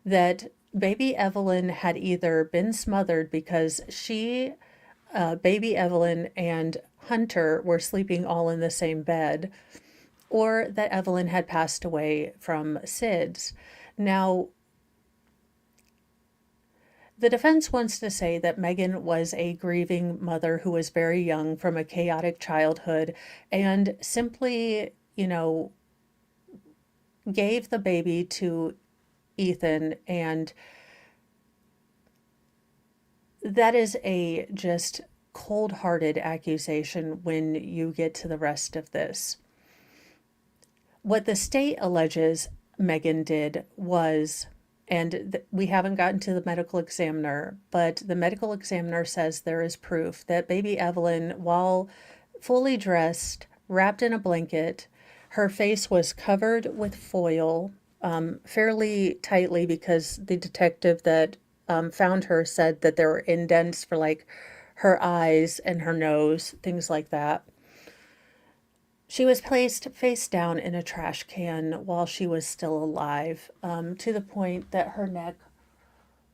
that baby Evelyn had either been smothered because baby Evelyn and Hunter were sleeping all in the same bed, or that Evelyn had passed away from SIDS. Now, the defense wants to say that Megan was a grieving mother who was very young from a chaotic childhood and simply, gave the baby to Ethan, and that is a just cold-hearted accusation when you get to the rest of this. What the state alleges Megan did was, and we haven't gotten to the medical examiner, but the medical examiner says there is proof that baby Evelyn, while fully dressed, wrapped in a blanket, her face was covered with foil, fairly tightly, because the detective that found her said that there were indents for like her eyes and her nose, things like that. She was placed face down in a trash can while she was still alive, to the point that her neck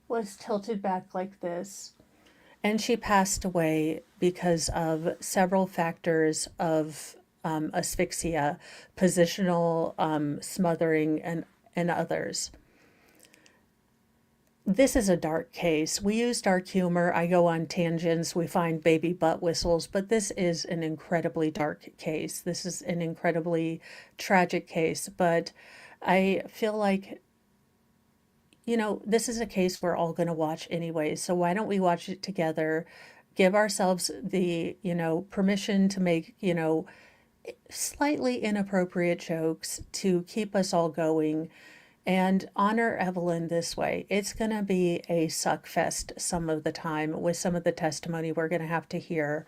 was tilted back like this. And she passed away because of several factors of asphyxia, positional smothering, and others. This is a dark case. We use dark humor. I go on tangents. We find baby butt whistles, but this is an incredibly dark case. This is an incredibly tragic case, but I feel like, this is a case we're all going to watch anyway. So why don't we watch it together? Give ourselves the, permission to make, slightly inappropriate jokes to keep us all going, and honor Evelyn this way. It's going to be a suck fest some of the time with some of the testimony we're going to have to hear,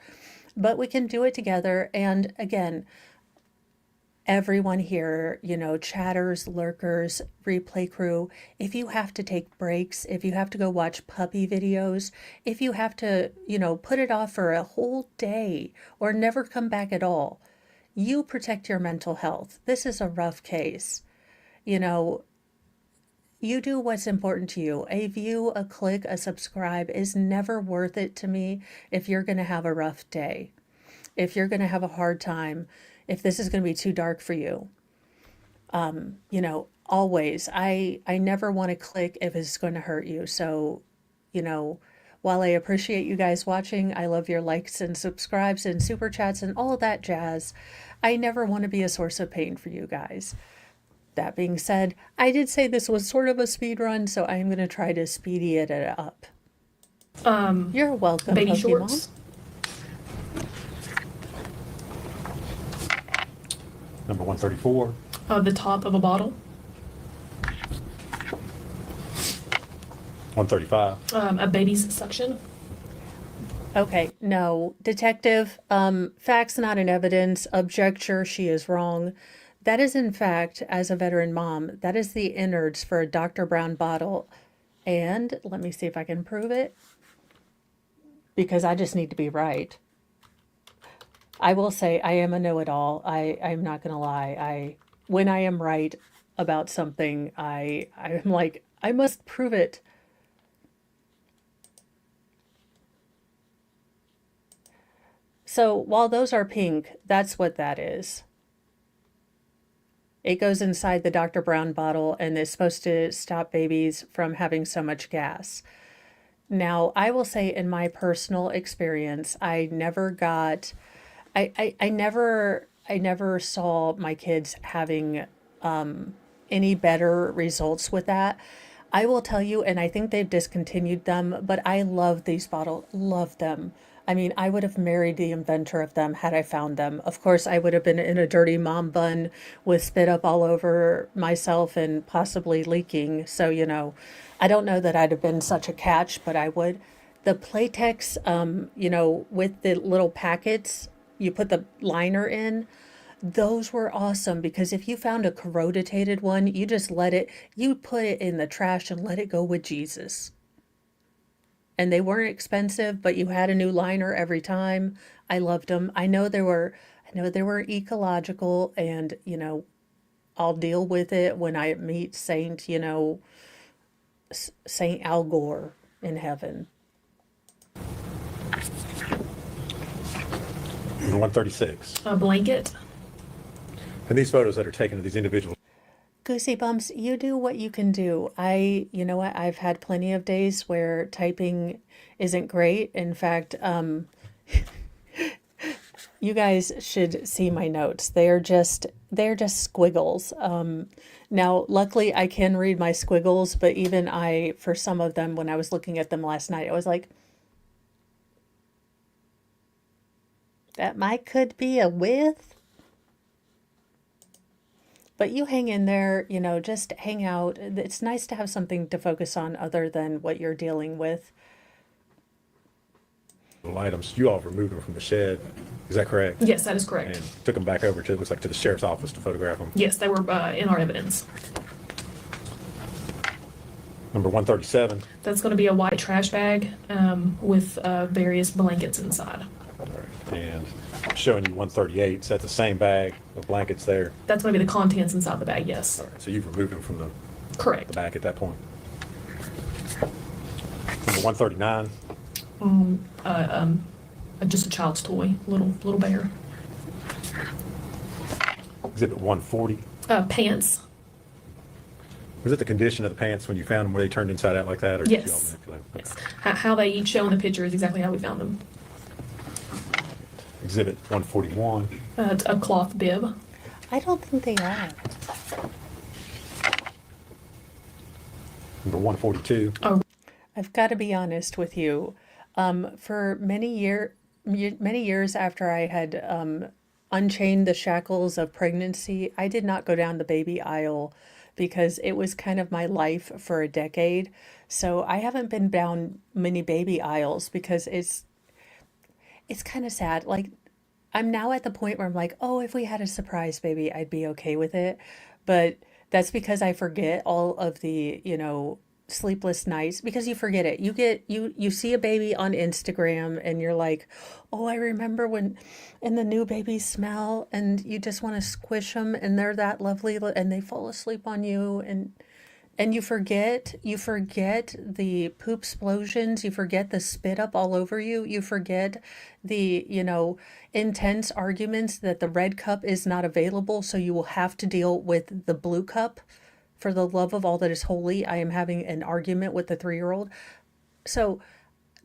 but we can do it together. And again, everyone here, chatters, lurkers, replay crew, if you have to take breaks, if you have to go watch puppy videos, if you have to, put it off for a whole day or never come back at all, you protect your mental health. This is a rough case. You do what's important to you. A view, a click, a subscribe is never worth it to me if you're going to have a rough day, if you're going to have a hard time, if this is going to be too dark for you. Always, I never want to click if it's going to hurt you. So, while I appreciate you guys watching, I love your likes and subscribes and super chats and all of that jazz, I never want to be a source of pain for you guys. That being said, I did say this was sort of a speed run, so I am going to try to speedy it up. You're welcome, baby Pokemon. shorts. Number 134. The top of a bottle. 135. A baby's suction. Okay, no. Detective, facts not in evidence. Objecture, she is wrong. That is, in fact, as a veteran mom, that is the innards for a Dr. Brown bottle. And let me see if I can prove it, because I just need to be right. I will say I am a know-it-all. I'm not gonna lie. When I am right about something, I'm like, I must prove it. So while those are pink, that's what that is. It goes inside the Dr. Brown bottle and is supposed to stop babies from having so much gas. Now, I will say in my personal experience, I never got, I never saw my kids having any better results with that. I will tell you, and I think they've discontinued them, but I love these bottles, love them. I mean, I would have married the inventor of them had I found them. Of course, I would have been in a dirty mom bun with spit up all over myself and possibly leaking. So, I don't know that I'd have been such a catch, but I would. The Playtex, with the little packets, you put the liner in. Those were awesome because if you found a corroded one, you just you put it in the trash and let it go with Jesus. And they weren't expensive, but you had a new liner every time. I loved them. I know they were ecological, and I'll deal with it when I meet Saint Al Gore in heaven. 136. A blanket. And these photos that are taken of these individuals. Goosey bumps, you do what you can do. You know what? I've had plenty of days where typing isn't great. In fact, you guys should see my notes. They're just squiggles. Now, luckily, I can read my squiggles, but even for some of them, when I was looking at them last night, I was like, that could be a with. But you hang in there, just hang out. It's nice to have something to focus on other than what you're dealing with. Items, you all removed them from the shed. Is that correct? Yes, that is correct. And took them back over to, it looks like, to the sheriff's office to photograph them. Yes, they were in our evidence. Number 137. That's going to be a white trash bag with various blankets inside. All right. And showing you 138. Is that the same bag of blankets there? That's going to be the contents inside the bag, yes. All right. So you've removed them from the Correct. bag at that point. Number 139. Just a child's toy, little bear. Exhibit 140. Pants. Was it the condition of the pants when you found them? Were they turned inside out like that? Or did you all Yes. manipulate them? Yes. How they each show in the picture is exactly how we found them. Exhibit 141. It's a cloth bib. I don't think they are. Number 142. I've got to be honest with you. For many years after I had unchained the shackles of pregnancy, I did not go down the baby aisle because it was kind of my life for a decade. So I haven't been down many baby aisles because it's kind of sad. Like, I'm now at the point where I'm like, oh, if we had a surprise baby, I'd be okay with it. But that's because I forget all of the, sleepless nights, because you forget it. You see a baby on Instagram and you're like, oh, I remember when, and the new baby smell, and you just want to squish them, and they're that lovely, and they fall asleep on you, and you forget the poop explosions, you forget the spit up all over you, you forget the, intense arguments that the red cup is not available, so you will have to deal with the blue cup. For the love of all that is holy, I am having an argument with the 3-year-old. So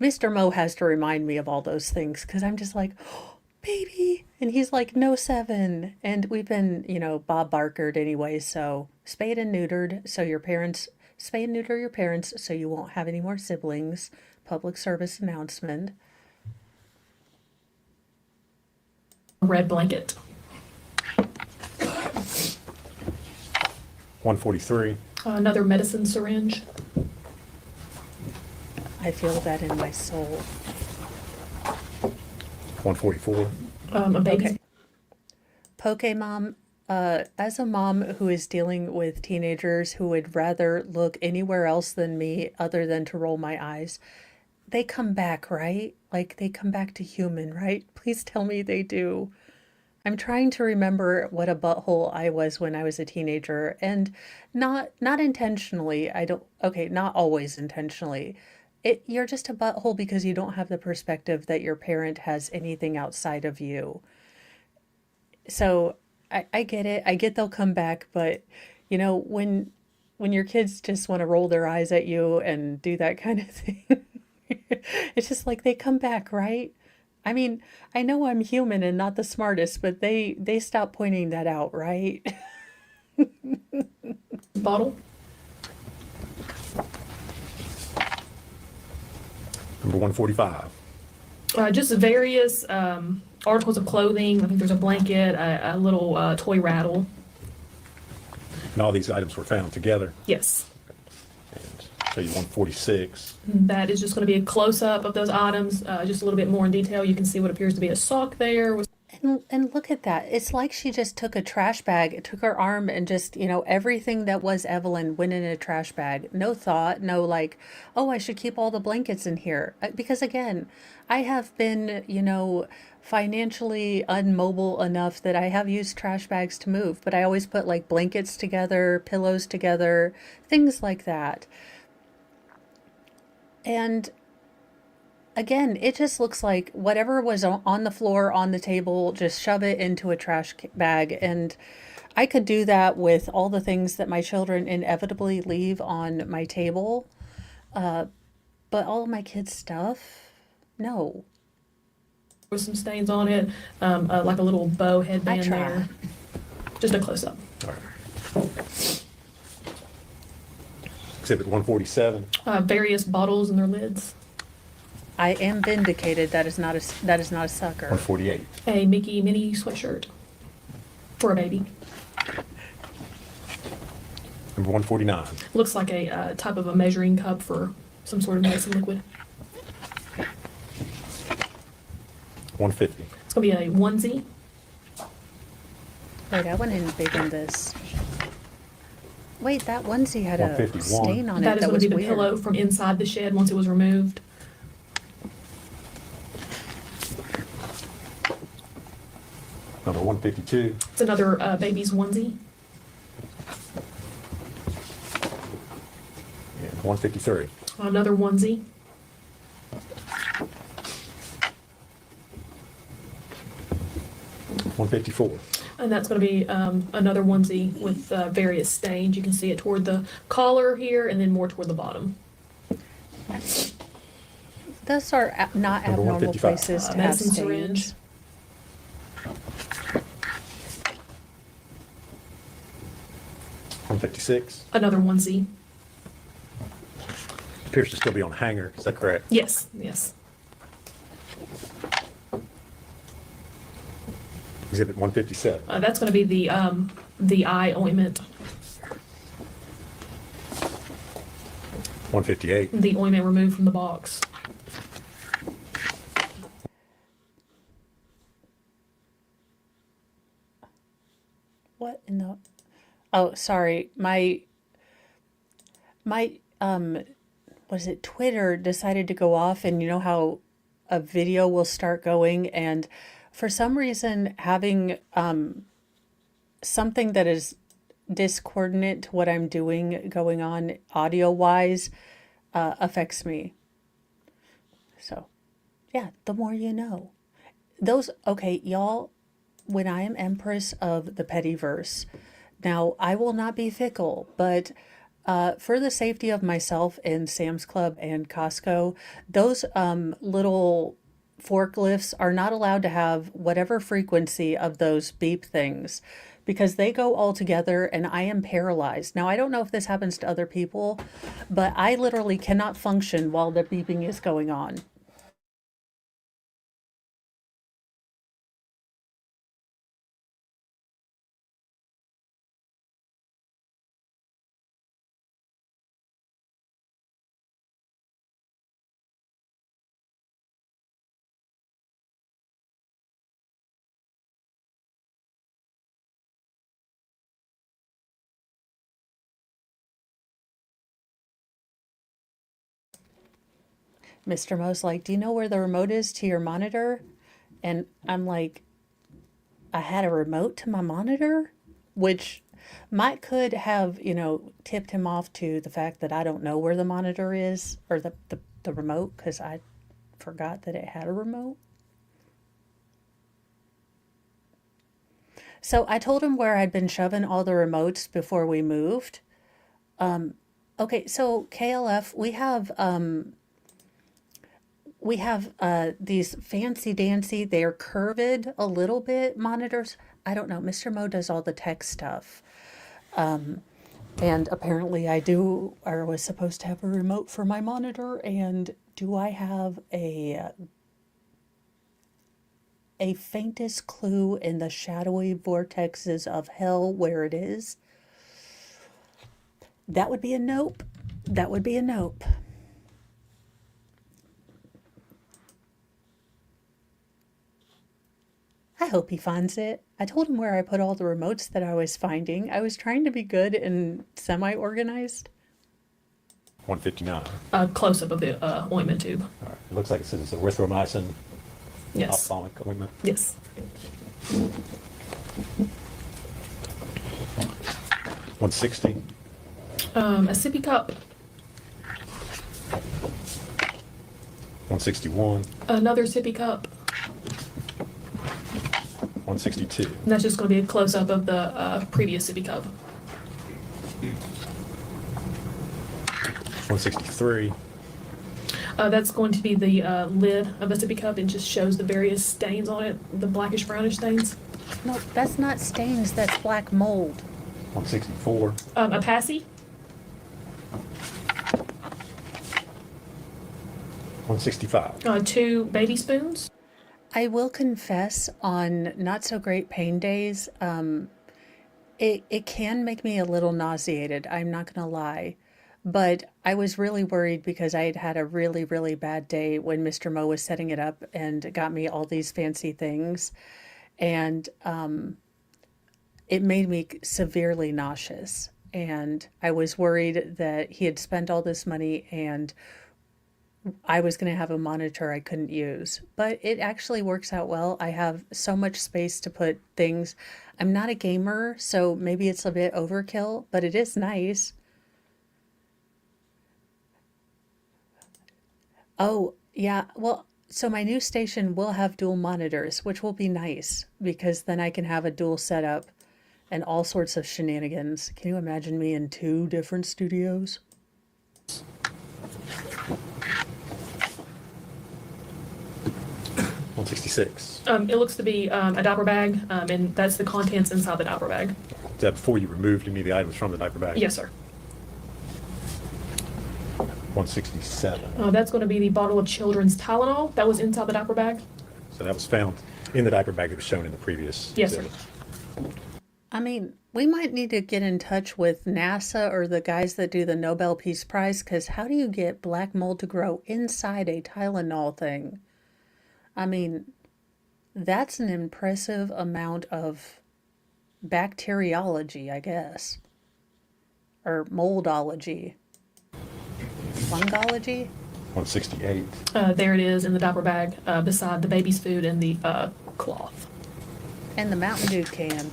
Mr. Mo has to remind me of all those things, because I'm just like, oh, baby. And he's like, no, 7. And we've been, Bob Barkered anyway. So spayed and neutered. So spay and neuter your parents so you won't have any more siblings. Public service announcement. Red blanket. 143. Another medicine syringe. I feel that in my soul. 144. A baby. Okay. Pokemon as a mom who is dealing with teenagers who would rather look anywhere else than me other than to roll my eyes, they come back, right? Like they come back to human, right? Please tell me they do. I'm trying to remember what a butthole I was when I was a teenager, and not intentionally. I don't, okay, not always intentionally. You're just a butthole because you don't have the perspective that your parent has anything outside of you. So I get it. I get they'll come back, but you know, when your kids just want to roll their eyes at you and do that kind of thing, it's just like they come back, right? I mean, I know I'm human and not the smartest, but they stop pointing that out, right? Bottle. Number 145. Just various articles of clothing. I think there's a blanket, a little toy rattle. And all these items were found together. Yes. And show you 146. That is just going to be a close-up of those items, just a little bit more in detail. You can see what appears to be a sock there. And look at that. It's like she just took a trash bag, took her arm and just, you know, everything that was Evelyn went in a trash bag. No thought, no like, oh, I should keep all the blankets in here. Because again, I have been, you know, financially unmobile enough that I have used trash bags to move, but I always put like blankets together, pillows together, things like that. And again, it just looks like whatever was on the floor, on the table, just shove it into a trash bag. And I could do that with all the things that my children inevitably leave on my table. But all of my kids' stuff, no. With some stains on it, like a little bow headband try. there. Just a close-up. All right. Exhibit 147. Various bottles and their lids. I am vindicated. That is not a sucker. 148. A Mickey mini sweatshirt for a baby. Number 149. Looks like a type of a measuring cup for some sort of medicine liquid. 150. It's going to be a onesie. Wait, I went in big on this. Wait, that onesie had a 151. stain on That it. is That going was to be the weird. pillow from inside the shed once it was removed. Number 152. It's another baby's onesie. And 153. Another onesie. $154. And that's going to be another onesie with various stains. You can see it toward the collar here and then more toward the bottom. Those are not Number abnormal 155. places to have Medicine stains. syringe. $156. Another onesie. Appears to still be on a hanger. Is that correct? Yes, yes. Exhibit 157. That's going to be the eye ointment. 158. The ointment removed from the box. What in the? Oh, sorry. My what is it? Twitter decided to go off, and you know how a video will start going, and for some reason having something that is discordant to what I'm doing going on audio wise affects me. So, yeah, the more you know. Those, okay, y'all, when I am Empress of the Pettyverse, now I will not be fickle, but for the safety of myself and Sam's Club and Costco, those little forklifts are not allowed to have whatever frequency of those beep things because they go all together and I am paralyzed. Now, I don't know if this happens to other people, but I literally cannot function while the beeping is going on. Mr. Mo's like, do you know where the remote is to your monitor? And I'm like, I had a remote to my monitor, which could have, tipped him off to the fact that I don't know where the monitor is, or the remote, because I forgot that it had a remote. So I told him where I'd been shoving all the remotes before we moved. Okay, so KLF, we have these fancy dancy, they're curved a little bit monitors. I don't know, Mr. Mo does all the tech stuff. And apparently I do, or was supposed to have a remote for my monitor. And do I have a faintest clue in the shadowy vortexes of hell where it is? That would be a nope. That would be a nope. I hope he finds it. I told him where I put all the remotes that I was finding. I was trying to be good and semi-organized. 159. Close up of the ointment tube. All right. It looks like it says it's erythromycin Yes. ophthalmic ointment. Yes. 160. A sippy cup. 161. Another sippy cup. 162. And that's just going to be a close up of the previous sippy cup. 163. That's going to be the lid of a sippy cup and just shows the various stains on it, the blackish brownish stains. No, that's not stains, that's black mold. 164. A passy. 165. 2 baby spoons. I will confess, on not so great pain days, it can make me a little nauseated. I'm not going to lie. But I was really worried because I had had a really, really bad day when Mr. Mo was setting it up and got me all these fancy things. And it made me severely nauseous. And I was worried that he had spent all this money and I was going to have a monitor I couldn't use. But it actually works out well. I have so much space to put things. I'm not a gamer, so maybe it's a bit overkill, but it is nice. Oh, yeah. Well, so my new station will have dual monitors, which will be nice because then I can have a dual setup and all sorts of shenanigans. Can you imagine me in 2 different studios? It looks to be a diaper bag, and that's the contents inside the diaper bag. Is that before you removed any of the items from the diaper bag? Yes, sir. 167. That's going to be the bottle of children's Tylenol that was inside the diaper bag. So that was found in the diaper bag that was shown in the previous Yes, sir. exhibit. I mean, we might need to get in touch with NASA or the guys that do the Nobel Peace Prize, because how do you get black mold to grow inside a Tylenol thing? I mean, that's an impressive amount of bacteriology, I guess. Or moldology. Fungology? 168. There it is in the diaper bag beside the baby's food and the cloth. And the Mountain Dew can.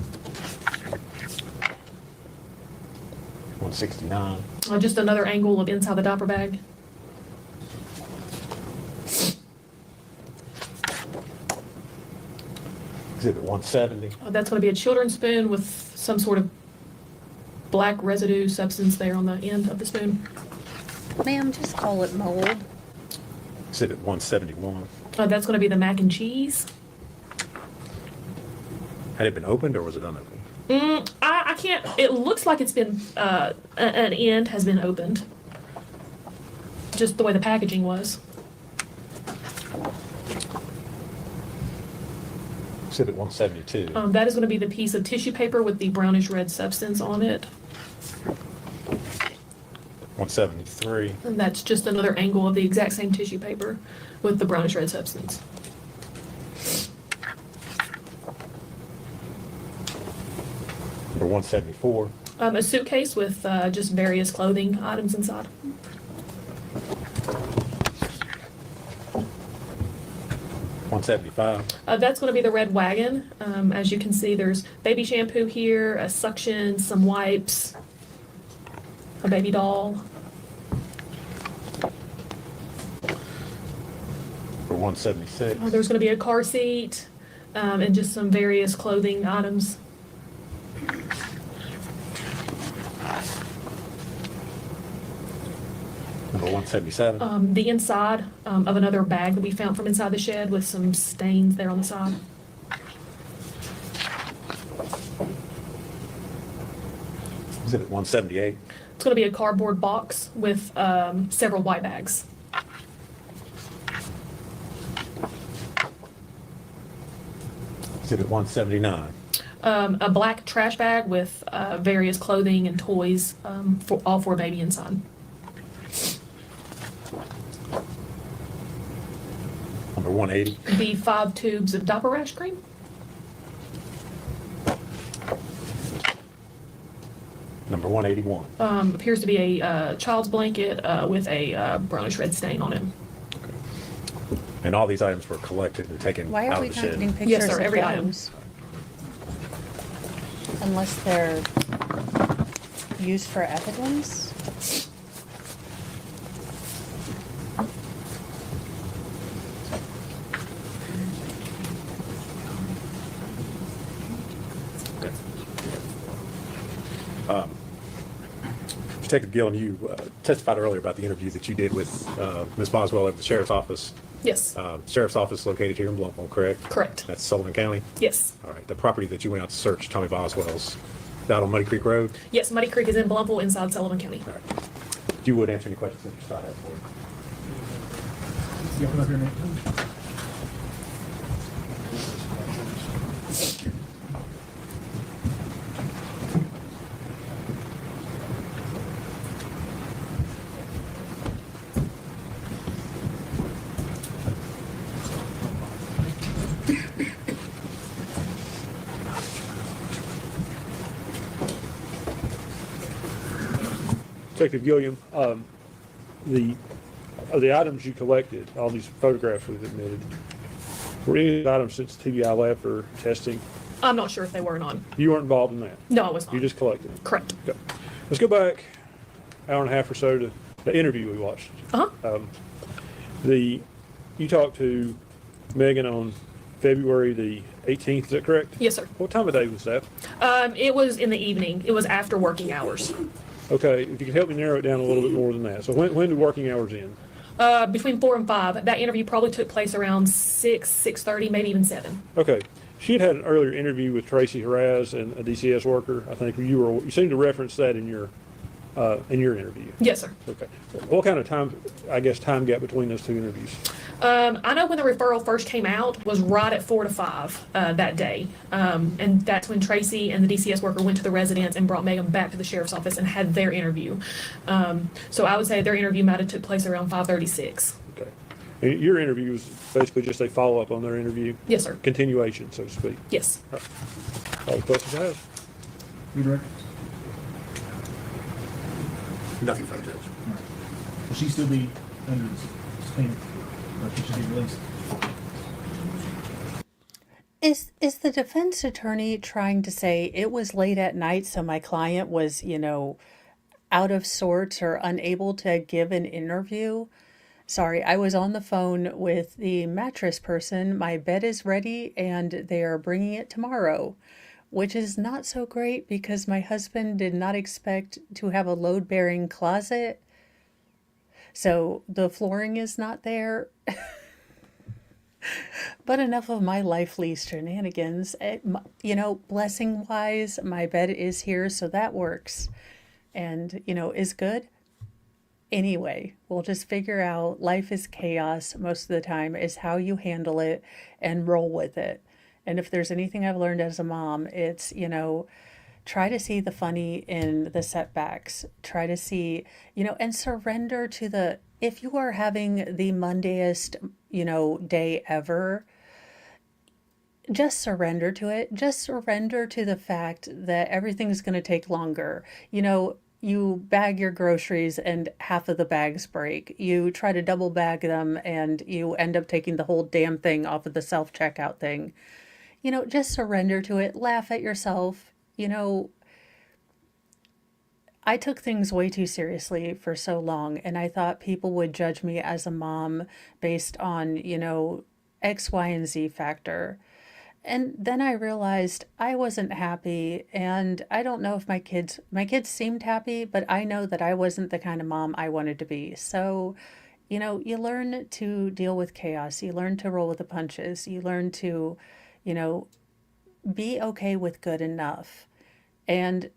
169. Just another angle of inside the diaper bag. Exhibit 170. That's going to be a children's spoon with some sort of black residue substance there on the end of the spoon. Ma'am, just call it mold. Exhibit 171. That's going to be the mac and cheese. Had it been opened or was it unopened? I can't, it looks like it's been, an end has been opened. Just the way the packaging was. Exhibit 172. That is going to be the piece of tissue paper with the brownish red substance on it. 173. And that's just another angle of the exact same tissue paper with the brownish red substance. Number 174. A suitcase with just various clothing items inside. 175? That's going to be the red wagon. As you can see, there's baby shampoo here, a suction, some wipes, a baby doll. For 176? There's going to be a car seat and just some various clothing items. Number 177? The inside of another bag that we found from inside the shed with some stains there on the side. Is it at 178? It's going to be a cardboard box with several white bags. Is it at 179? A black trash bag with various clothing and toys for all for a baby inside. Number 180? The 5 tubes of diaper rash cream. Number 181? Appears to be a child's blanket with a brownish red stain on it. And all these items were collected and taken Why out are we of the not getting shed? pictures Yes, sir, of every item. those? Unless they're used for evidence? Detective Gillen, you testified earlier about the interview that you did with Ms. Boswell at the sheriff's office. Yes, Sheriff's office located here in Bloomfield, correct? correct. That's Sullivan County? Yes. All right. The property that you went out to search, Tommy Boswell's, out on Muddy Creek Road? Yes, Muddy Creek is in Bloomfield inside Sullivan County. All right. If you would answer any questions that you still have for me. You come up here, Nick. Detective Gilliam, the items you collected, all these photographs we've admitted, were any of the items since TBI lab for testing? I'm not sure if they were or not. You weren't involved in that? No, I was not. You just collected them? Correct. Okay. Let's go back an hour and a half or so to the interview we watched. Uh-huh. You talked to Megan on February the 18th, is that correct? Yes, sir. What time of day was that? It was in the evening. It was after working hours. Okay, if you could help me narrow it down a little bit more than that. So when did working hours end? Between 4 and 5. That interview probably took place around 6, 6:30, maybe even 7. Okay. She had an earlier interview with Tracy Haraz and a DCS worker. I think you seemed to reference that in your interview. Yes, sir. Okay. What kind of time gap between those two interviews? I know when the referral first came out was right at 4 to 5 that day. And that's when Tracy and the DCS worker went to the residence and brought Megan back to the sheriff's office and had their interview. So I would say their interview might have took place around 5:36. Okay. And your interview was basically just a follow-up on their interview? Yes, sir. Continuation, so to speak. Yes. All the questions I have? You direct? Nothing from Judge. All right. Will she still be under subpoena? Or can she be released? Is the defense attorney trying to say it was late at night, so my client was, out of sorts or unable to give an interview? Sorry, I was on the phone with the mattress person. My bed is ready and they are bringing it tomorrow, which is not so great because my husband did not expect to have a load-bearing closet. So the flooring is not there. But enough of my lively shenanigans. Blessing-wise, my bed is here, so that works. And, is good. Anyway, we'll just figure out life is chaos most of the time, is how you handle it and roll with it. And if there's anything I've learned as a mom, it's, try to see the funny in the setbacks. Try to see, and surrender to if you are having the Mondayest, day ever, just surrender to it. Just surrender to the fact that everything's going to take longer. you bag your groceries and half of the bags break. You try to double bag them and you end up taking the whole damn thing off of the self-checkout thing. Just surrender to it, laugh at yourself. I took things way too seriously for so long, and I thought people would judge me as a mom based on, X, Y, and Z factor. And then I realized I wasn't happy, and I don't know if my kids seemed happy, but I know that I wasn't the kind of mom I wanted to be. So, you learn to deal with chaos. You learn to roll with the punches. You learn to, you know, be okay with good enough. And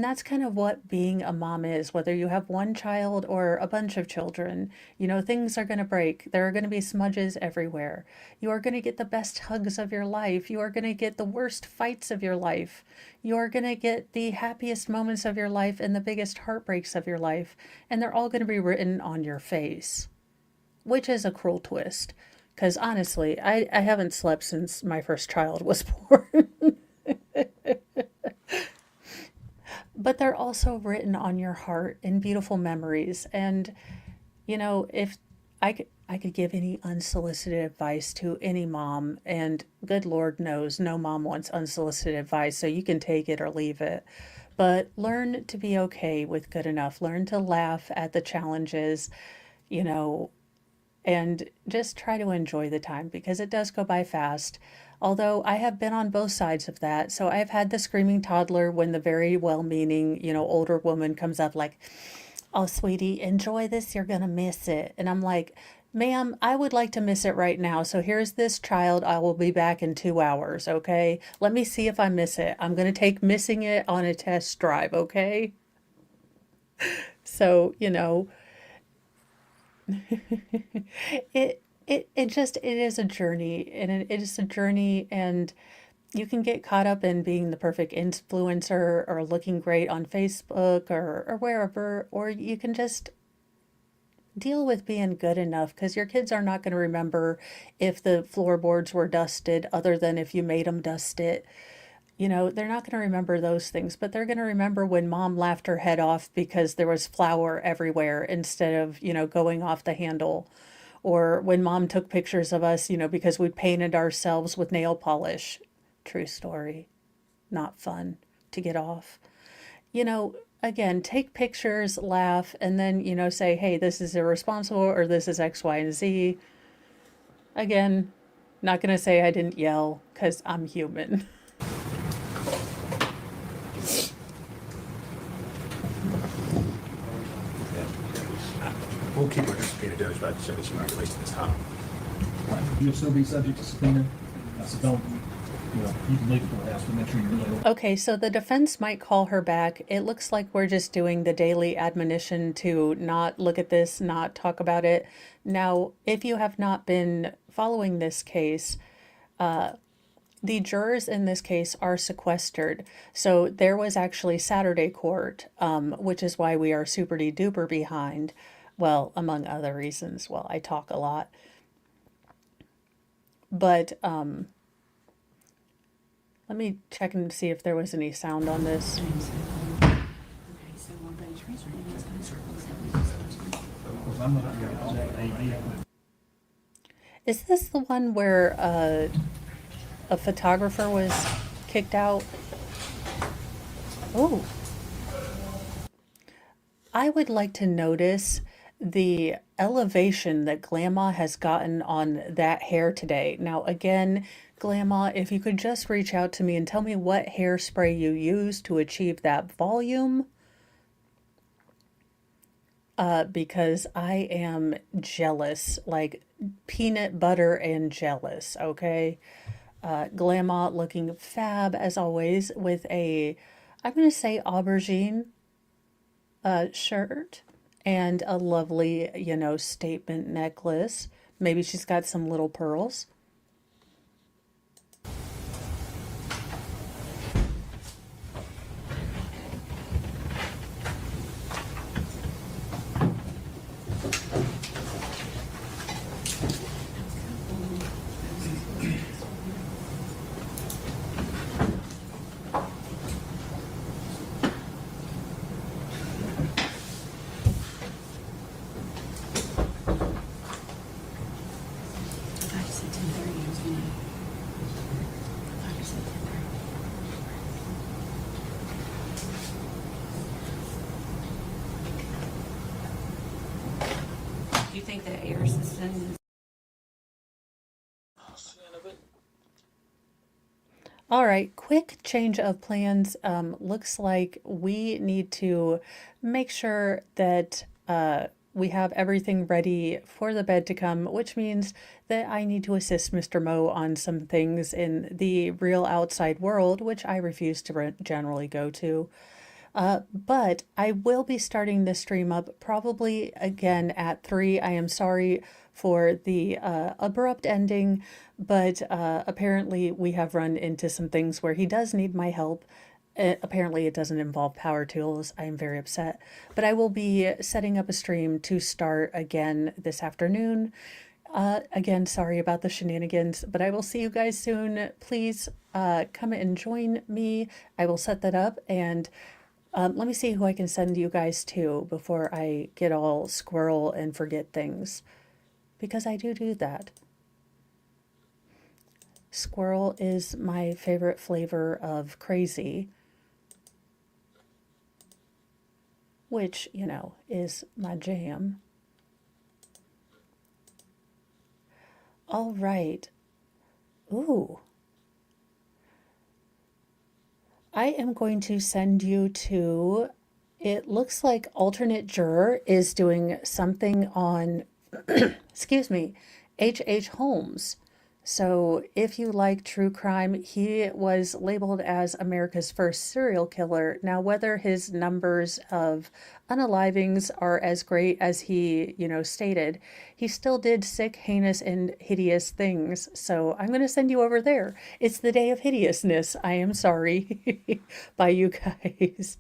that's kind of what being a mom is, whether you have one child or a bunch of children. Things are going to break. There are going to be smudges everywhere. You are going to get the best hugs of your life. You are going to get the worst fights of your life. You are going to get the happiest moments of your life and the biggest heartbreaks of your life. And they're all going to be written on your face, which is a cruel twist. Because honestly, I haven't slept since my first child was born. But they're also written on your heart in beautiful memories. And, if I could give any unsolicited advice to any mom, and good Lord knows no mom wants unsolicited advice, so you can take it or leave it. But learn to be okay with good enough. Learn to laugh at the challenges, and just try to enjoy the time because it does go by fast. Although I have been on both sides of that. So I've had the screaming toddler when the very well-meaning, older woman comes up like, "Oh, sweetie, enjoy this. You're going to miss it." And I'm like, "Ma'am, I would like to miss it right now. So here's this child. I will be back in 2 hours, okay? Let me see if I miss it. I'm going to take missing it on a test drive, okay?" So, it is a journey, and it is a journey, and you can get caught up in being the perfect influencer or looking great on Facebook or wherever, or you can just deal with being good enough because your kids are not going to remember if the floorboards were dusted other than if you made them dust it. They're not going to remember those things, but they're going to remember when mom laughed her head off because there was flour everywhere instead of, going off the handle. Or when mom took pictures of us, because we painted ourselves with nail polish. True story. Not fun to get off. Again, take pictures, laugh, and then, say, hey, this is irresponsible or this is X, Y, and Z. Again, not going to say I didn't yell because I'm human. We'll keep our subpoena judge, but so that she might release this time. You'll still be subject to subpoena. I said, don't, you can leave the courthouse, but make sure you're legal. Okay, so the defense might call her back. It looks like we're just doing the daily admonition to not look at this, not talk about it. Now, if you have not been following this case, the jurors in this case are sequestered. So there was actually Saturday court, which is why we are super duper behind. Well, among other reasons. Well, I talk a lot. But let me check and see if there was any sound on this. I'm not going to call that AD. Is this the one where a photographer was kicked out? Oh. I would like to notice the elevation that Grandma has gotten on that hair today. Now, again, Grandma, if you could just reach out to me and tell me what hairspray you use to achieve that volume. Because I am jealous, like peanut butter and jealous, okay? Grandma looking fab as always with a, I'm going to say aubergine shirt and a lovely, statement necklace. Maybe she's got some little pearls. think the air system? All right, quick change of plans. Looks like we need to make sure that we have everything ready for the bed to come, which means that I need to assist Mr. Mo on some things in the real outside world, which I refuse to generally go to. But I will be starting this stream up probably again at 3. I am sorry for the abrupt ending, but apparently we have run into some things where he does need my help. Apparently it doesn't involve power tools. I am very upset. But I will be setting up a stream to start again this afternoon. Again, sorry about the shenanigans, but I will see you guys soon. Please come and join me. I will set that up, and let me see who I can send you guys to before I get all squirrel and forget things. Because I do that. Squirrel is my favorite flavor of crazy. Which, you know, is my jam. All right. Ooh. I am going to send you to, it looks like alternate juror is doing something on, excuse me, H.H. Holmes. So if you like true crime, he was labeled as America's first serial killer. Now, whether his numbers of unalivings are as great as he, stated, he still did sick, heinous, and hideous things. So I'm going to send you over there. It's the day of hideousness. I am sorry. Bye, you guys.